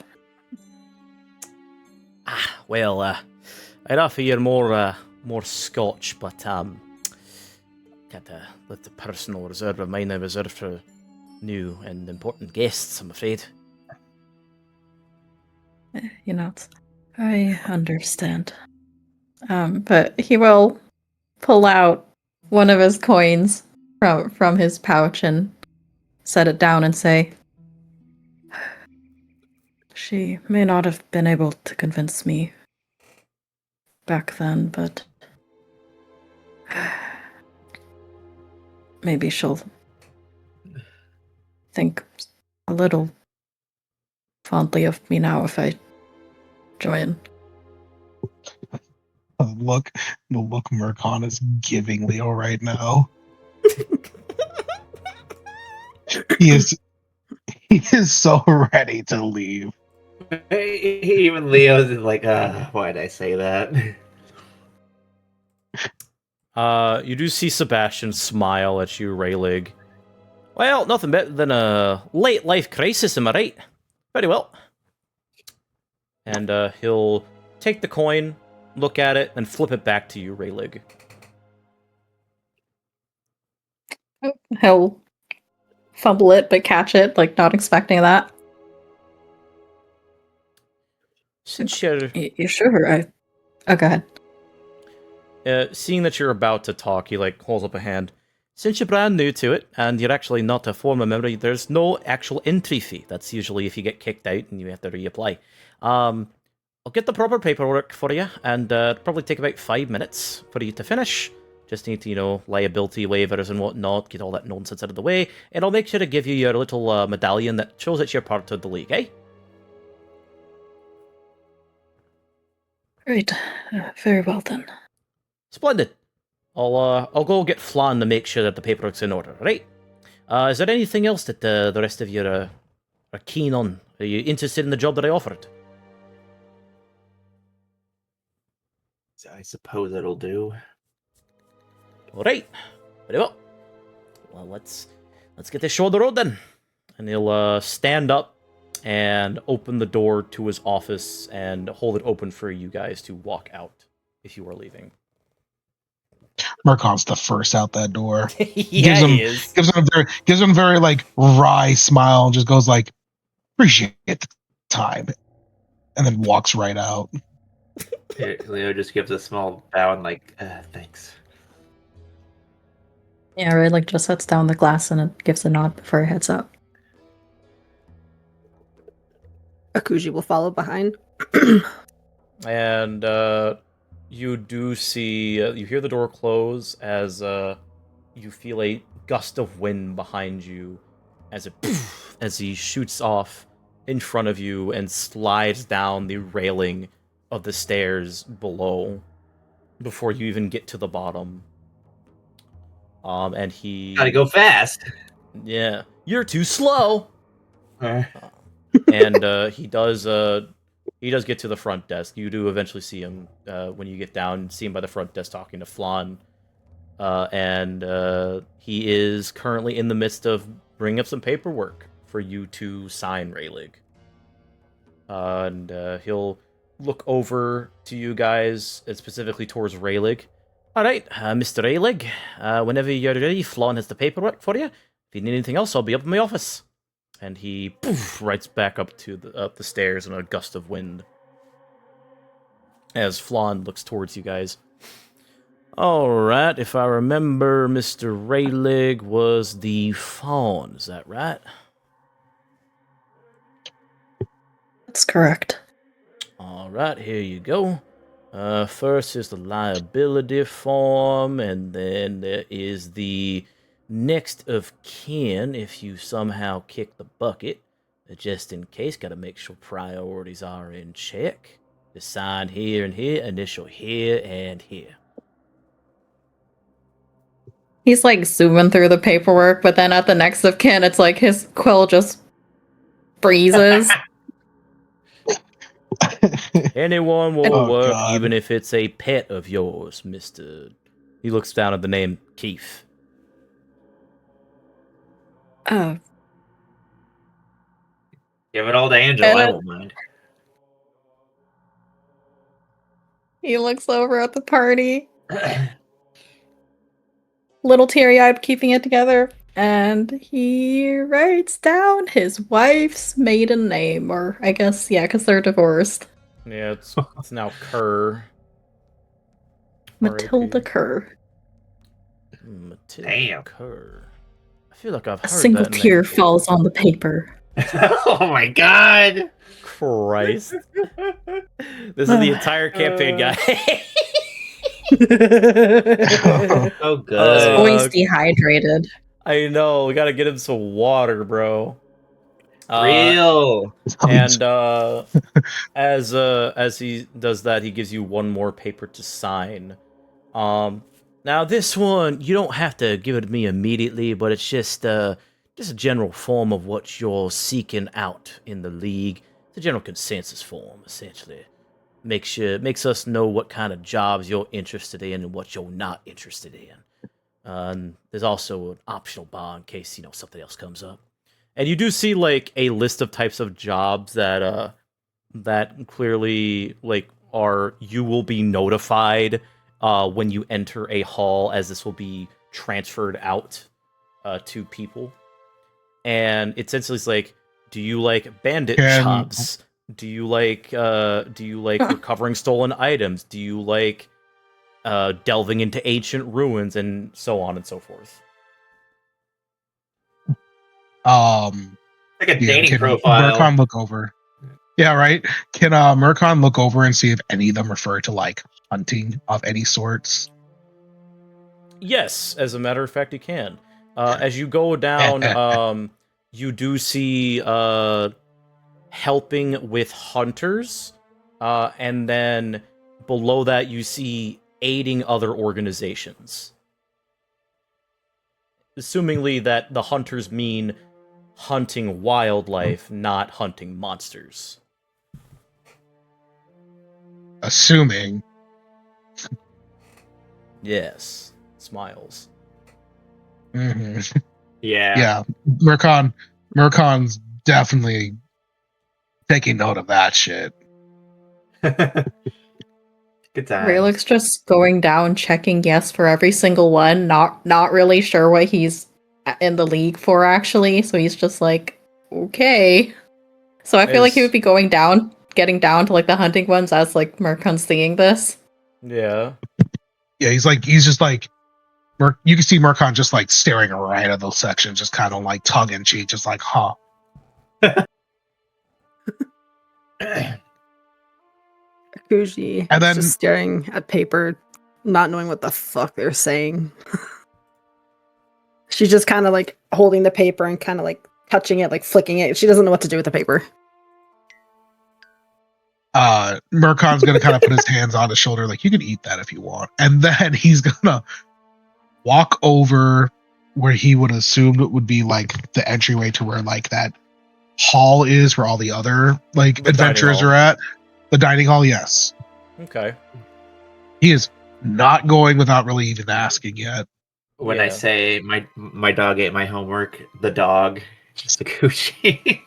Well, I'd offer you more scotch, but, gotta let the personal reserve of mine I reserve for new and important guests, I'm afraid. You know, I understand. But he will pull out one of his coins from his pouch and set it down and say, she may not have been able to convince me back then, but maybe she'll think a little fondly of me now if I join. The look Murkon is giving Leo right now. He is so ready to leave. Even Leo's like, why'd I say that? You do see Sebastian smile at you, Raylig. Well, nothing better than a late life crisis, am I right? Very well. And he'll take the coin, look at it, and flip it back to you, Raylig. He'll fumble it, but catch it, like not expecting that. Since you're... You sure? Oh, go ahead. Seeing that you're about to talk, he like holds up a hand. Since you're brand new to it, and you're actually not a former member, there's no actual entry fee. That's usually if you get kicked out and you have to reapply. I'll get the proper paperwork for you, and it'll probably take about 5 minutes for you to finish. Just need to, liability waivers and whatnot, get all that nonsense out of the way, and I'll make sure to give you your little medallion that shows that you're part of the league, eh? Great. Very well then. Splendid. I'll go get Flan to make sure that the paperwork's in order, right? Is there anything else that the rest of you are keen on? Are you interested in the job that I offered? I suppose it'll do. All right. Very well. Well, let's get this show on the road then. And he'll stand up and open the door to his office and hold it open for you guys to walk out if you are leaving. Murkon's the first out that door. Yeah, he is. Gives him a very like wry smile and just goes like, appreciate the time, and then walks right out. Leo just gives a small bow and like, thanks. Yeah, right. Like just sets down the glass and it gives a nod before he heads up. Akuji will follow behind. And you do see, you hear the door close as you feel a gust of wind behind you as he shoots off in front of you and slides down the railing of the stairs below before you even get to the bottom. And he... Gotta go fast! Yeah. You're too slow! And he does get to the front desk. You do eventually see him when you get down, see him by the front desk talking to Flan. And he is currently in the midst of bringing up some paperwork for you to sign, Raylig. And he'll look over to you guys, specifically towards Raylig. Alright, Mr. Raylig, whenever you're ready, Flan has the paperwork for you. If you need anything else, I'll be up in my office. And he rides back up to up the stairs in a gust of wind. As Flan looks towards you guys. All right, if I remember, Mr. Rayleigh was the fawn. Is that right? That's correct. All right, here you go. First is the liability form, and then there is the next of kin if you somehow kick the bucket. Just in case, gotta make sure priorities are in check. Just sign here and here, initial here and here. He's like zooming through the paperwork, but then at the next of kin, it's like his quill just freezes. Anyone will Oh, work, God. even if it's a pet of yours, Mr. He looks down at the name Keith. Oh, Give it all to Angel. I won't mind. he looks over at the party, little teary-eyed, keeping it together, and he writes down his wife's maiden name, or I guess, yeah, because they're divorced. Yeah, it's now Kerr. Matilda R.I.P. Kerr. Matilda Damn. Kerr. I feel like I've heard A single that name tear before. falls on the paper. Oh my god! Christ. This is the entire campaign, guy. Oh, good. Always dehydrated. I know. We gotta get him some water, bro. Real. And as he does that, he gives you one more paper to sign. Now this one you don't have to give it to me immediately, but it's just a general form of what you're seeking out in the league. It's a general consensus form, essentially. Makes us know what kind of jobs you're interested in and what you're not interested in. And there's also an optional bar in case something else comes up. And you do see like a list of types of jobs that clearly you will be notified when you enter a hall, as this will be transferred out to people. And it essentially is like, do you like bandit jobs? Do you like recovering stolen items? Do you like delving into ancient ruins, and so on and so forth? Like a dating can profile. Murkon look over? Yeah, right. Can Murkon look over and see if any of them refer to like hunting of any sorts? Yes, as a matter of fact, you can. As you go down, you do see helping with hunters, and then below that you see aiding other organizations. Assumingly that the hunters mean hunting wildlife, not hunting monsters. Assuming. Yes. Smiles. Mm-hmm. Yeah. Yeah. Murkon's definitely taking note of that shit. Good time. Raylick's just going down, checking yes for every single one, not really sure what he's in the league for, actually, so he's just like, okay. So I feel like he would be getting down to like the hunting ones as like Murkon's seeing this. Yeah. Yeah, he's just like, you can see Murkon just like staring right at those sections, just kind of like tongue in cheek, just like, huh. Akuji And then- just staring at paper, not knowing what the fuck they're saying. She's just kind of like holding the paper and kind of like touching it, like flicking it. She doesn't know what to do with the paper. Murkon's gonna kind of put his hands on his shoulder, like, you can eat that if you want. And then he's gonna walk over where he would assume it would be like the entryway to where like that hall is where all the other like The adventurers dining hall. are at. The dining hall, yes. Okay. He is not going without really even asking yet. When I Yeah. say my dog ate my homework, the dog, just a coochie.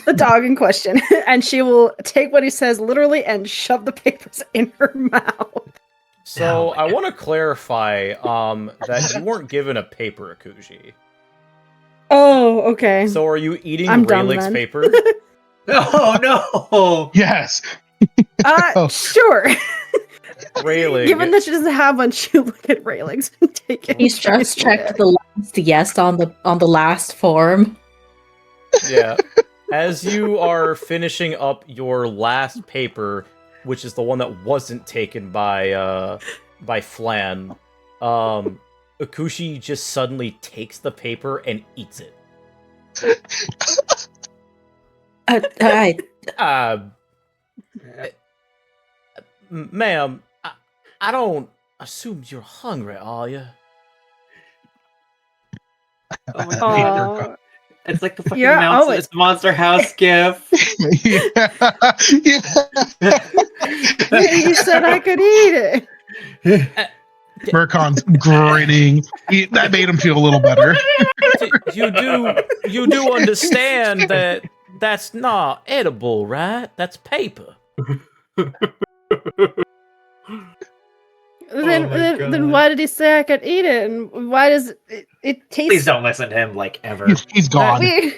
The dog in question, and she will take what he says literally and shove the papers in her mouth. So Oh my I want to clarify that you weren't given a paper, Akuji. Oh, okay. So are you eating I'm done Raylick's then. paper? Oh no! Yes. Sure. railing. Given that she doesn't have one, she look at railings and take it. He's just checked the last yes on the last form. Yeah. As you are finishing up your last paper, which is the one that wasn't taken by Flan, Akushi just suddenly takes the paper and eats it. Ma'am, I don't assume you're hungry, are you? Oh my Aw. god. It's like the fucking You're mouse always- it's Monster House gif. Yeah. You said I could eat it. Murkon's grinning. That made him feel a little better. You do understand that that's not edible, right? That's paper. Then why did he say I could eat it? And why does it taste? Please don't listen to him like ever. He's gone. And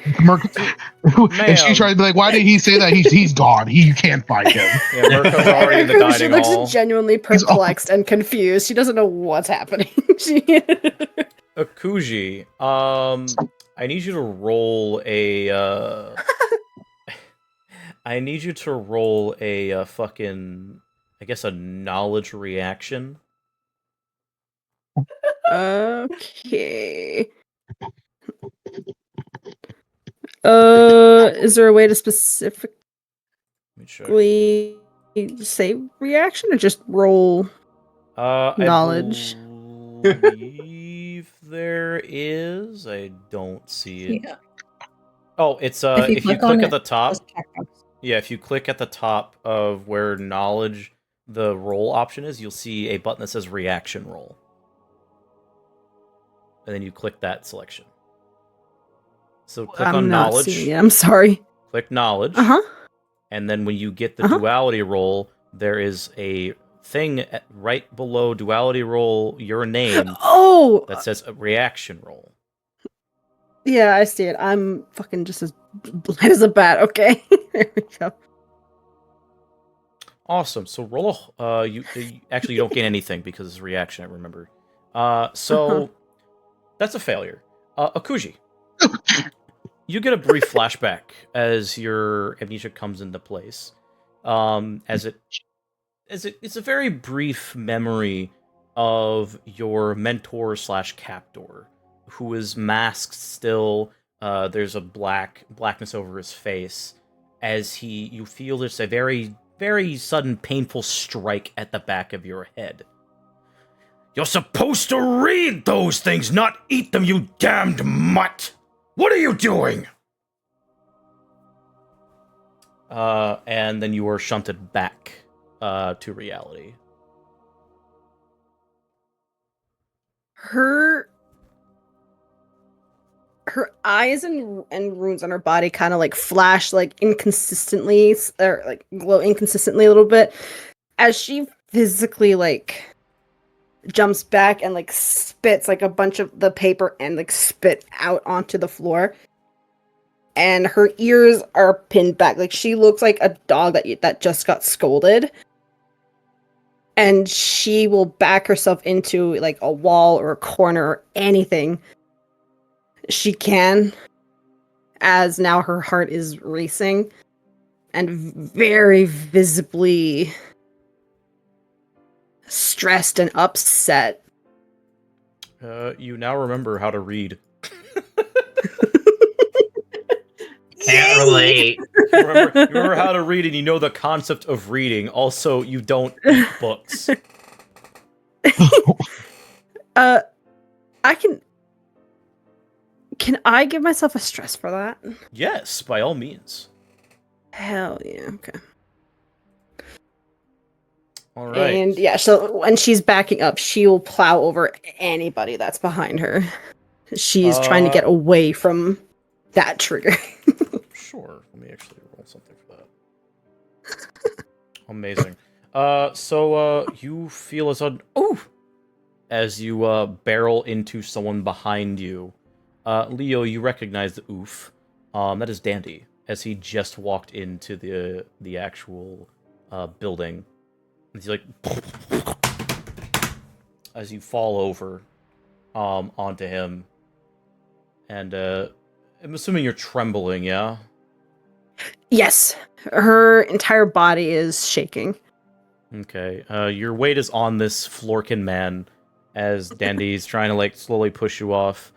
she tried to be like, why did he say that? He's gone. You can't find him. Yeah, Mirko's already in the She dining looks hall. genuinely perplexed and confused. She doesn't know what's happening. Akuji, I need you to roll a. I need you to roll a fucking, I guess, a knowledge reaction. Okay. Is there a way to specifically Let me check. say reaction or just roll? Knowledge. I believe there is. I don't see it. Yeah. Oh, it's If you if you click on click at it, the top. just checkbox. Yeah, if you click at the top of where knowledge, the roll option is, you'll see a button that says reaction roll. And then you click that selection. So click I'm on not knowledge, seeing it. I'm sorry. click knowledge, and then when you get the duality roll, there is a thing right below duality roll, your name, Oh, that says reaction roll. yeah, I see it. I'm fucking just as blind as a bat. Okay, there we go. Awesome. So roll a you actually you don't gain anything because it's reaction, I remember. So that's a failure. Akuji. You get a brief flashback as your amnesia comes into place. It's a very brief memory of your mentor / captor, who is masked still. There's a blackness over his face as you feel there's a very, very sudden painful strike at the back of your head. You're supposed to read those things, not eat them, you damned mutt! What are you doing? And then you are shunted back to reality. Her eyes and runes on her body kind of like flash like inconsistently or like glow inconsistently a little bit as she physically like jumps back and like spits like a bunch of the paper and like spit out onto the floor. And her ears are pinned back. Like she looks like a dog that just got scolded. And she will back herself into like a wall or a corner or anything she can, as now her heart is racing and very visibly stressed and upset. You now remember how to read. Can't relate. You remember how to read, and you know the concept of reading. Also, you don't eat books. Can I give myself a stress for that? Yes, by all means. Hell yeah, okay. All right. And yeah, so when she's backing up, she will plow over anybody that's behind her. She's trying to get away from that trigger. Sure. Let me actually roll something for that. Amazing. So you feel as you barrel into someone behind you. Leo, you recognize the oof. That is Dandy, as he just walked into the actual building. And he's like, as you fall over onto him. And I'm assuming you're trembling, yeah? Yes, her entire body is shaking. Okay. Your weight is on this Florkin man as Dandy's trying to like slowly push you off.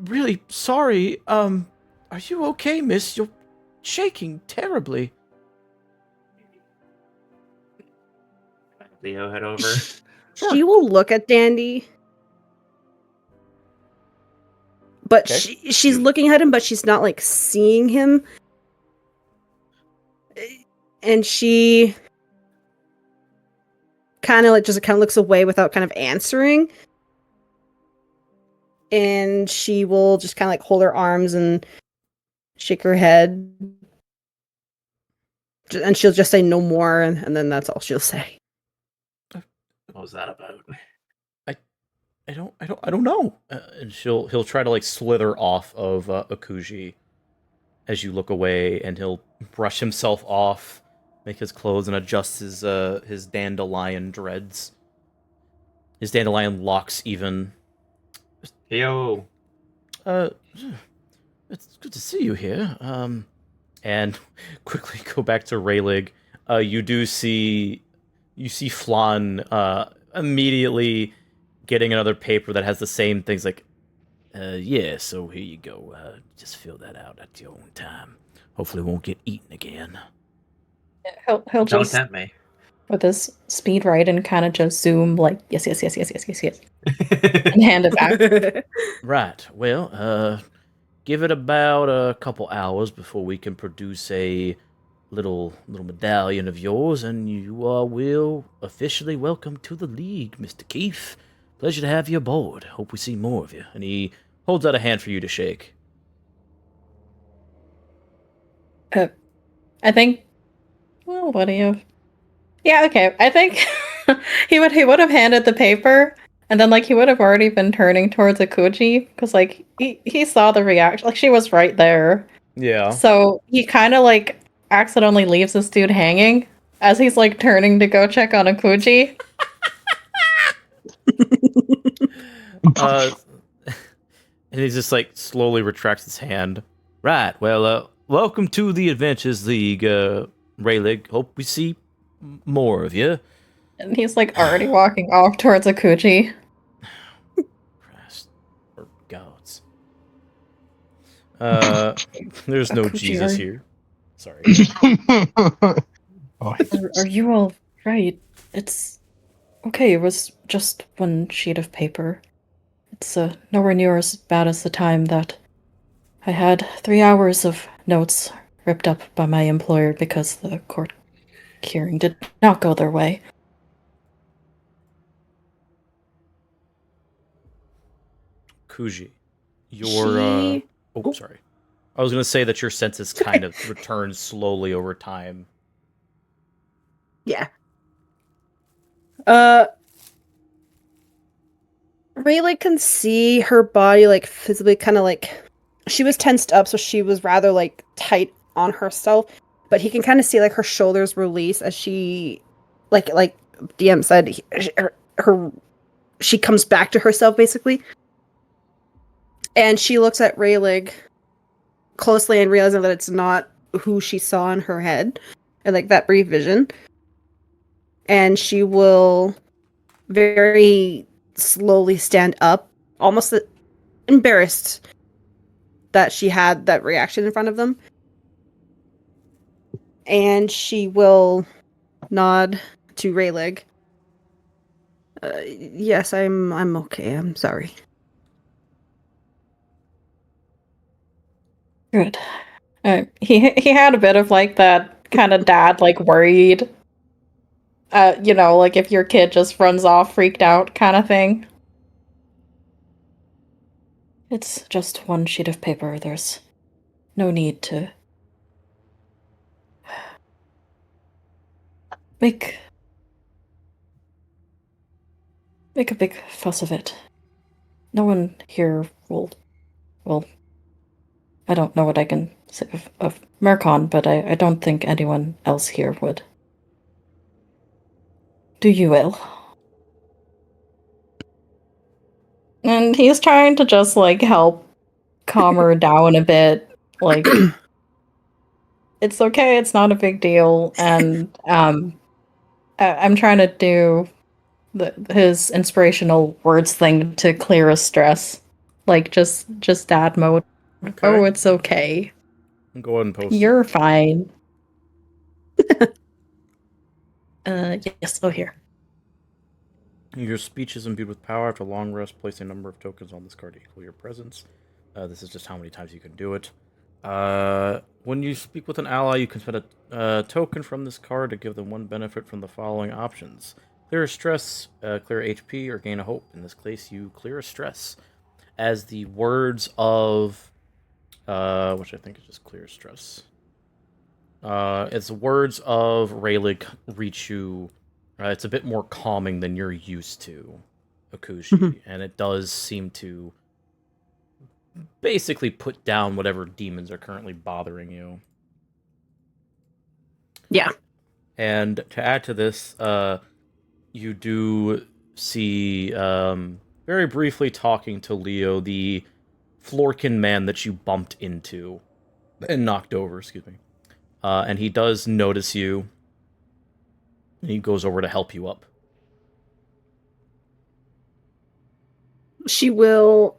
Really sorry. Are you okay, miss? You're shaking terribly. Leo, head over. She will look at Dandy, but Okay. she's looking at him, but she's not like seeing him. And she kind of looks away without kind of answering. And she will just kind of like hold her arms and shake her head. And she'll just say no more, and then that's all she'll say. What was that about? I don't know. And he'll try to like slither off of Akuji as you look away, and he'll brush himself off, make his clothes, and adjust his dandelion dreads. His dandelion locks even. Yo. It's good to see you here. And quickly go back to Raylig. You see Flan immediately getting another paper that has the same things like, yeah, so here you go. Just fill that out at your own time. Hopefully it won't get eaten again. He'll Don't just, tempt me. with his speed right, and kind of just zoom like, yes, yes, yes, yes, yes, yes, yes, and hand it back. Right, well, give it about a couple hours before we can produce a little medallion of yours, and you are will officially welcome to the League, Mr. Keith. Pleasure to have you aboard. Hope we see more of you. And he holds out a hand for you to shake. I think. Well, what do you? Yeah, okay. I think he would have handed the paper, and then like he would have already been turning towards Akuji because like he saw the reaction. Like she was right there. Yeah. So he kind of like accidentally leaves this dude hanging as he's like turning to go check on Akuji. And he just like slowly retracts his hand. Right, well, welcome to the Adventures League, Raylig. Hope we see more of you. And he's like already walking off towards Akuji. Christ. Or gods. There's no Akuji, Jesus here. Sorry. Oh, Are you all right? It's okay. It was just one sheet of paper. It's nowhere near as bad as the time that I had 3 hours of notes ripped up by my employer because the court hearing did not go their way. Kuji, She- oh, sorry. I was going to say that your senses kind of return slowly over time. Yeah. Rayleigh can see her body like physically kind of like she was tensed up, so she was rather like tight on herself. But he can kind of see like her shoulders release as she, like DM said, she comes back to herself basically, and she looks at Rayleigh closely and realizing that it's not who she saw in her head, and like that brief vision, and she will very slowly stand up, almost embarrassed that she had that reaction in front of them. And she will nod to Rayleigh. Yes, I'm okay. I'm sorry. Good. He had a bit of like that kind of dad like worried. You know, like if your kid just runs off freaked out kind of thing. It's just one sheet of paper. There's no need to make a big fuss of it. No one here will, well, I don't know what I can say of Mercon, but I don't think anyone else here would do you ill. And he's trying to just, like, help calm her down a bit. Like, it's okay, it's not a big deal. And I'm trying to do his inspirational words thing to clear his stress. Like, just dad mode. Okay. Oh, it's okay. Go ahead and post it. You're fine. Yes, oh, here. Your speech is imbued with power. After a long rest, place a number of tokens on this card to equal your presence. This is just how many times you can do it. When you speak with an ally, you can spend a token from this card to give them one benefit from the following options. Clear a stress, clear HP, or gain a hope. In this case, you clear a stress. As the words of... which I think is just clear stress. As the words of Rayleigh reach you... it's a bit more calming than you're used to, Akushi, and it does seem to basically put down whatever demons are currently bothering you. Yeah. And to add to this, you do see, very briefly talking to Leo, the Florkin man that you bumped into and knocked over, excuse me. And he does notice you. He goes over to help you up. She will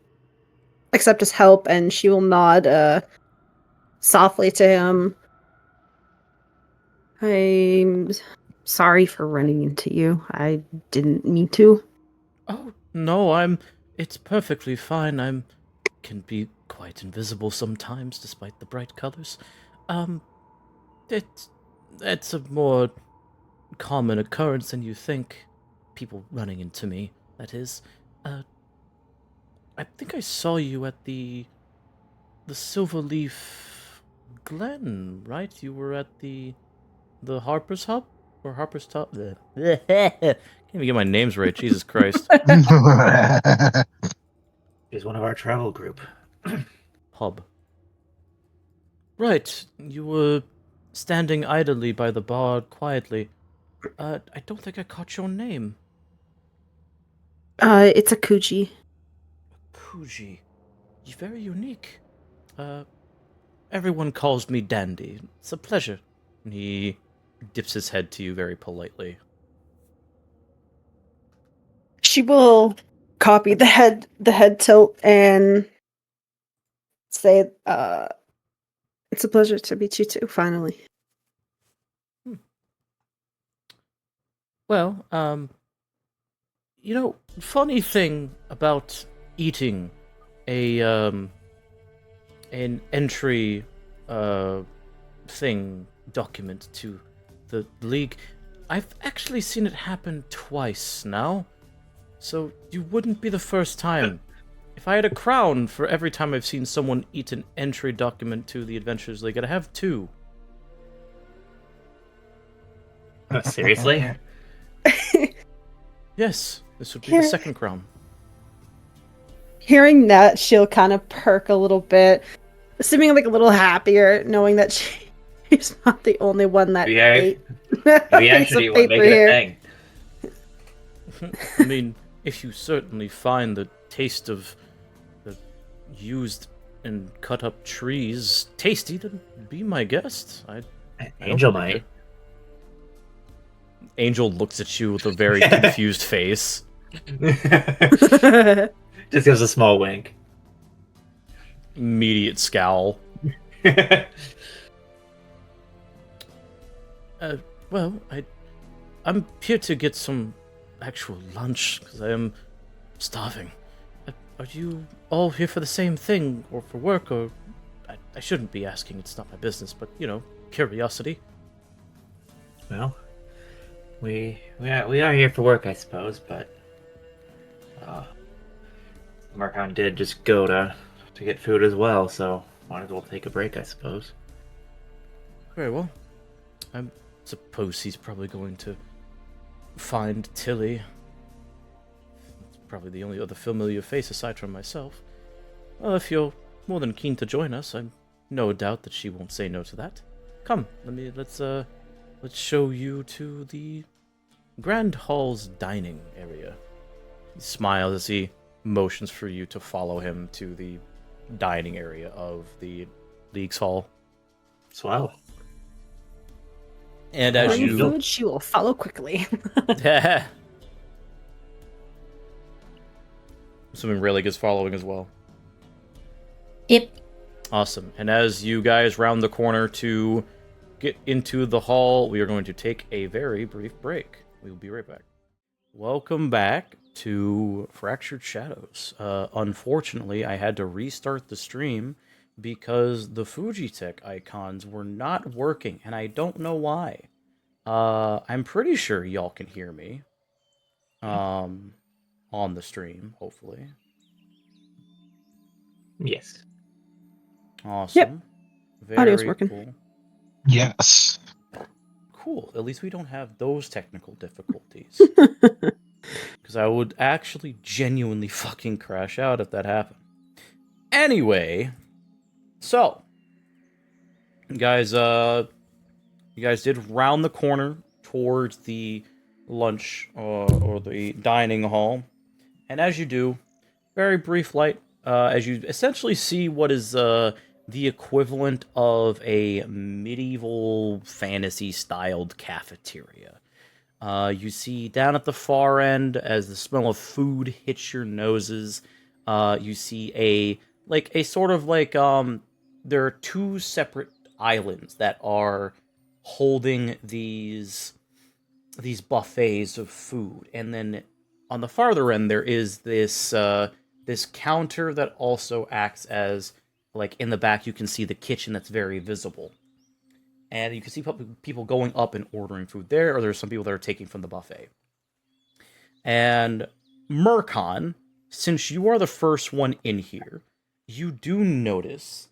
accept his help, and she will nod softly to him. I'm sorry for running into you. I didn't mean to. Oh, no, it's perfectly fine. Can be quite invisible sometimes, despite the bright colors. It's a more common occurrence than you think. People running into me, that is. I think I saw you at the Silverleaf Glen, right? You were at the Harper's Hub? Or Harper's Top? Can't even get my names right, Jesus Christ. He's one of our travel group. Pub. Right, you were standing idly by the bar quietly. I don't think I caught your name. It's a Kuji. Kuji. You're very unique. Everyone calls me Dandy. It's a pleasure. And he dips his head to you very politely. She will copy the head tilt and say, it's a pleasure to meet you too, finally. Well, funny thing about eating an entry document to the League, I've actually seen it happen twice now, so you wouldn't be the first time. If I had a crown for every time I've seen someone eat an entry document to the Adventures League, I'd have 2. Seriously? Yes, this would be the second crown. Hearing that, she'll kind of perk a little bit, seeming like a little happier, knowing that she's not the only one that ate. We actually want to make it a thing. I mean, if you certainly find the taste of the used and cut up trees tasty, then be my guest. Angel might. Angel looks at you with a very confused face. Just gives a small wink. Immediate scowl. Well, I'm here to get some actual lunch, because I am starving. Are you all here for the same thing, or for work, or... I shouldn't be asking, it's not my business, but, curiosity. Well, we are here for work, I suppose, but... Markon did just go to get food as well, so might as well take a break, I suppose. Very well. I suppose he's probably going to find Tilly. It's probably the only other familiar face aside from myself. Well, if you're more than keen to join us, I'm no doubt that she won't say no to that. Come, let's show you to the Grand Hall's dining area. He smiles as he motions for you to follow him to the dining area of the League's Hall. Swell. And as Bring you... food, she will follow quickly. Assuming Rayleigh is following as well. Yep. Awesome. And as you guys round the corner to get into the hall, we are going to take a very brief break. We will be right back. Welcome back to Fractured Shadows. Unfortunately, I had to restart the stream because the Fujitech icons were not working, and I don't know why. I'm pretty sure y'all can hear me on the stream, hopefully. Yes. Awesome. Yep. Audio's Very working. cool. Yes. Cool. At least we don't have those technical difficulties. Because I would actually genuinely fucking crash out if that happened. Anyway, so you guys did round the corner towards the lunch or the dining hall, and as you do, very brief light, as you essentially see what is the equivalent of a medieval fantasy-styled cafeteria. You see down at the far end, as the smell of food hits your noses, you see a sort of there are two separate islands that are holding these buffets of food, and then on the farther end there is this counter that also acts as, like, in the back you can see the kitchen that's very visible. And you can see people going up and ordering food there, or there's some people that are taking from the buffet. And Murkon, since you are the first one in here, you do notice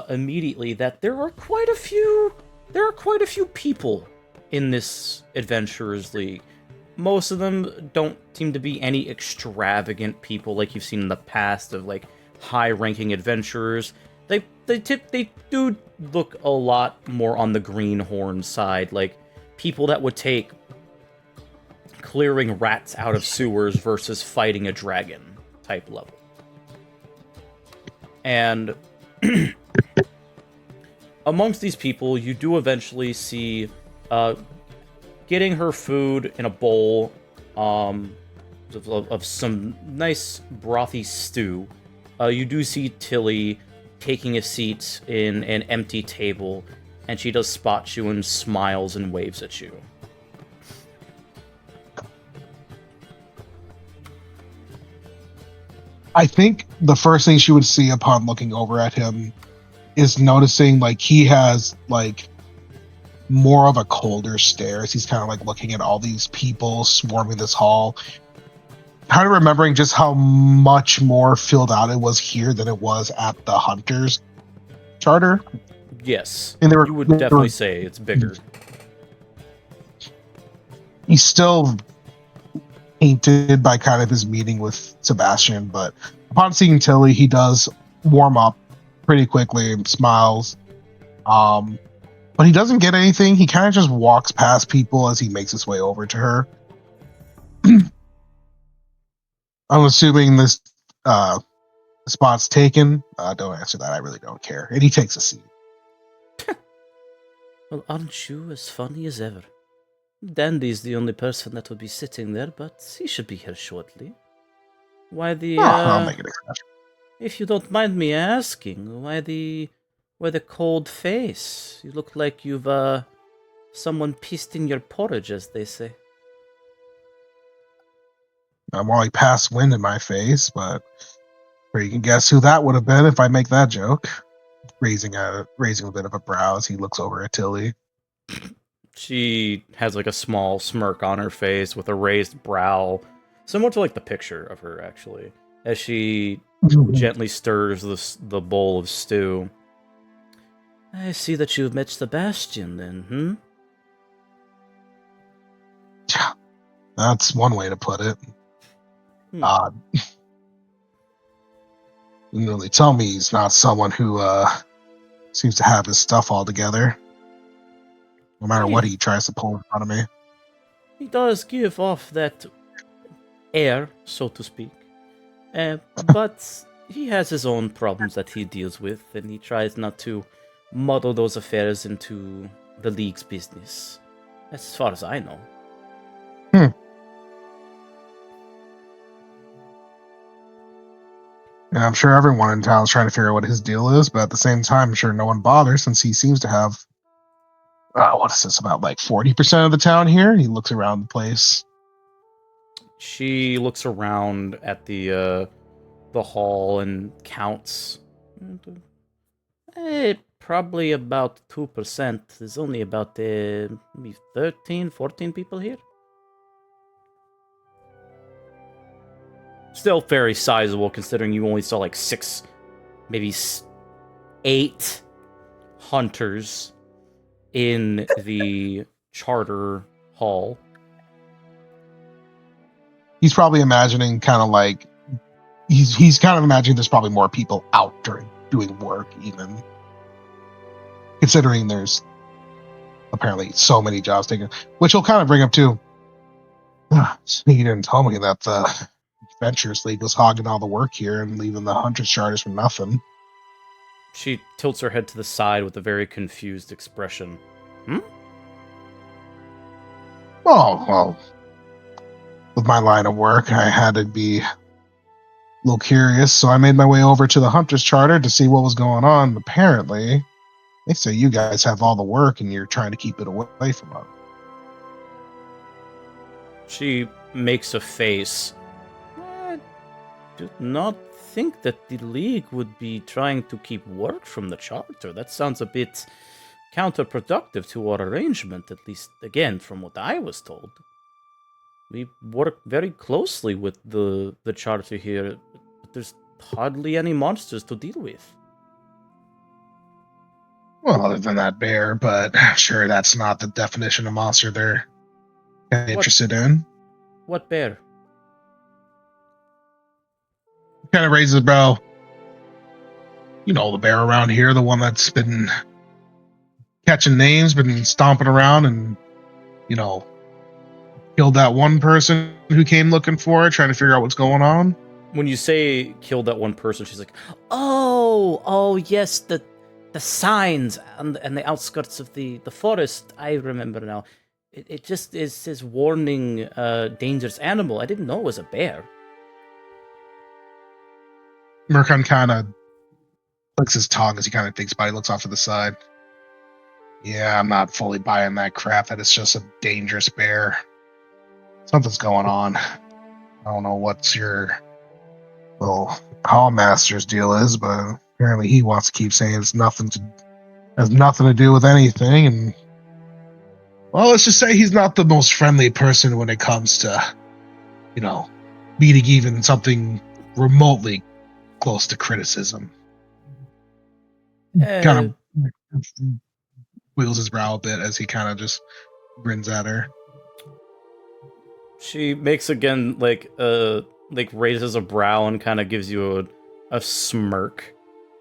immediately that there are quite a few people in this Adventurers League. Most of them don't seem to be any extravagant people like you've seen in the past of, like, high-ranking adventurers. They do look a lot more on the greenhorn side, like people that would take clearing rats out of sewers versus fighting a dragon type level. And amongst these people, you do eventually see getting her food in a bowl of some nice brothy stew. You do see Tilly taking a seat in an empty table, and she does spot you and smiles and waves at you. I think the first thing she would see upon looking over at him is noticing, like, he has, like, more of a colder stare as he's kind of, like, looking at all these people swarming this hall. Kind of remembering just how much more filled out it was here than it was at the Hunters Charter. Yes, And you would definitely say it's bigger. He's still painted by kind of his meeting with Sebastian, but upon seeing Tilly, he does warm up pretty quickly and smiles. But he doesn't get anything. He kind of just walks past people as he makes his way over to her. I'm assuming this spot's taken. Don't answer that. I really don't care. And he takes a seat. Well, aren't you as funny as ever? Dandy's the only person that will be sitting there, but he should be here shortly. Why the... I'll make an exception. If you don't mind me asking, why the cold face? You look like you've, someone pissed in your porridge, as they say. I'm like past wind in my face, but you can guess who that would have been if I make that joke. Raising a bit of a brow as he looks over at Tilly. She has, like, a small smirk on her face with a raised brow, similar to, like, the picture of her, actually, as she gently stirs the bowl of stew. I see that you've met Sebastian, then, That's one way to put it. Didn't really tell me he's not someone who seems to have his stuff all together. No matter what he tries to pull in front of me. He does give off that air, so to speak. But he has his own problems that he deals with, and he tries not to muddle those affairs into the League's business. That's as far as I know. Yeah, I'm sure everyone in town is trying to figure out what his deal is, but at the same time, I'm sure no one bothers since he seems to have, what is this, about like 40% of the town here? He looks around the place. She looks around at the hall and counts. Probably about 2%. There's only about maybe 13, 14 people here. Still very sizable considering you only saw like 6, maybe 8 hunters in the charter hall. He's probably imagining kind of like he's kind of imagining there's probably more people out doing work, even considering there's apparently so many jobs taken, which will kind of bring up too. He didn't tell me that the Adventures League was hogging all the work here and leaving the Hunters Charters for nothing. She tilts her head to the side with a very confused expression. Oh, well, with my line of work, I had to be a little curious, so I made my way over to the Hunters Charter to see what was going on. Apparently, they say you guys have all the work and you're trying to keep it away from us. She makes a face. I do not think that the League would be trying to keep work from the Charter. That sounds a bit counterproductive to our arrangement, at least, again, from what I was told. We work very closely with the Charter here, but there's hardly any monsters to deal with. Well, other than that bear, but I'm sure that's not the definition of monster they're interested in. What bear? Kind of raises his brow. You know, the bear around here, the one that's been catching names, been stomping around and, killed that one person who came looking for it, trying to figure out what's going on. When you say killed that one person, she's like, oh, yes, the signs and the outskirts of the forest. I remember now. It just says warning, dangerous animal. I didn't know it was a bear. Murkon kind of licks his tongue as he kind of thinks about it. He looks off to the side. Yeah, I'm not fully buying that crap that it's just a dangerous bear. Something's going on. I don't know what your Hall Master's deal is, but apparently he wants to keep saying has nothing to do with anything. And well, let's just say he's not the most friendly person when it comes to, meeting even something remotely close to criticism. Kind of wiggles his brow a bit as he kind of just grins at her. She makes again raises a brow and kind of gives you a smirk,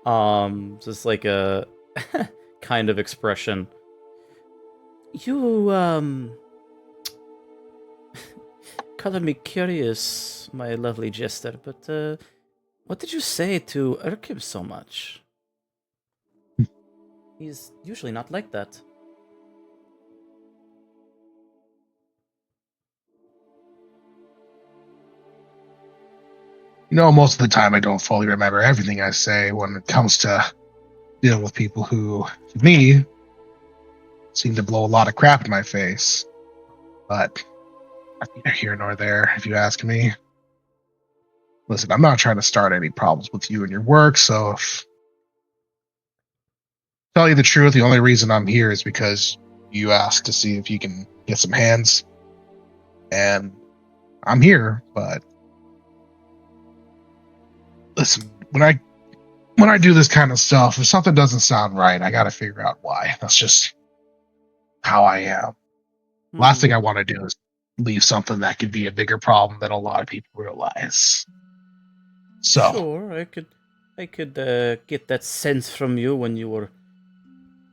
just like a kind of expression. You color me curious, my lovely jester, but what did you say to irk him so much? He's usually not like that. Most of the time I don't fully remember everything I say when it comes to dealing with people who, to me, seem to blow a lot of crap in my face. But that's neither here nor there, if you ask me. Listen, I'm not trying to start any problems with you and your work, so if to tell you the truth, the only reason I'm here is because you asked to see if you can get some hands. And I'm here, but listen, when I do this kind of stuff, if something doesn't sound right, I gotta figure out why. That's just how I am. Last thing I want to do is leave something that could be a bigger problem than a lot of people realize. So sure, I could get that sense from you when you were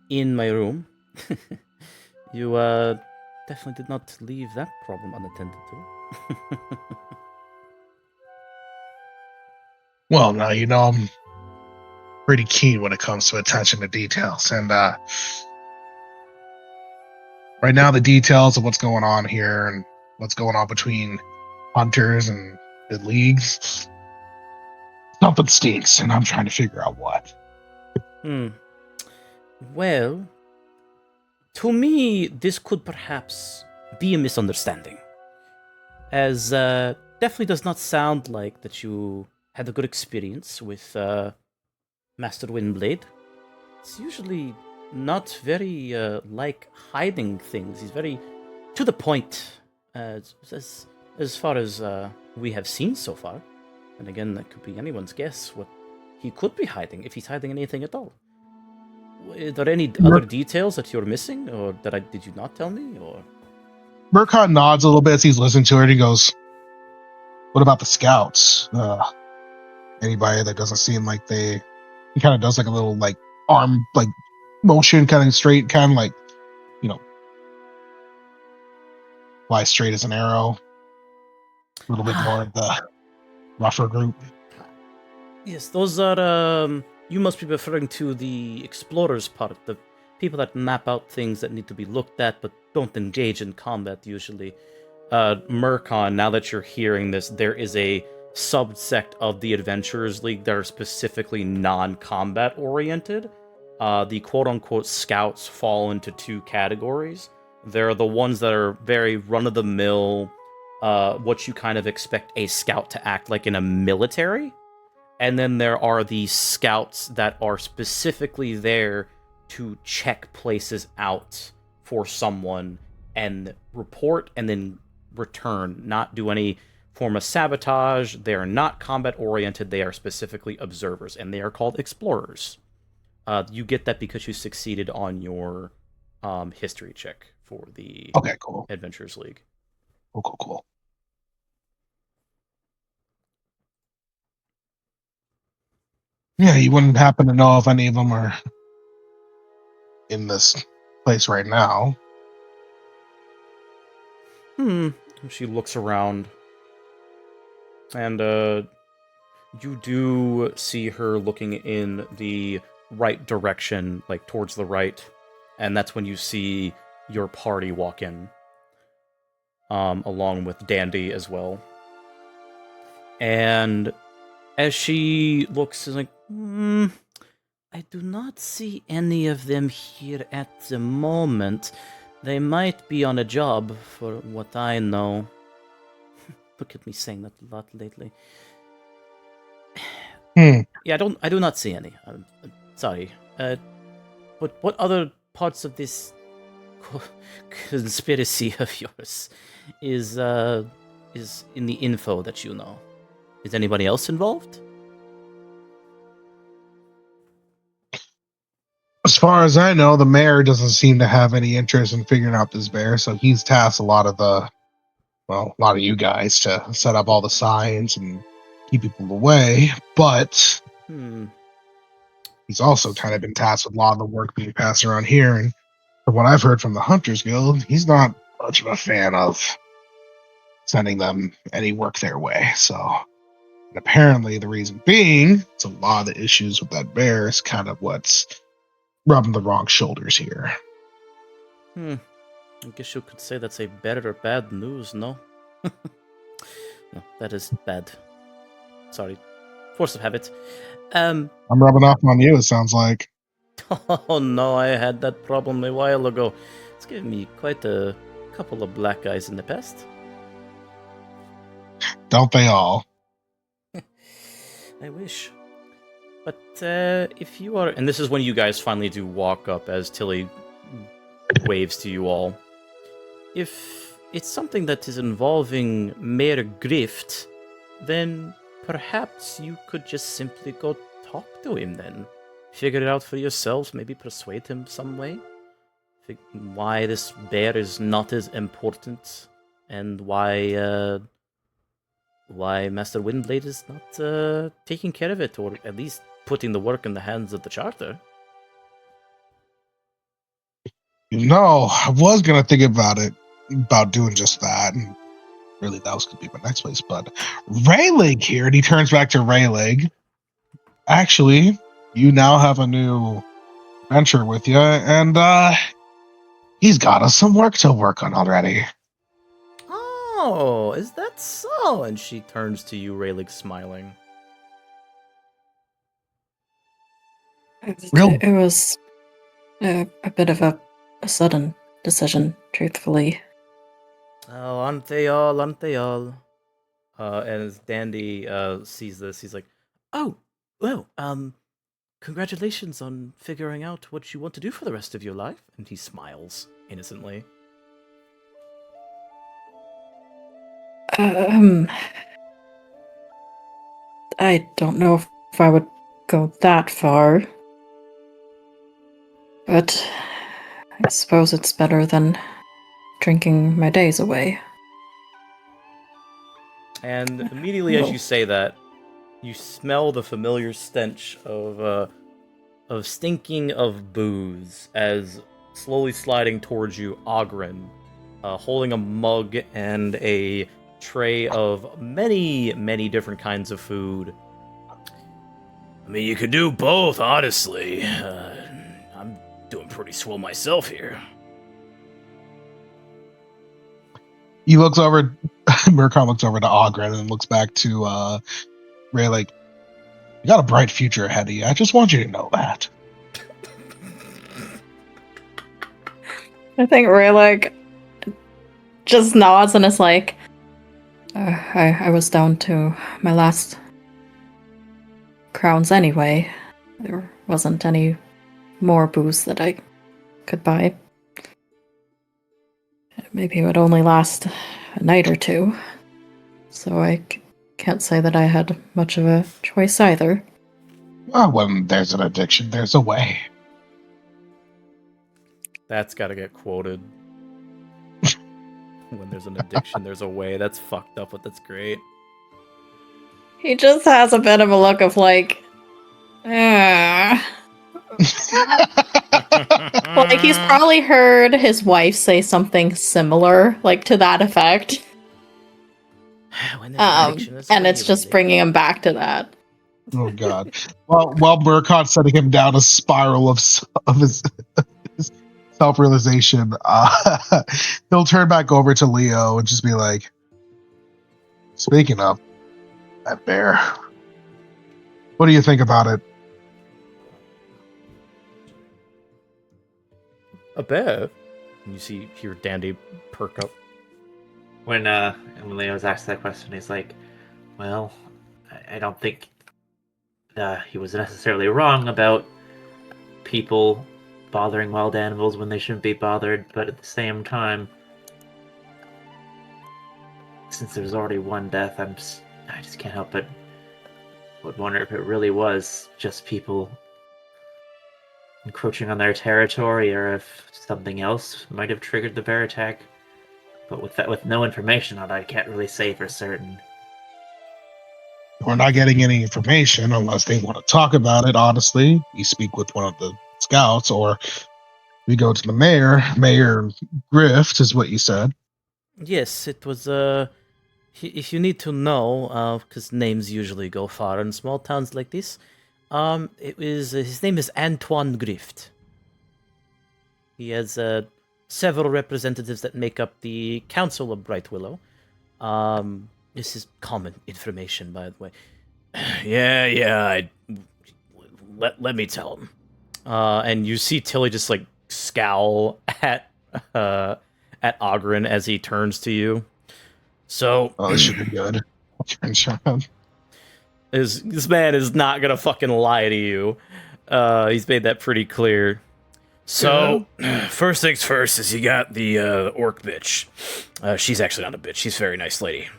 in my room. You definitely did not leave that problem unattended to. Well, now you know I'm pretty keen when it comes to attention to details, and right now the details of what's going on here and what's going on between hunters and the leagues, something stinks, and I'm trying to figure out what. Well, to me, this could perhaps be a misunderstanding, as definitely does not sound like that you had a good experience with Master Windblade. It's usually not very like hiding things. He's very to the point, as far as we have seen so far. And again, that could be anyone's guess what he could be hiding, if he's hiding anything at all. Are there any other details that you're missing, or that did you not tell me, or? Murcon nods a little bit as he's listening to it. And he goes, "What about the scouts? Anybody that doesn't seem like they?" He kind of does like a little like arm like motion, kind of straight, kind of like, you know, fly straight as an arrow. A little bit more of the rougher group. Yes, those are. You must be referring to the explorers part, the people that map out things that need to be looked at but don't engage in combat usually. Murcon, now that you're hearing this, there is a subsect of the Adventurers League that are specifically non-combat oriented. The quote-unquote scouts fall into two categories. There are the ones that are very run-of-the-mill, what you kind of expect a scout to act like in a military. And then there are the scouts that are specifically there to check places out for someone and report and then return, not do any form of sabotage. They are not combat oriented. They are specifically observers, and they are called explorers. You get that because you succeeded on your history check for the Cool. Adventurers League. Cool. Yeah, you wouldn't happen to know if any of them are in this place right now. She looks around, and you do see her looking in the right direction, like towards the right, and that's when you see your party walk in, along with Dandy as well. And as she looks, she's like, I do not see any of them here at the moment. They might be on a job, for what I know. Look at me saying that a lot lately. Yeah, I do not see any. I'm sorry. But what other parts of this conspiracy of yours is in the info that you know? Is anybody else involved? As far as I know, the mayor doesn't seem to have any interest in figuring out this bear, so he's tasked a lot of you guys to set up all the signs and keep people away, but he's also kind of been tasked with a lot of the work being passed around here, and from what I've heard from the Hunters Guild, he's not much of a fan of sending them any work their way, so... And apparently the reason being, it's a lot of the issues with that bear is kind of what's rubbing the wrong shoulders here. I guess you could say that's a better or bad news, no? No, that is bad. Sorry. Force of habit. I'm rubbing off on you, it sounds like. Oh no, I had that problem a while ago. It's given me quite a couple of black eyes in the past. Don't they all? I wish. But if you are... And this is when you guys finally do walk up as Tilly waves to you all. If it's something that is involving Mayor Grift, then perhaps you could just simply go talk to him then. Figure it out for yourselves, maybe persuade him some way. Why this bear is not as important, and why Master Windblade is not taking care of it, or at least putting the work in the hands of the Charter. No, I was going to think about doing just that, and really that was going to be my next place, but Raylig here, and he turns back to Raylig. Actually, you now have a new venture with you, and he's got us some work to work on already. Oh, is that so? And she turns to you, Rayleigh, smiling. It was a bit of a sudden decision, truthfully. Oh, aren't they all? Aren't they all? And as Dandy sees this, he's like, "Oh, well, congratulations on figuring out what you want to do for the rest of your life." And he smiles innocently. I don't know if I would go that far, but I suppose it's better than drinking my days away. And immediately as you say that, you smell the familiar stench of stinking of booze as slowly sliding towards you, Ogren, holding a mug and a tray of many, many different kinds of food. I mean, you could do both, honestly. I'm doing pretty swell myself here. He looks over, Murkon looks over to Ogren and looks back to Ray like, you got a bright future ahead of you. I just want you to know that. I think Rayleigh just nods and is like, I was down to my last crowns anyway. There wasn't any more booze that I could buy. Maybe it would only last a night or two. So I can't say that I had much of a choice either. Well, when there's an addiction, there's a way. That's gotta get quoted. When there's an addiction, there's a way. That's fucked up, but that's great. He just has a bit of a look of like, like he's probably heard his wife say something similar, like to that effect. And it's just bringing him back to that. Oh God! Well, while Murkon's setting him down a spiral of his self-realization, he'll turn back over to Leo and just be like, "Speaking of that bear, what do you think about it?" A bear? And you hear Dandy perk up. When Leo's asked that question, he's like, well, I don't think he was necessarily wrong about people bothering wild animals when they shouldn't be bothered, but at the same time, since there's already one death, I just can't help but would wonder if it really was just people encroaching on their territory, or if something else might have triggered the bear attack. But with no information on it, I can't really say for certain. We're not getting any information unless they want to talk about it. Honestly, we speak with one of the scouts, or we go to the mayor. Mayor Grift is what you said. Yes, it was, if you need to know, because names usually go far in small towns like this, it was, his name is Antoine Grift. He has, several representatives that make up the Council of Bright Willow. This is common information, by the way. Let me tell him. And you see Tilly just, like, scowl at Ogren as he turns to you. So... Oh, this should be good. This man is not gonna fucking lie to you. He's made that pretty clear. So, first things first is you got the orc bitch. She's actually not a bitch. She's a very nice lady.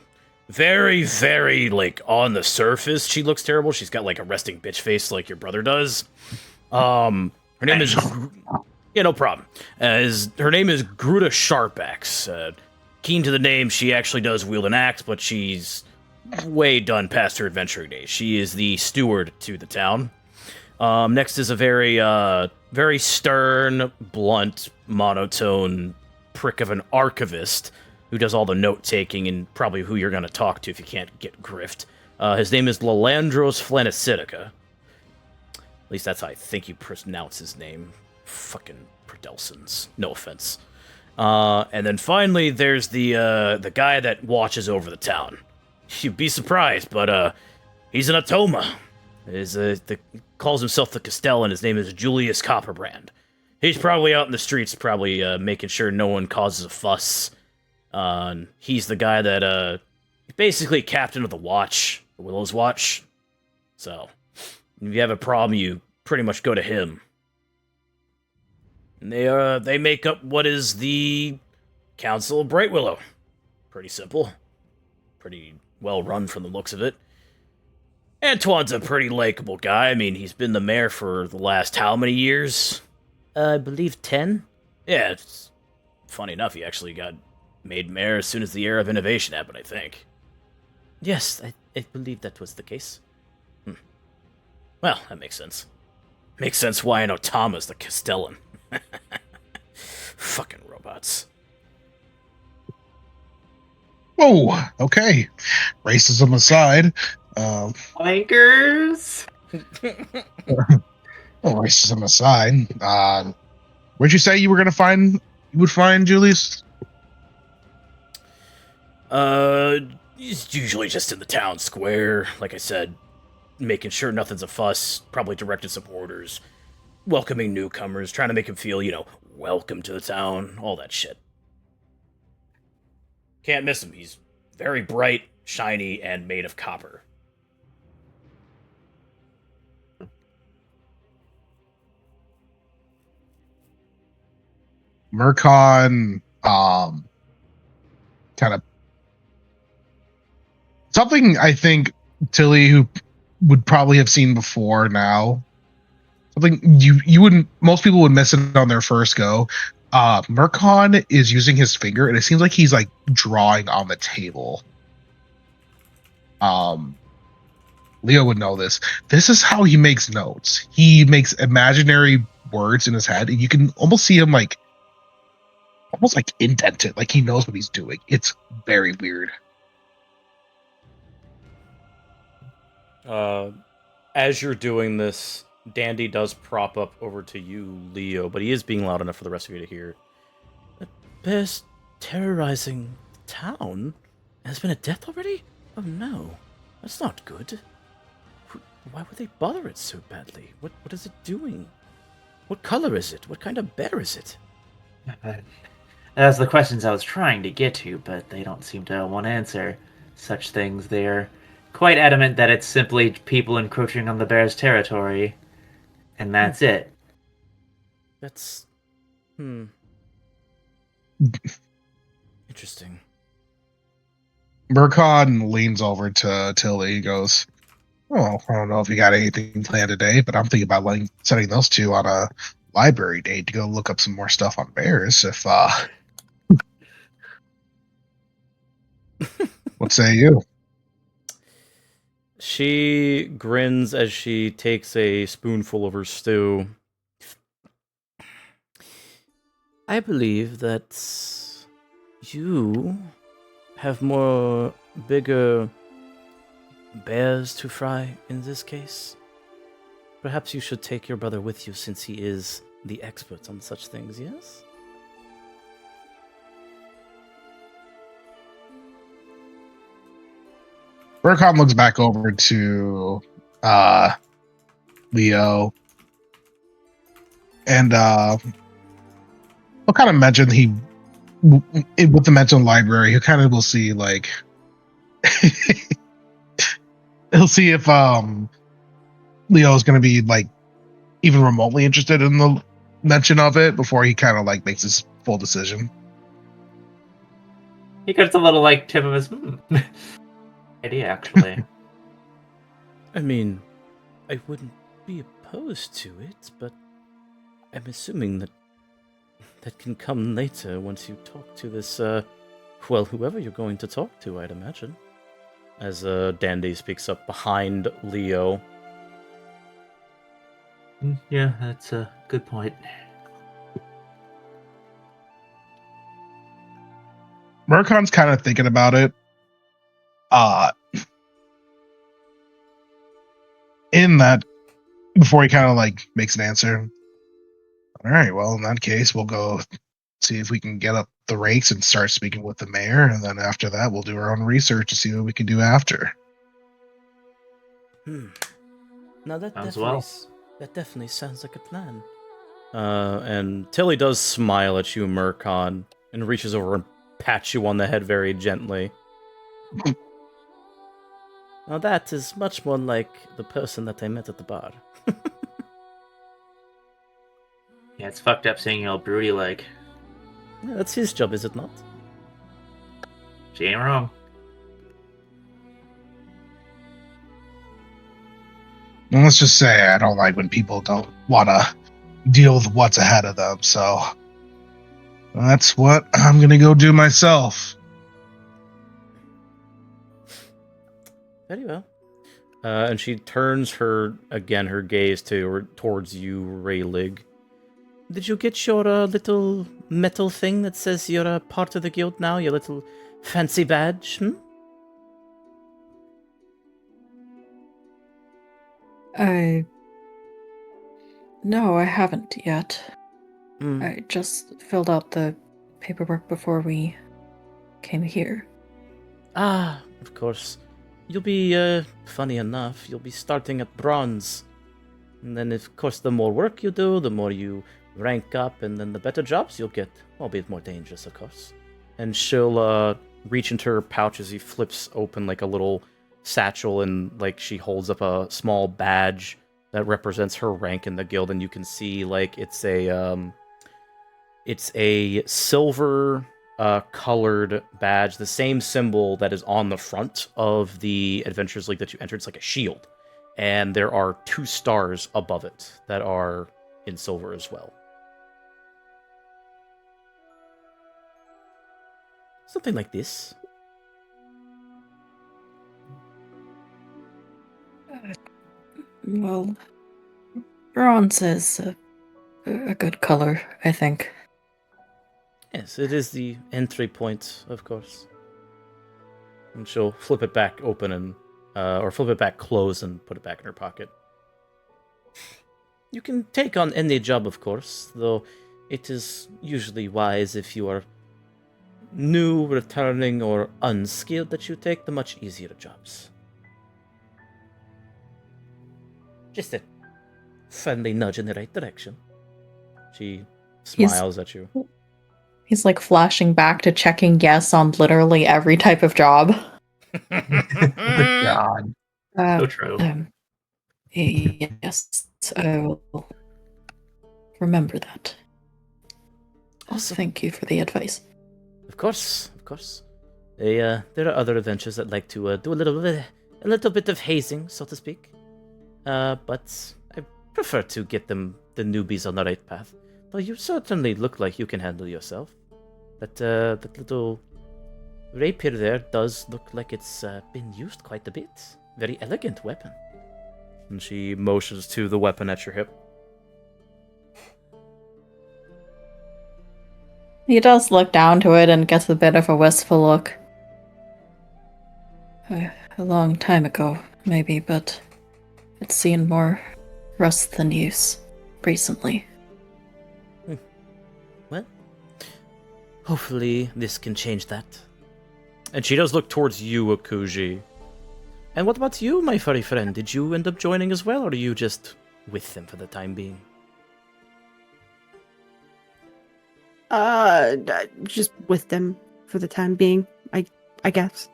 Very, very, like, on the surface, she looks terrible. She's got, like, a resting bitch face like your brother does. Her name is... Yeah, no problem. Her name is Gruta Sharpaxe. Keen to the name, she actually does wield an axe, but she's way done past her adventuring days. She is the steward to the town. Next is a very stern, blunt, monotone prick of an archivist who does all the note-taking and probably who you're going to talk to if you can't get grift. His name is Lalandros Flanacitica. At least that's how I think you pronounce his name. Fucking Predelsons. No offense. And then finally, there's the guy that watches over the town. You'd be surprised, but he's an Atoma. Calls himself the Castellan. His name is Julius Copperbrand. He's probably out in the streets, probably making sure no one causes a fuss. He's the guy that basically captain of the watch, the Willow's Watch. So if you have a problem, you pretty much go to him. And they make up what is the Council of Bright Willow. Pretty simple. Pretty well run from the looks of it. Antoine's a pretty likable guy. I mean, he's been the mayor for the last how many years? I believe 10? Yeah, it's funny enough, he actually got made mayor as soon as the era of innovation happened, I think. Yes, I believe that was the case. Well, that makes sense. Makes sense why I know Thomas the Castellan. Fucking robots. Oh, okay. Racism aside, Flankers. racism aside, where'd you say you would find Julius? He's usually just in the town square, like I said, making sure nothing's a fuss, probably directing some orders, welcoming newcomers, trying to make them feel, welcome to the town, all that shit. Can't miss him. He's very bright, shiny, and made of copper. Mercon, kind of something I think Tilly, who would probably have seen before now. Something you wouldn't. Most people would miss it on their first go. Mercon is using his finger, and it seems like he's like drawing on the table. Leo would know this. This is how he makes notes. He makes imaginary words in his head, and you can almost see him almost like indented, like he knows what he's doing. It's very weird. As you're doing this, Dandy does prop up over to you, Leo, but he is being loud enough for the rest of you to hear. The bear's terrorizing the town? Has been a death already? Oh no, that's not good. Why would they bother it so badly? What is it doing? What color is it? What kind of bear is it? That's the questions I was trying to get to, but they don't seem to want to answer such things. They're quite adamant that it's simply people encroaching on the bear's territory, and that's it. That's... Interesting. Mercon leans over to Tilly. He goes, "Oh, I don't know if you got anything planned today, but I'm thinking about setting those two on a library date to go look up some more stuff on bears. If what say you?" She grins as she takes a spoonful of her stew. I believe that you have more bigger bears to fry in this case. Perhaps you should take your brother with you since he is the expert on such things, yes? Mercon looks back over to Leo, and I'll kind of mention with the mental library, he kind of will see he'll see if Leo is going to be even remotely interested in the mention of it before he kind of makes his full decision. He gets a little tip of his idea, actually. I mean, I wouldn't be opposed to it, but I'm assuming that can come later once you talk to this, whoever you're going to talk to, I'd imagine. As Dandy speaks up behind Leo. Yeah, that's a good point. Murkon's kind of thinking about it. In that, before he kind of like makes an answer. All right, well, in that case, we'll go see if we can get up the ranks and start speaking with the mayor, and then after that, we'll do our own research to see what we can do after. Now that Sounds definitely, well. that definitely sounds like a plan. And Tilly does smile at you, Murkon, and reaches over and pats you on the head very gently. Now that is much more like the person that I met at the bar. Yeah, it's fucked up seeing how broody like. Yeah, that's his job, is it not? She ain't wrong. And let's just say I don't like when people don't want to deal with what's ahead of them, so that's what I'm going to go do myself. Very well. And she turns her gaze towards you, Raylig. Did you get your little metal thing that says you're a part of the guild now? Your little fancy badge? No, I haven't yet. Mm. I just filled out the paperwork before we came here. Ah, of course. You'll be, funny enough, you'll be starting at bronze. And then, of course, the more work you do, the more you rank up, and then the better jobs you'll get. Albeit more dangerous, of course. And she'll, reach into her pouch as he flips open, like, a little satchel, and, like, she holds up a small badge that represents her rank in the guild, and you can see, like, it's a silver colored badge, the same symbol that is on the front of the Adventurers League that you entered. It's like a shield, and there are 2 stars above it that are in silver as well. Something like this. Well, bronze is a good color, I think. Yes, it is the entry point, of course. And she'll flip it back open and, or flip it back closed and put it back in her pocket. You can take on any job, of course, though it is usually wise if you are new, returning, or unskilled that you take the much easier jobs. Just a friendly nudge in the right direction. She smiles at you. He's like flashing back to checking yes on literally every type of job. God. So true. Yes, I will remember that. Awesome. Thank you for the advice. Of course, of course. There are other adventures that like to do a little bit of hazing, so to speak. But I prefer to get the newbies on the right path. Though you certainly look like you can handle yourself. That little rapier there does look like it's been used quite a bit. Very elegant weapon. And she motions to the weapon at your hip. He does look down to it and gets a bit of a wistful look. A long time ago, maybe, but it's seen more rust than use recently. Well, hopefully this can change that. And she does look towards you, Akuji. And what about you, my furry friend? Did you end up joining as well, or are you just with them for the time being? Just with them for the time being, I guess.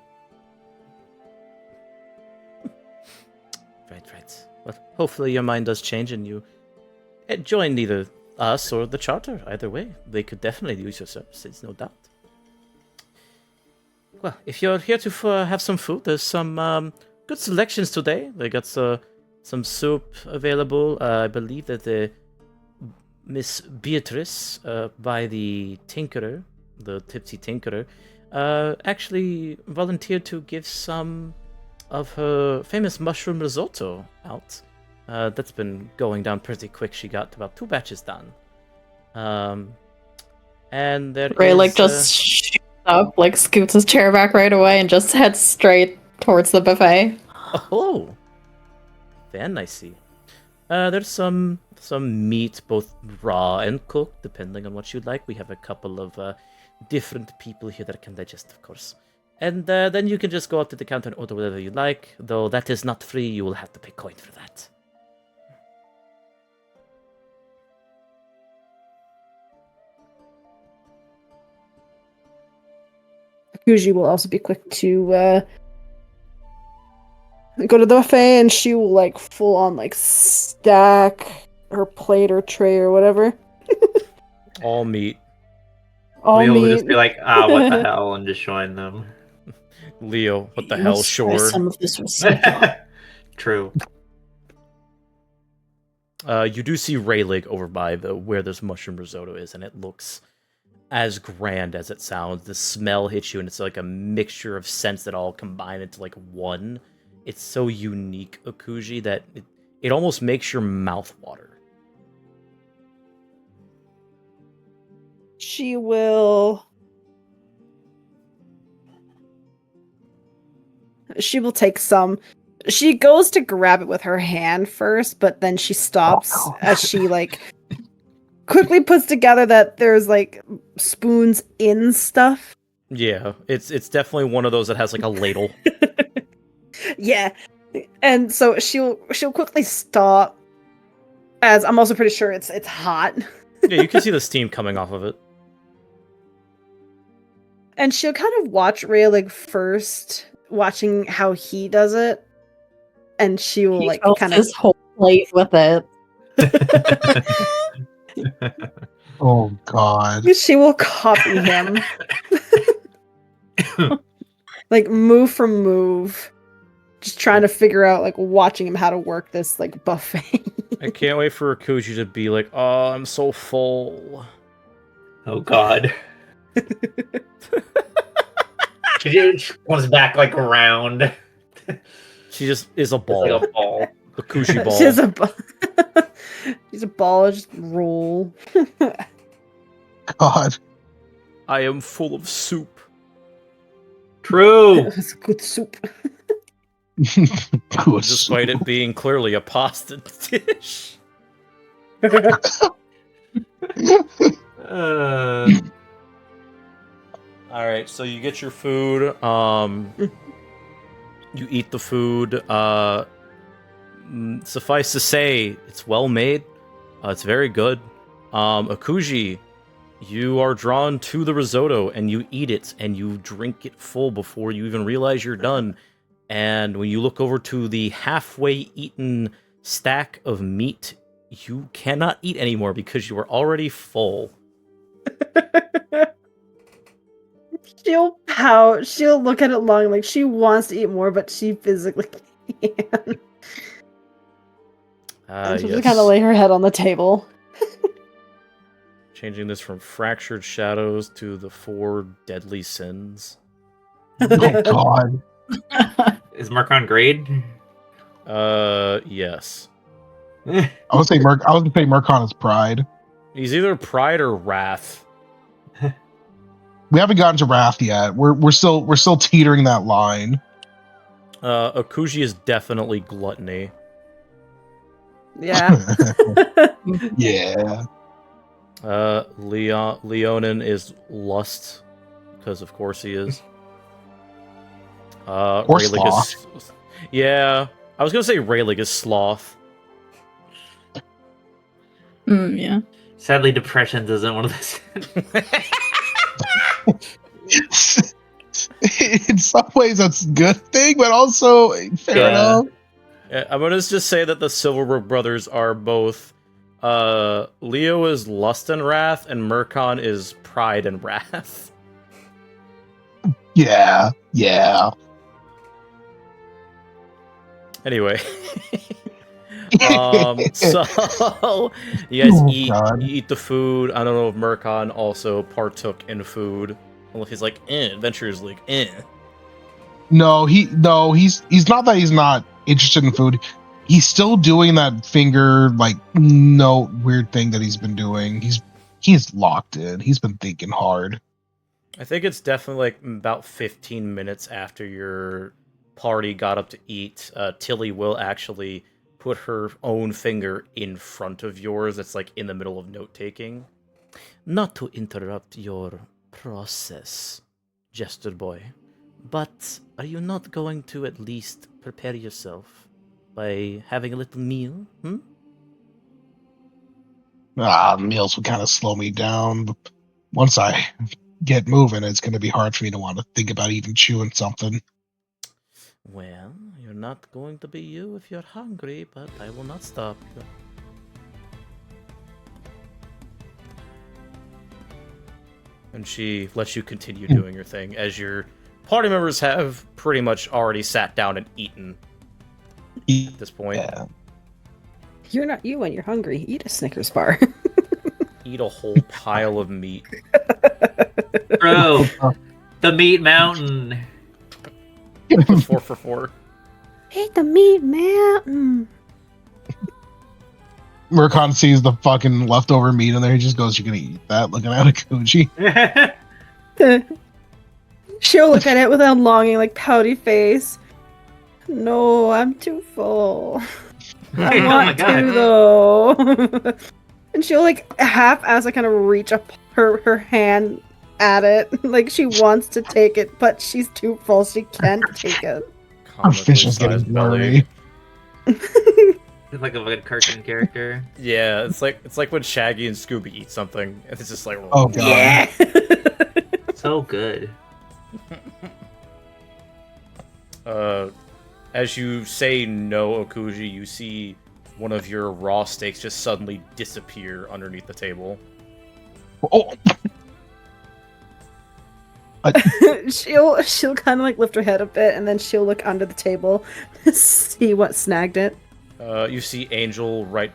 Right. Well, hopefully your mind does change and you join either us or the charter. Either way, they could definitely use your services, no doubt. Well, if you're here to have some food, there's some good selections today. They got some soup available. I believe that the Miss Beatrice by the Tinkerer, the Tipsy Tinkerer, actually volunteered to give some of her famous mushroom risotto out. That's been going down pretty quick. She got about 2 batches done. And there Ray is, just shoots up, like scoots his chair back right away and just heads straight towards the buffet. Oh, very nicey. There's some meat, both raw and cooked, depending on what you'd like. We have a couple of different people here that can digest, of course. And then you can just go up to the counter and order whatever you like. Though that is not free, you will have to pay coin for that. Kuji will also be quick to go to the buffet, and she will like full on like stack her plate or tray or whatever. All meat. All Leo will meat. just be like, ah, what the hell, and just join them. Leo, what the You hell, must try sure. Some of this risotto. True. You do see Rayleigh over by where this mushroom risotto is, and it looks as grand as it sounds. The smell hits you, and it's like a mixture of scents that all combine into like one. It's so unique, Akuji, that it almost makes your mouth water. She will take some. She goes to grab it with her hand first, but then she stops as she like quickly puts together that there's like spoons in stuff. Yeah, it's definitely one of those that has like a ladle. Yeah. And so she'll quickly stop, as I'm also pretty sure it's hot. Yeah, you can see the steam coming off of it. And she'll kind of watch Rayleigh first, watching how he does it. And she will He like fills kind of his whole plate with it. Oh God. she will copy him. Like move for move. Just trying to figure out, like, watching him how to work this, like, buffet. I can't wait for Akuji to be like, oh, I'm so full. Oh God. She just comes back like around. She just is a It's ball. like a ball. Akuji ball. She's a ball, just roll. God. I am full of soup. True. It's a good soup. Good Despite soup. it being clearly a pasta dish. Alright, so you get your food. You eat the food. Suffice to say, it's well made. It's very good. Akuji, you are drawn to the risotto, and you eat it, and you drink it full before you even realize you're done. And when you look over to the halfway eaten stack of meat, you cannot eat anymore because you are already full. She'll pout. She'll look at it long, like she wants to eat more, but she physically can't. And she'll just kind of lay her head on the table. Changing this from fractured shadows to the 4 deadly sins. Oh God. Is Marcon grade? Yes. I was gonna say Mercon is pride. He's either pride or wrath. We haven't gotten to Wrath yet. We're still teetering that line. Akuji is definitely gluttony. Yeah. Yeah. Leonin is lust, because of course he is. Or Rayleigh is, yeah, I was gonna say Rayleigh is sloth. Yeah. Sadly, depression isn't one of those. In some ways, that's a good thing, but also fair enough. Yeah, I'm gonna just say that the Silverbrook brothers are both. Leo is lust and wrath, and Mercon is pride and wrath. Yeah. Anyway. So you guys you eat the food. I don't know if Mercon also partook in food. Well, if he's like, Adventurers League, No, he's not that he's not interested in food. He's still doing that finger like no weird thing that he's been doing. He's locked in. He's been thinking hard. I think it's definitely like about 15 minutes after your party got up to eat. Tilly will actually put her own finger in front of yours. It's like in the middle of note taking. Not to interrupt your process, Jester Boy, but are you not going to at least prepare yourself by having a little meal? Meals would kind of slow me down. But once I get moving, it's going to be hard for me to want to think about even chewing something. Well, you're not going to be you if you're hungry, but I will not stop you. And she lets you continue doing your thing, as your party members have pretty much already sat down and eaten at this point. Yeah. You're not you when you're hungry. Eat a Snickers bar. Eat a whole pile of meat. Bro, the meat mountain. 4 for 4. Eat the meat mountain. Murkon sees the fucking leftover meat in there. He just goes, "You're gonna eat that?" Looking at Akuji. She'll look at it with a longing, like pouty face. No, I'm too full. I Oh want my God. to though. And she'll like half as I kind of reach up her hand at it, like she wants to take it, but she's too full. She can't take it. Our fish is getting Comically sized blurry. It's like a fucking cartoon character. Yeah, it's like when Shaggy and Scooby eat something, and it's just like, Oh god. Yeah. So good. As you say no, Okuji, you see one of your raw steaks just suddenly disappear underneath the table. Oh. she'll kind of like lift her head a bit, and then she'll look under the table to see what snagged it. You see Angel right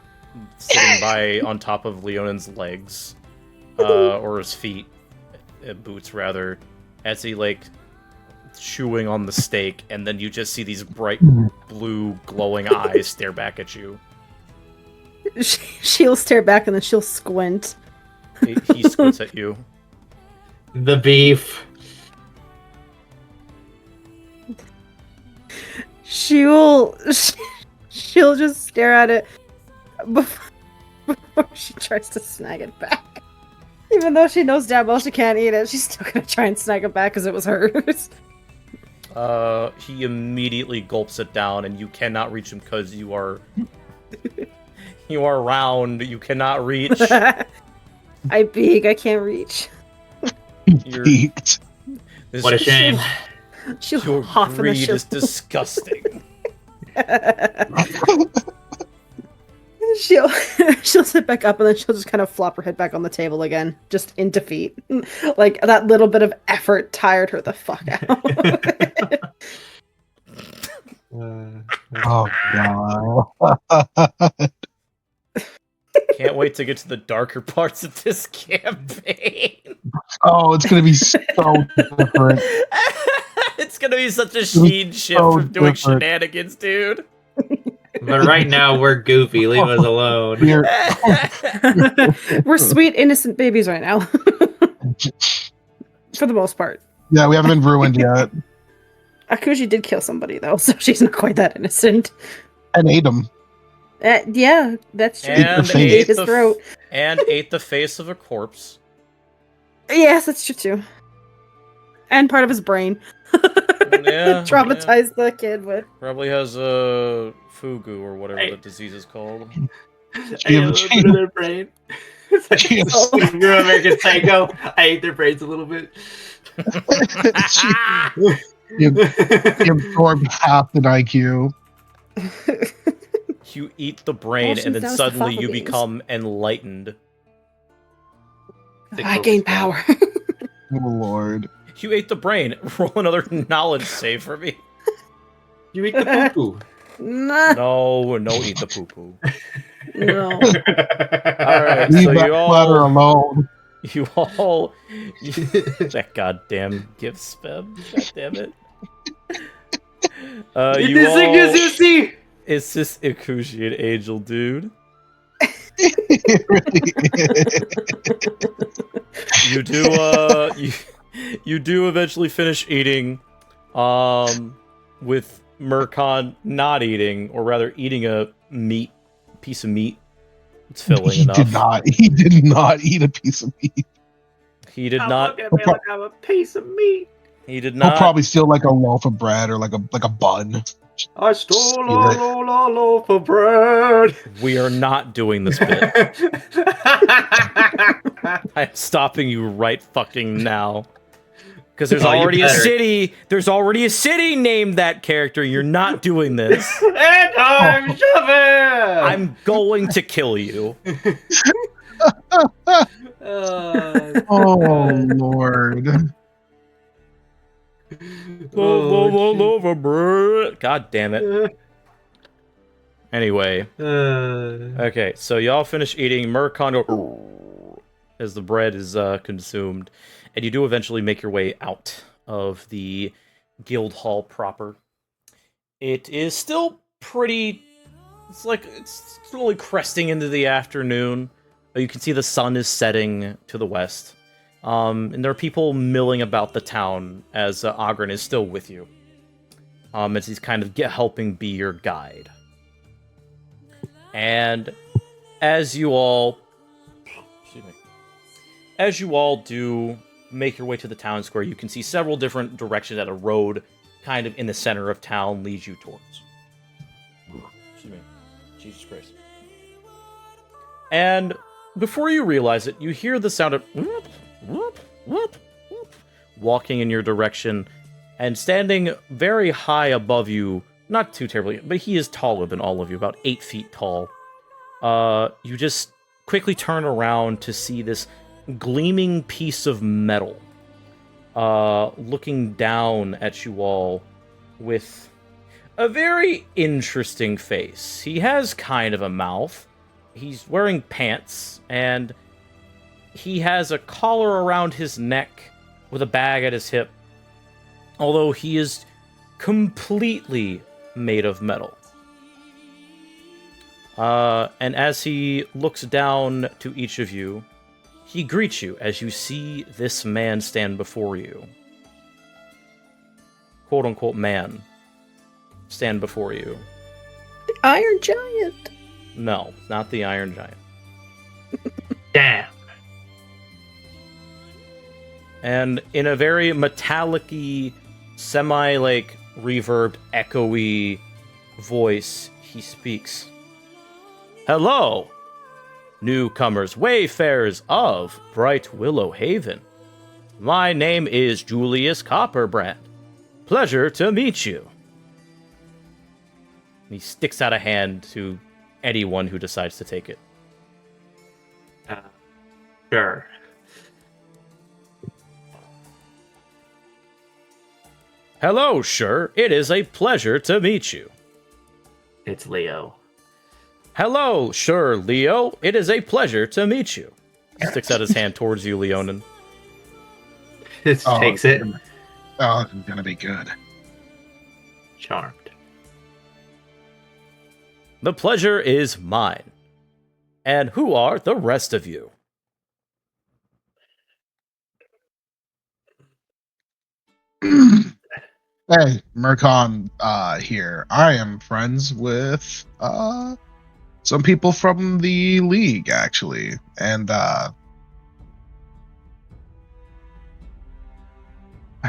sitting by on top of Leonan's legs, or his feet, boots rather, as he like chewing on the steak, and then you just see these bright blue glowing eyes stare back at you. She'll stare back and then she'll squint. He squints at you. The beef. She'll just stare at it before she tries to snag it back. Even though she knows damn well she can't eat it, she's still gonna try and snag it back because it was hers. He immediately gulps it down, and you cannot reach him because you are round. You cannot reach. I big, I can't reach. You're- Peaked. This- What a shame. She'll Your huff and then greed she'll... is disgusting. she'll sit back up and then she'll just kind of flop her head back on the table again, just in defeat. Like that little bit of effort tired her the fuck out. Oh god. Can't wait to get to the darker parts of this campaign. Oh, it's gonna be so different. It's gonna be such a sheen shift so from doing different. shenanigans, dude. But right now we're goofy. Leave us alone. We're sweet, innocent babies right now. For the most part. Yeah, we haven't been ruined yet. Akuji did kill somebody, though, so she's not quite that innocent. And ate him. Yeah, that's true. And She ate ate his the throat. and ate the face of a corpse. Yes, that's true, too. And part of his brain. Yeah, Traumatized the kid with. Probably has a fugu or whatever Hey. the disease is called. I ate a little bit of their brain. It's like, She- you're American Psycho. I ate their brains a little bit. You absorbed half an IQ. You eat the brain, Well, and then since that was the suddenly you faculties. become enlightened. I gain power. Oh lord. You ate the brain. Roll another knowledge save for me. You eat the poo Nah, No, eat the poo-poo. no. Alright, Leave so that you platter all... alone. that goddamn gift spam. God damn it. It You is a all... Gazusi! It's just Ikushi and Angel, dude. It really is. You do, You do eventually finish eating, with Murkon not eating, or rather eating a piece of meat. It's filling He enough. He did not eat a piece of meat. He did not. Look at me like I'm a piece of meat. He did He'll not. probably steal like a loaf of bread or like a bun. I stole Steal a it. loaf of bread. We are not doing this bit. I'm stopping you right fucking now. Because there's Oh, you already a better. city. There's already a city named that character. You're not doing this. And I'm shoving. I'm going to kill you. Oh Lord. God damn it. Anyway. Okay, so y'all finish eating. Murkon go as the bread is consumed. And you do eventually make your way out of the guild hall proper. It is still pretty... It's slowly cresting into the afternoon. You can see the sun is setting to the west. And there are people milling about the town as Ogren is still with you. As he's kind of helping be your guide. And as you all do make your way to the town square, you can see several different directions that a road kind of in the center of town leads you towards. Excuse me. Jesus Christ. And before you realize it, you hear the sound of whoop, whoop, whoop, whoop, walking in your direction, and standing very high above you, not too terribly, but he is taller than all of you, about 8 feet tall. You just quickly turn around to see this gleaming piece of metal, looking down at you all with a very interesting face. He has kind of a mouth. He's wearing pants, and he has a collar around his neck with a bag at his hip, although he is completely made of metal. And as he looks down to each of you, he greets you as you see this man stand before you. Quote-unquote man stand before you. The Iron Giant. No, not the Iron Giant. Damn. And in a very metallic-y, reverbed, echoey voice, he speaks. Hello, newcomers, wayfarers of Bright Willow Haven. My name is Julius Copperbrand. Pleasure to meet you. And he sticks out a hand to anyone who decides to take it. Sure. Hello, sure. It is a pleasure to meet you. It's Leo. Hello, sure, Leo. It is a pleasure to meet you. He sticks out his hand towards you, Leonin. Takes it. Oh, it's gonna be good. Charmed. The pleasure is mine. And who are the rest of you? Hey, Murkon here. I am friends with some people from the League, actually. And I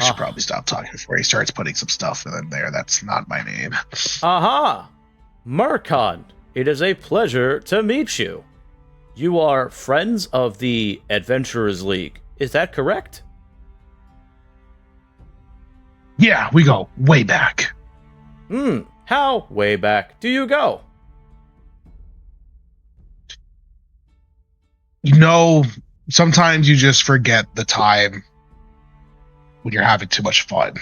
should probably stop talking before he starts putting some stuff in there. That's not my name. Aha! Murkon, it is a pleasure to meet you. You are friends of the Adventurers League. Is that correct? Yeah, we go way back. How way back do you go? You know, sometimes you just forget the time when you're having too much fun.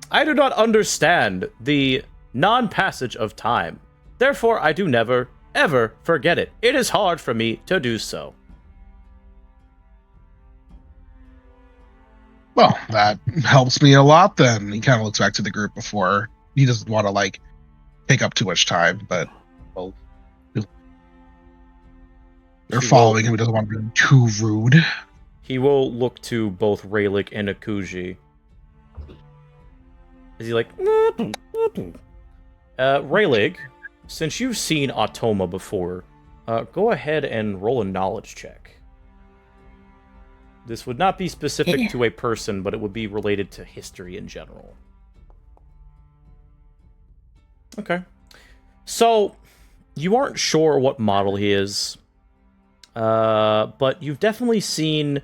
I do not understand the non-passage of time. Therefore, I do never, ever forget it. It is hard for me to do so. Well, that helps me a lot then. He kind of looks back to the group before. He doesn't want to, take up too much time, but, well, they're following him. He doesn't want to be too rude. He will look to both Raylick and Akuji. Is he like... Raylick, since you've seen Automa before, go ahead and roll a knowledge check. This would not be specific to a person, but it would be related to history in general. Okay. So, you aren't sure what model he is, but you've definitely seen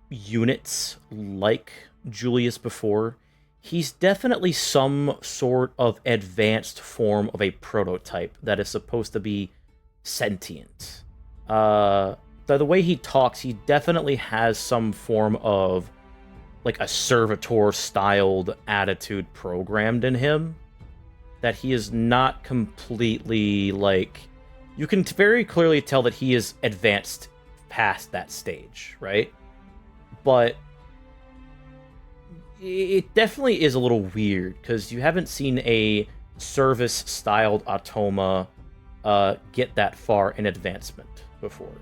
units like Julius before. He's definitely some sort of advanced form of a prototype that is supposed to be sentient. The way he talks, he definitely has some form of like a servitor-styled attitude programmed in him that he is not completely like... You can very clearly tell that he is advanced past that stage, right? But it definitely is a little weird, because you haven't seen a service-styled Automa get that far in advancement before.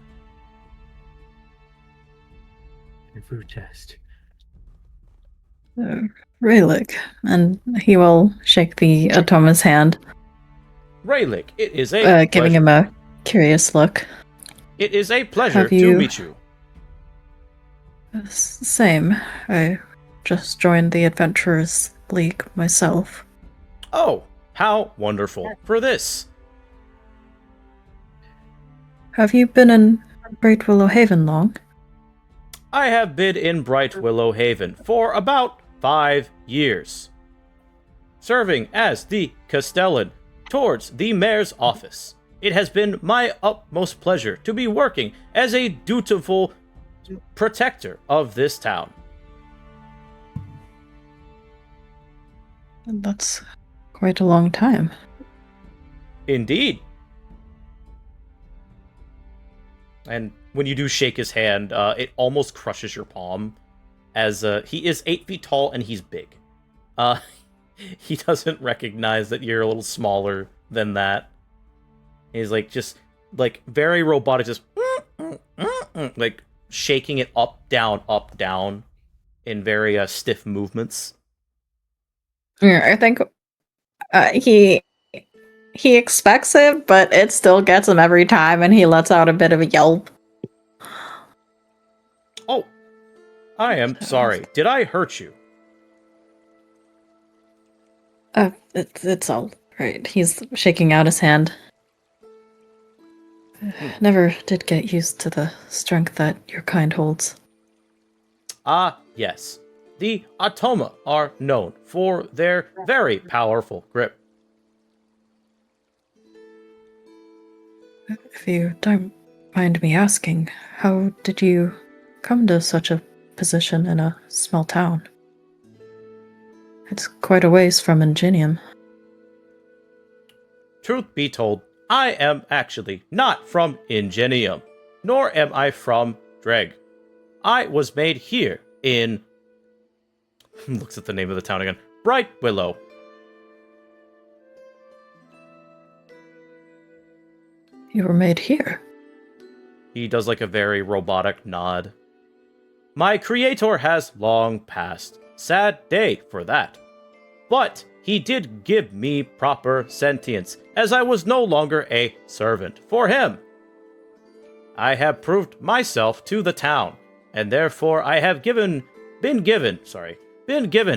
A food test. Raylick, and he will shake the Automa's hand, Raylick, it is a giving him a curious look. It is a pleasure to you- meet you. Same. I just joined the Adventurers League myself. Oh, how wonderful. For this. Have you been in Great Willow Haven long? I have been in Bright Willow Haven for about 5 years, serving as the Castellan towards the mayor's office. It has been my utmost pleasure to be working as a dutiful protector of this town. That's quite a long time. Indeed. And when you do shake his hand, it almost crushes your palm, as he is 8 feet tall and he's big. He doesn't recognize that you're a little smaller than that. He's like just like very robotic, just like shaking it up, down in very stiff movements. Yeah, I think he expects it, but it still gets him every time, and he lets out a bit of a yelp. Oh, I am sorry. Did I hurt you? It's all right. He's shaking out his hand. Never did get used to the strength that your kind holds. Ah, yes. The Automa are known for their very powerful grip. If you don't mind me asking, how did you come to such a position in a small town? It's quite a ways from Ingenium. Truth be told, I am actually not from Ingenium, nor am I from Dreg. I was made here in... looks at the name of the town again. Bright Willow. You were made here. He does like a very robotic nod. My creator has long passed. Sad day for that. But he did give me proper sentience, as I was no longer a servant for him. I have proved myself to the town, and therefore I have been given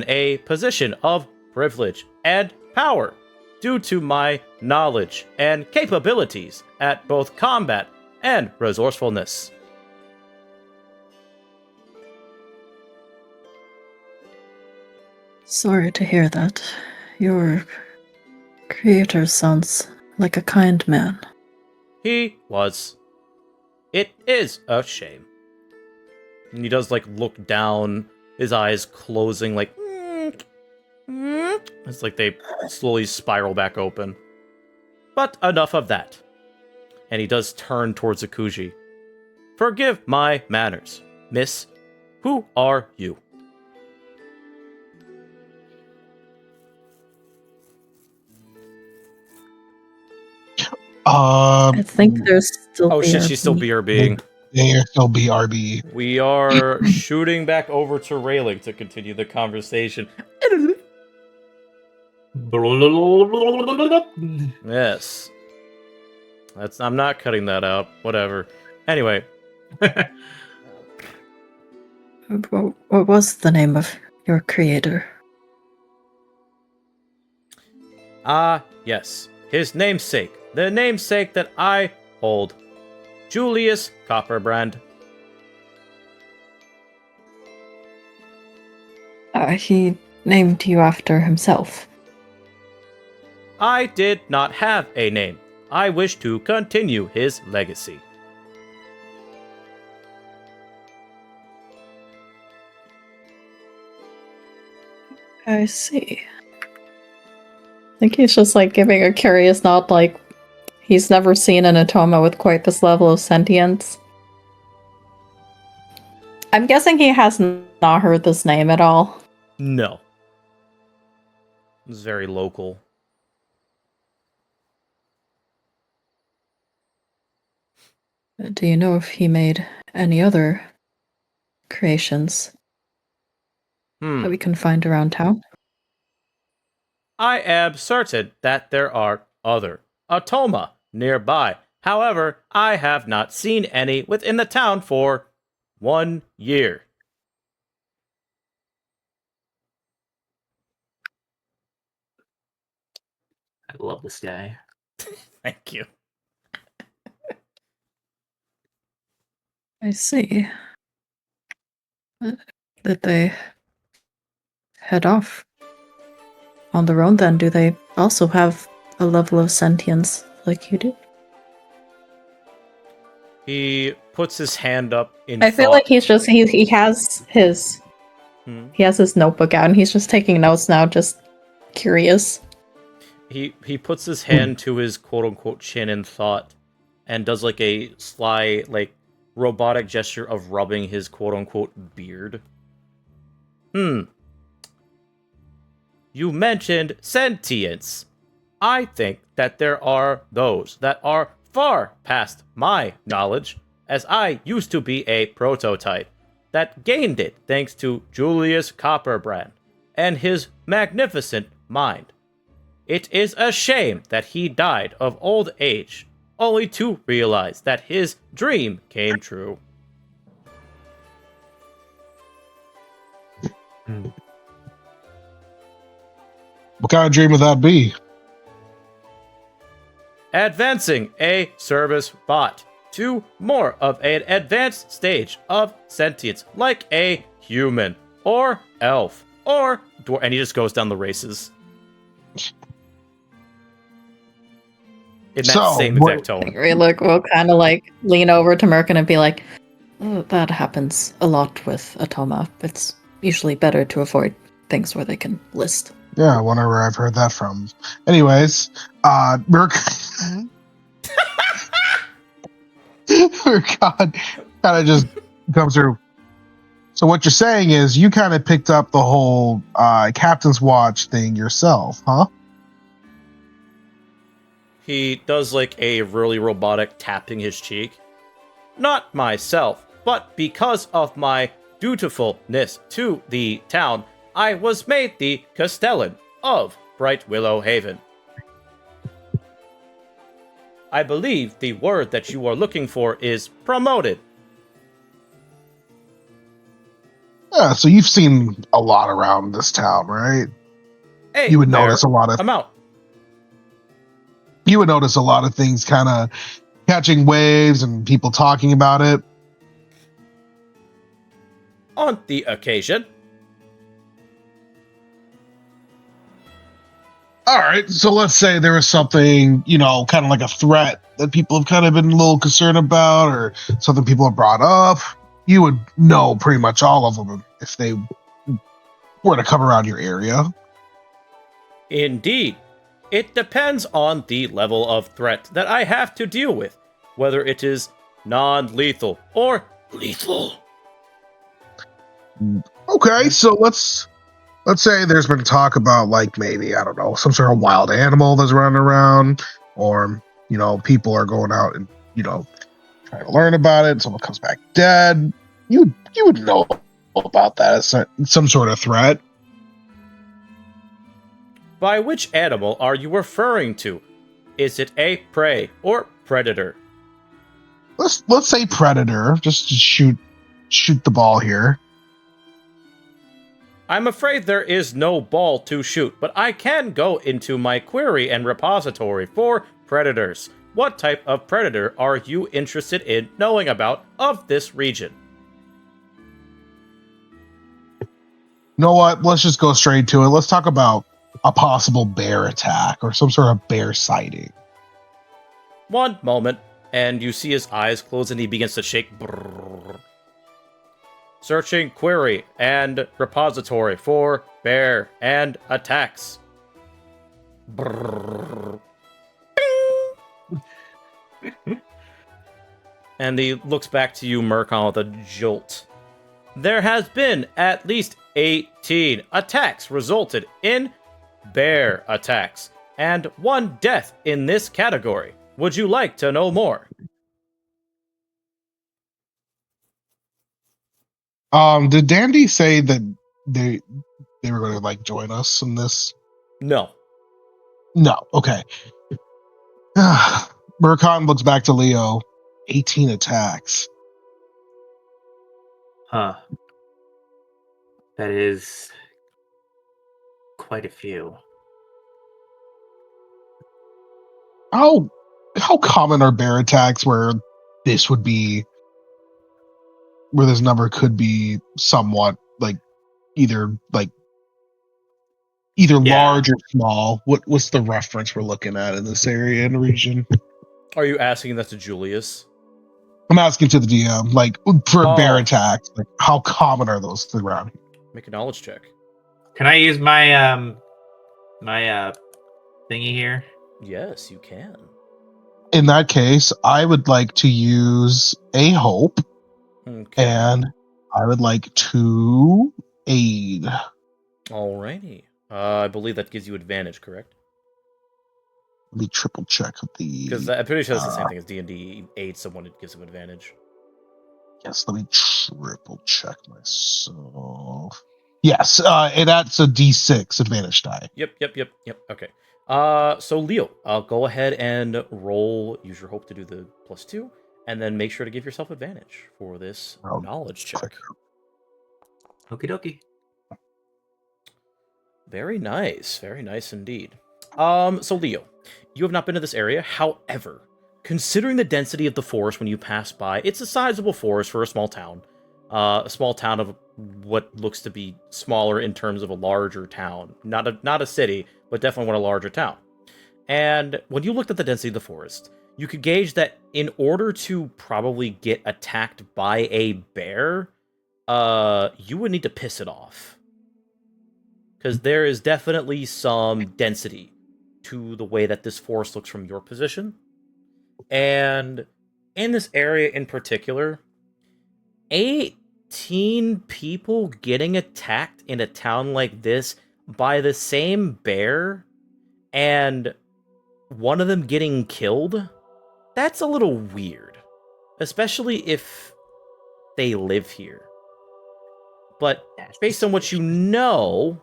a position of privilege and power due to my knowledge and capabilities at both combat and resourcefulness. Sorry to hear that. Your creator sounds like a kind man. He was. It is a shame. And he does like look down, his eyes closing like it's like they slowly spiral back open. But enough of that. And he does turn towards Akuji. Forgive my manners, miss. Who are you? I think there's still. Oh shit, she's still BRB. BRBing. May or still BRB. We are shooting back over to Railing to continue the conversation. Yes. I'm not cutting that out. Whatever. Anyway. What was the name of your creator? Yes. His namesake. The namesake that I hold. Julius Copperbrand. He named you after himself. I did not have a name. I wish to continue his legacy. I see. I think he's just like giving a curious nod, like he's never seen an Atoma with quite this level of sentience. I'm guessing he has not heard this name at all. No. It's very local. Do you know if he made any other creations that we can find around town? I am certain that there are other Atoma nearby. However, I have not seen any within the town for 1 year. I love this guy. Thank you. I see. Did they head off on their own then? Do they also have a level of sentience like you do? He puts his hand up in I feel thought. like he's just he has his notebook out and he's just taking notes now, just curious. He puts his hand to his quote-unquote chin in thought and does like a sly, like, robotic gesture of rubbing his quote-unquote beard. You mentioned sentience. I think that there are those that are far past my knowledge, as I used to be a prototype that gained it thanks to Julius Copperbrand and his magnificent mind. It is a shame that he died of old age, only to realize that his dream came true. What kind of dream would that be? Advancing a service bot to more of an advanced stage of sentience, like a human, or elf, or dwarf, and he just goes down the races. In that same exact tone. Look, we'll kind of like lean over to Merkin and be like, oh, that happens a lot with Atoma. It's usually better to avoid things where they can list. Yeah, I wonder where I've heard that from. Anyways, Merkin kind of just comes through. So what you're saying is you kind of picked up the whole Captain's Watch thing yourself, huh? He does like a really robotic tapping his cheek. Not myself, but because of my dutifulness to the town, I was made the Castellan of Bright Willow Haven. I believe the word that you are looking for is promoted. Yeah, so you've seen a lot around this town, right? You would notice a lot of amount. You would notice a lot of things kind of catching waves and people talking about it. On the occasion. All right, so let's say there was something, kind of like a threat that people have kind of been a little concerned about, or something people have brought up. You would know pretty much all of them if they were to come around your area. Indeed. It depends on the level of threat that I have to deal with, whether it is non-lethal or lethal. Okay, so let's say there's been talk about, like, maybe, I don't know, some sort of wild animal that's running around, or, people are going out and, try to learn about it, someone comes back dead, you would know about that as some sort of threat. By which animal are you referring to? Is it a prey or predator? Let's say predator, just to shoot the ball here. I'm afraid there is no ball to shoot, but I can go into my query and repository for predators. What type of predator are you interested in knowing about of this region? You know what? Let's just go straight to it. Let's talk about a possible bear attack or some sort of bear sighting. One moment, and you see his eyes close and he begins to shake. Brrr. Searching query and repository for bear and attacks. Brrr. And he looks back to you, Murkon, with a jolt. There has been at least 18 attacks resulted in bear attacks, and 1 death in this category. Would you like to know more? Did Dandy say that they were going to like join us in this? No. No. Okay. Murkon looks back to Leo. 18 attacks. Huh. That is quite a few. How common are bear attacks where this would be, where this number could be somewhat either Yeah. large or small? What's the reference we're looking at in this area and region? Are you asking that to Julius? I'm asking to the DM, for bear Oh. attacks, how common are those around here? Make a knowledge check. Can I use my my thingy here? Yes, you can. In that case, I would like to use a hope, Okay. and I would like to aid. Alrighty. I believe that gives you advantage, correct? Let me triple check the. Because I'm pretty sure it's the same thing as D&D. Aid someone, it gives them advantage. Yes, let me triple check myself. Yes, and that's a D6 advantage die. Yep. Okay. So Leo, go ahead and roll. Use your hope to do the +2, and then make sure to give yourself advantage for this Oh, knowledge check. Okie dokie. Very nice indeed. So Leo, you have not been to this area. However, considering the density of the forest when you pass by, it's a sizable forest for a small town. A small town of what looks to be smaller in terms of a larger town. Not a city, but definitely one a larger town. And when you looked at the density of the forest, you could gauge that in order to probably get attacked by a bear, you would need to piss it off. Because there is definitely some density to the way that this forest looks from your position. And in this area in particular, 18 people getting attacked in a town like this by the same bear and one of them getting killed, that's a little weird. Especially if they live here. But based on what you know,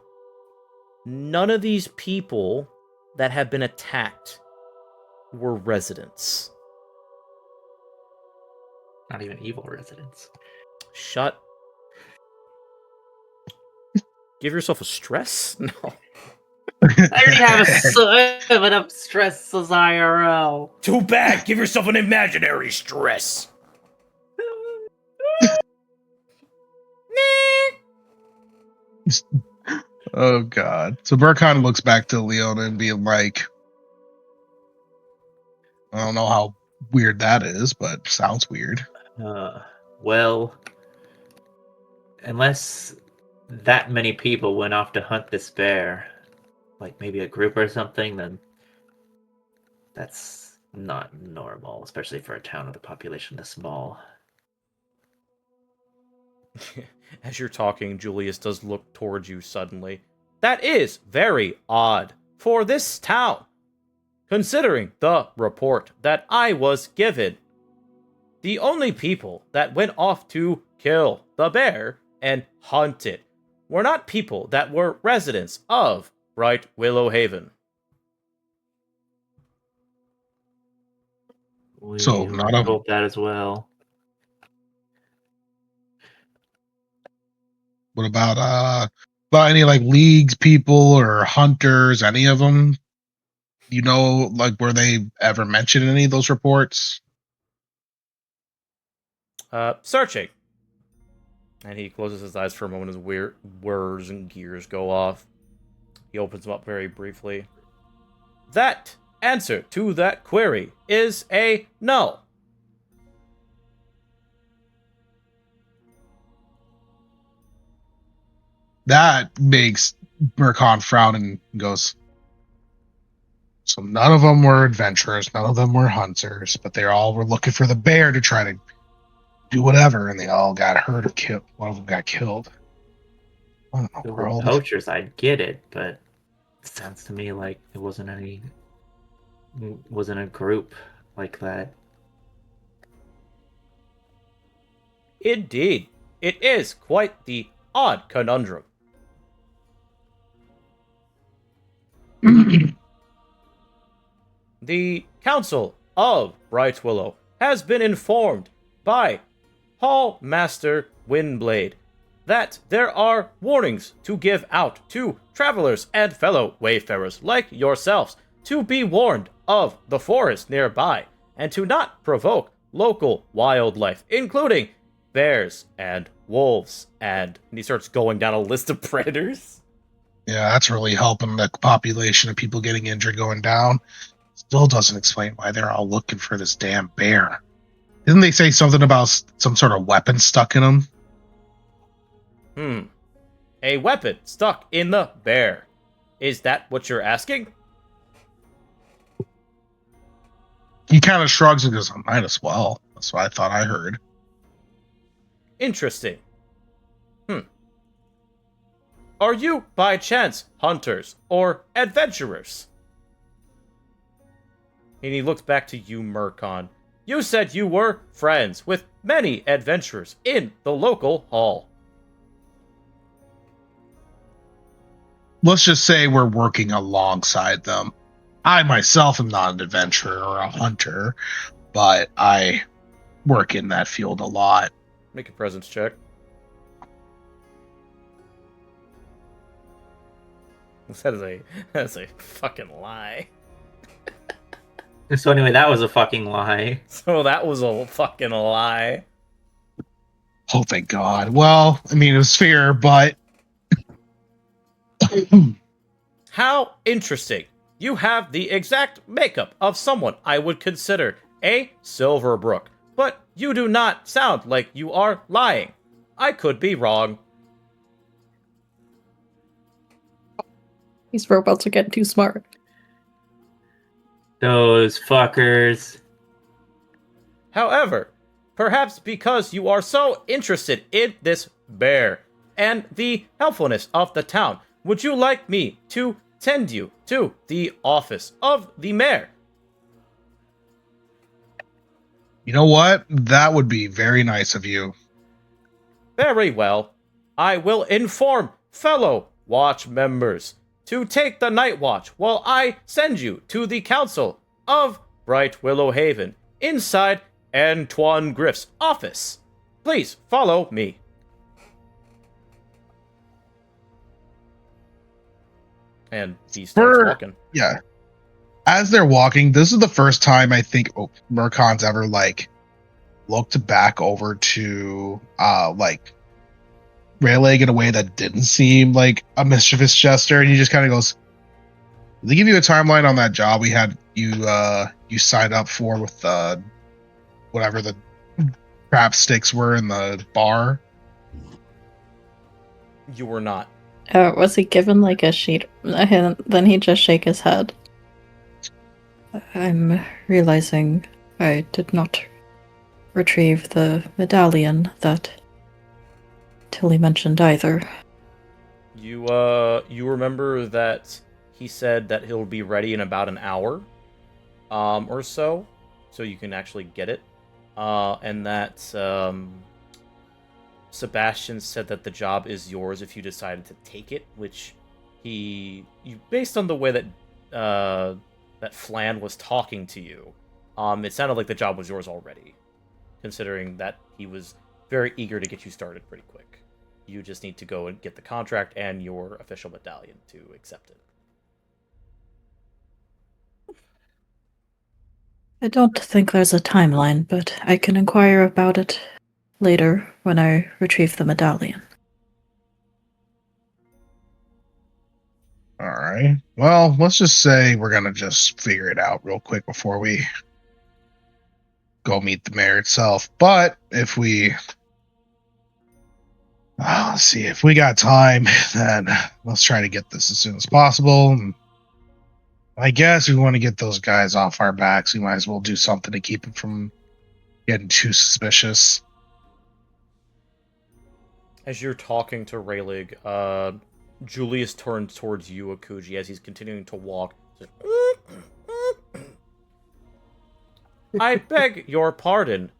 none of these people that have been attacked were residents. Not even evil residents. Shut. Give yourself a stress? No. I already have enough stress as IRL. Too bad. Give yourself an imaginary stress. Oh god. So Burkhan looks back to Leona and being like, I don't know how weird that is, but sounds weird. Well, unless that many people went off to hunt this bear, like maybe a group or something, then that's not normal, especially for a town with a population this small. As you're talking, Julius does look towards you suddenly. That is very odd for this town, considering the report that I was given. The only people that went off to kill the bear and hunt it were not people that were residents of Bright Willow Haven. We So, were none of- told that as well. What about any like leagues people or hunters? Any of them? You know, like were they ever mentioned in any of those reports? Searching. And he closes his eyes for a moment as weird whirs and gears go off. He opens them up very briefly. That answer to that query is a no. That makes Murkon frown and goes, so none of them were adventurers, none of them were hunters, but they all were looking for the bear to try to do whatever, and they all got hurt or killed. One of them got killed. I don't know, There we're were all poachers, I get it, but it sounds to me like it wasn't a group like that. Indeed, it is quite the odd conundrum. The Council of Bright Willow has been informed by Hall Master Windblade that there are warnings to give out to travelers and fellow wayfarers like yourselves to be warned of the forest nearby and to not provoke local wildlife, including bears and wolves, and he starts going down a list of predators. Yeah, that's really helping the population of people getting injured going down. Still doesn't explain why they're all looking for this damn bear. Didn't they say something about some sort of weapon stuck in them? A weapon stuck in the bear. Is that what you're asking? He kind of shrugs and goes, I might as well. That's what I thought I heard. Interesting. Are you, by chance, hunters or adventurers? And he looks back to you, Murkon. You said you were friends with many adventurers in the local hall. Let's just say we're working alongside them. I myself am not an adventurer or a hunter, but I work in that field a lot. Make a presence check. That's a fucking lie. So anyway, that was a fucking lie. So that was a fucking lie. Oh, thank God. Well, I mean, it was fair, but... How interesting. You have the exact makeup of someone I would consider a Silverbrook, but you do not sound like you are lying. I could be wrong. These robots are getting too smart. Those fuckers. However, perhaps because you are so interested in this bear and the helpfulness of the town, would you like me to send you to the office of the mayor? You know what? That would be very nice of you. Very well. I will inform fellow watch members to take the night watch while I send you to the council of Bright Willow Haven inside Antoine Griff's office. Please follow me. And he starts walking. Yeah. As they're walking, this is the first time I think Murkon's ever looked back over to Rayleigh in a way that didn't seem like a mischievous gesture, and he just kind of goes, "Did they give you a timeline on that job we had you signed up for with whatever the crap sticks were in the bar?" You were not. Was he given a sheet? Then he just shake his head. I'm realizing I did not retrieve the medallion that Tilly mentioned either. You remember that he said that he'll be ready in about an hour, or so you can actually get it. and that Sebastian said that the job is yours if you decided to take it, which based on the way that that Flan was talking to you, it sounded like the job was yours already, considering that he was very eager to get you started pretty quick. You just need to go and get the contract and your official medallion to accept it. I don't think there's a timeline, but I can inquire about it later when I retrieve the medallion. Alright. Well, let's just say we're gonna just figure it out real quick before we go meet the mayor itself. But if we... let's see, if we got time, then let's try to get this as soon as possible. I guess we want to get those guys off our backs. We might as well do something to keep them from getting too suspicious. As you're talking to Raylig, Julius turns towards you, Akuji, as he's continuing to walk. I beg your pardon,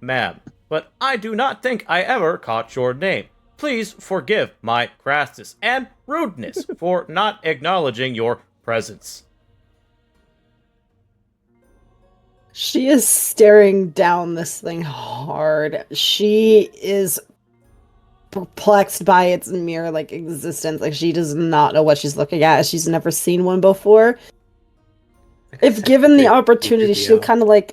ma'am, but I do not think I ever caught your name. Please forgive my crassness and rudeness for not acknowledging your presence. She is staring down this thing hard. She is perplexed by its mere existence. Like, she does not know what she's looking at. She's never seen one before. If given the opportunity, she'll kind of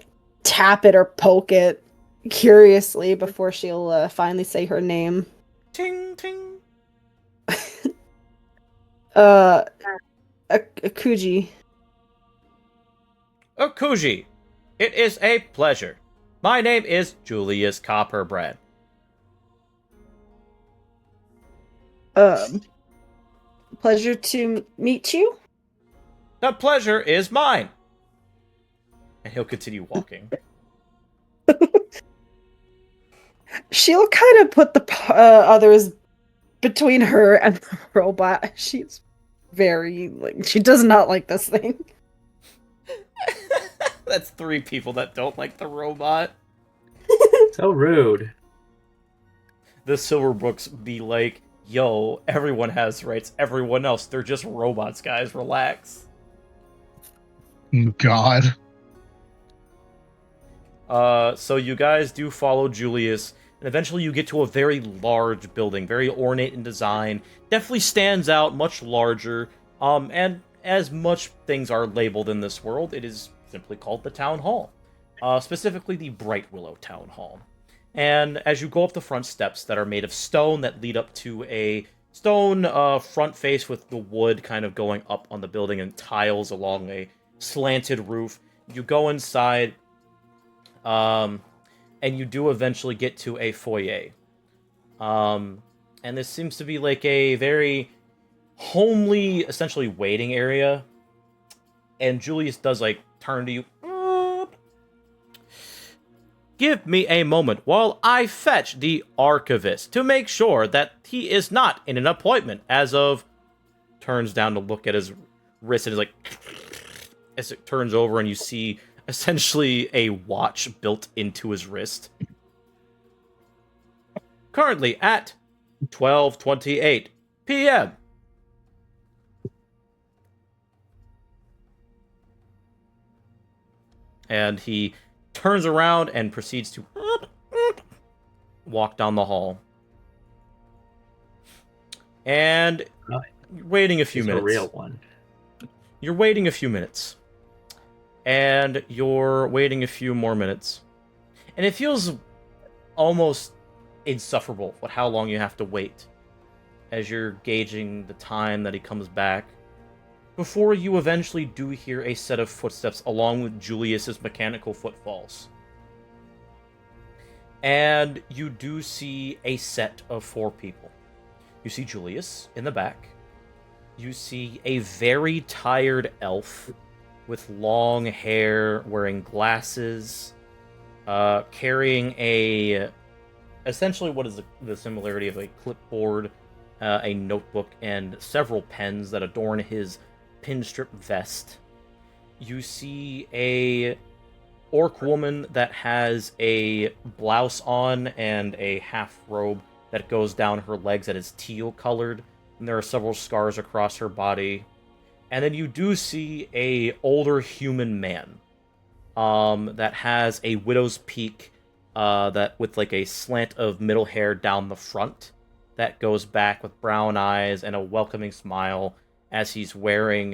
tap it or poke it curiously before she'll finally say her name. Ting ting. Akuji. Akuji, it is a pleasure. My name is Julius Copperbrand. Pleasure to meet you. The pleasure is mine. And he'll continue walking. She'll kind of put the others between her and the robot. She's very, she does not like this thing. That's 3 people that don't like the robot. So rude. The Silverbooks be like, yo, everyone has rights, everyone else, they're just robots, guys, relax. God. So you guys do follow Julius, and eventually you get to a very large building, very ornate in design, definitely stands out, much larger, and as much things are labeled in this world, it is simply called the Town Hall. Specifically the Bright Willow Town Hall. And as you go up the front steps that are made of stone that lead up to a stone front face with the wood kind of going up on the building and tiles along a slanted roof, you go inside, and you do eventually get to a foyer. And this seems to be like a very homely, essentially waiting area. And Julius does turn to you. Give me a moment while I fetch the archivist to make sure that he is not in an appointment as of... Turns down to look at his wrist and is as it turns over and you see essentially a watch built into his wrist. Currently at 12:28 p.m. And he turns around and proceeds to walk down the hall. And you're waiting a few minutes. A real one. You're waiting a few minutes. And you're waiting a few more minutes. And it feels almost insufferable with how long you have to wait as you're gauging the time that he comes back. Before you eventually do hear a set of footsteps along with Julius's mechanical footfalls. And you do see a set of 4 people. You see Julius in the back. You see a very tired elf with long hair, wearing glasses, carrying essentially what is the similarity of a clipboard, a notebook, and several pens that adorn his pinstrip vest. You see a orc woman that has a blouse on and a half robe that goes down her legs that is teal colored, and there are several scars across her body. And then you do see a older human man that has a widow's peak that with like a slant of middle hair down the front that goes back with brown eyes and a welcoming smile as he's wearing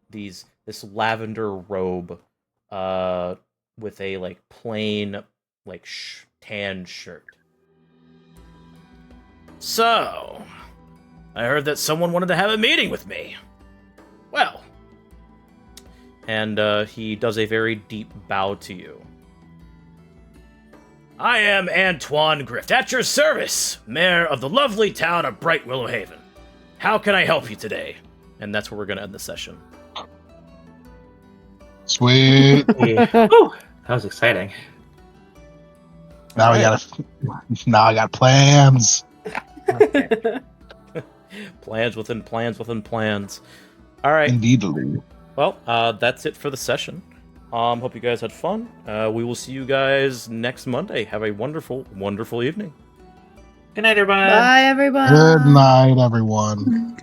this lavender robe with a like plain like tan shirt. So, I heard that someone wanted to have a meeting with me. Well, and he does a very deep bow to you. I am Antoine Grift, at your service, mayor of the lovely town of Bright Willow Haven. How can I help you today? And that's where we're going to end the session. Sweet. Woo, that was exciting. Now I got plans. Plans within plans within plans. All right. Indeedly. Well, that's it for the session. Hope you guys had fun. We will see you guys next Monday. Have a wonderful, wonderful evening. Good night, everyone. Bye, everyone. Good night, everyone.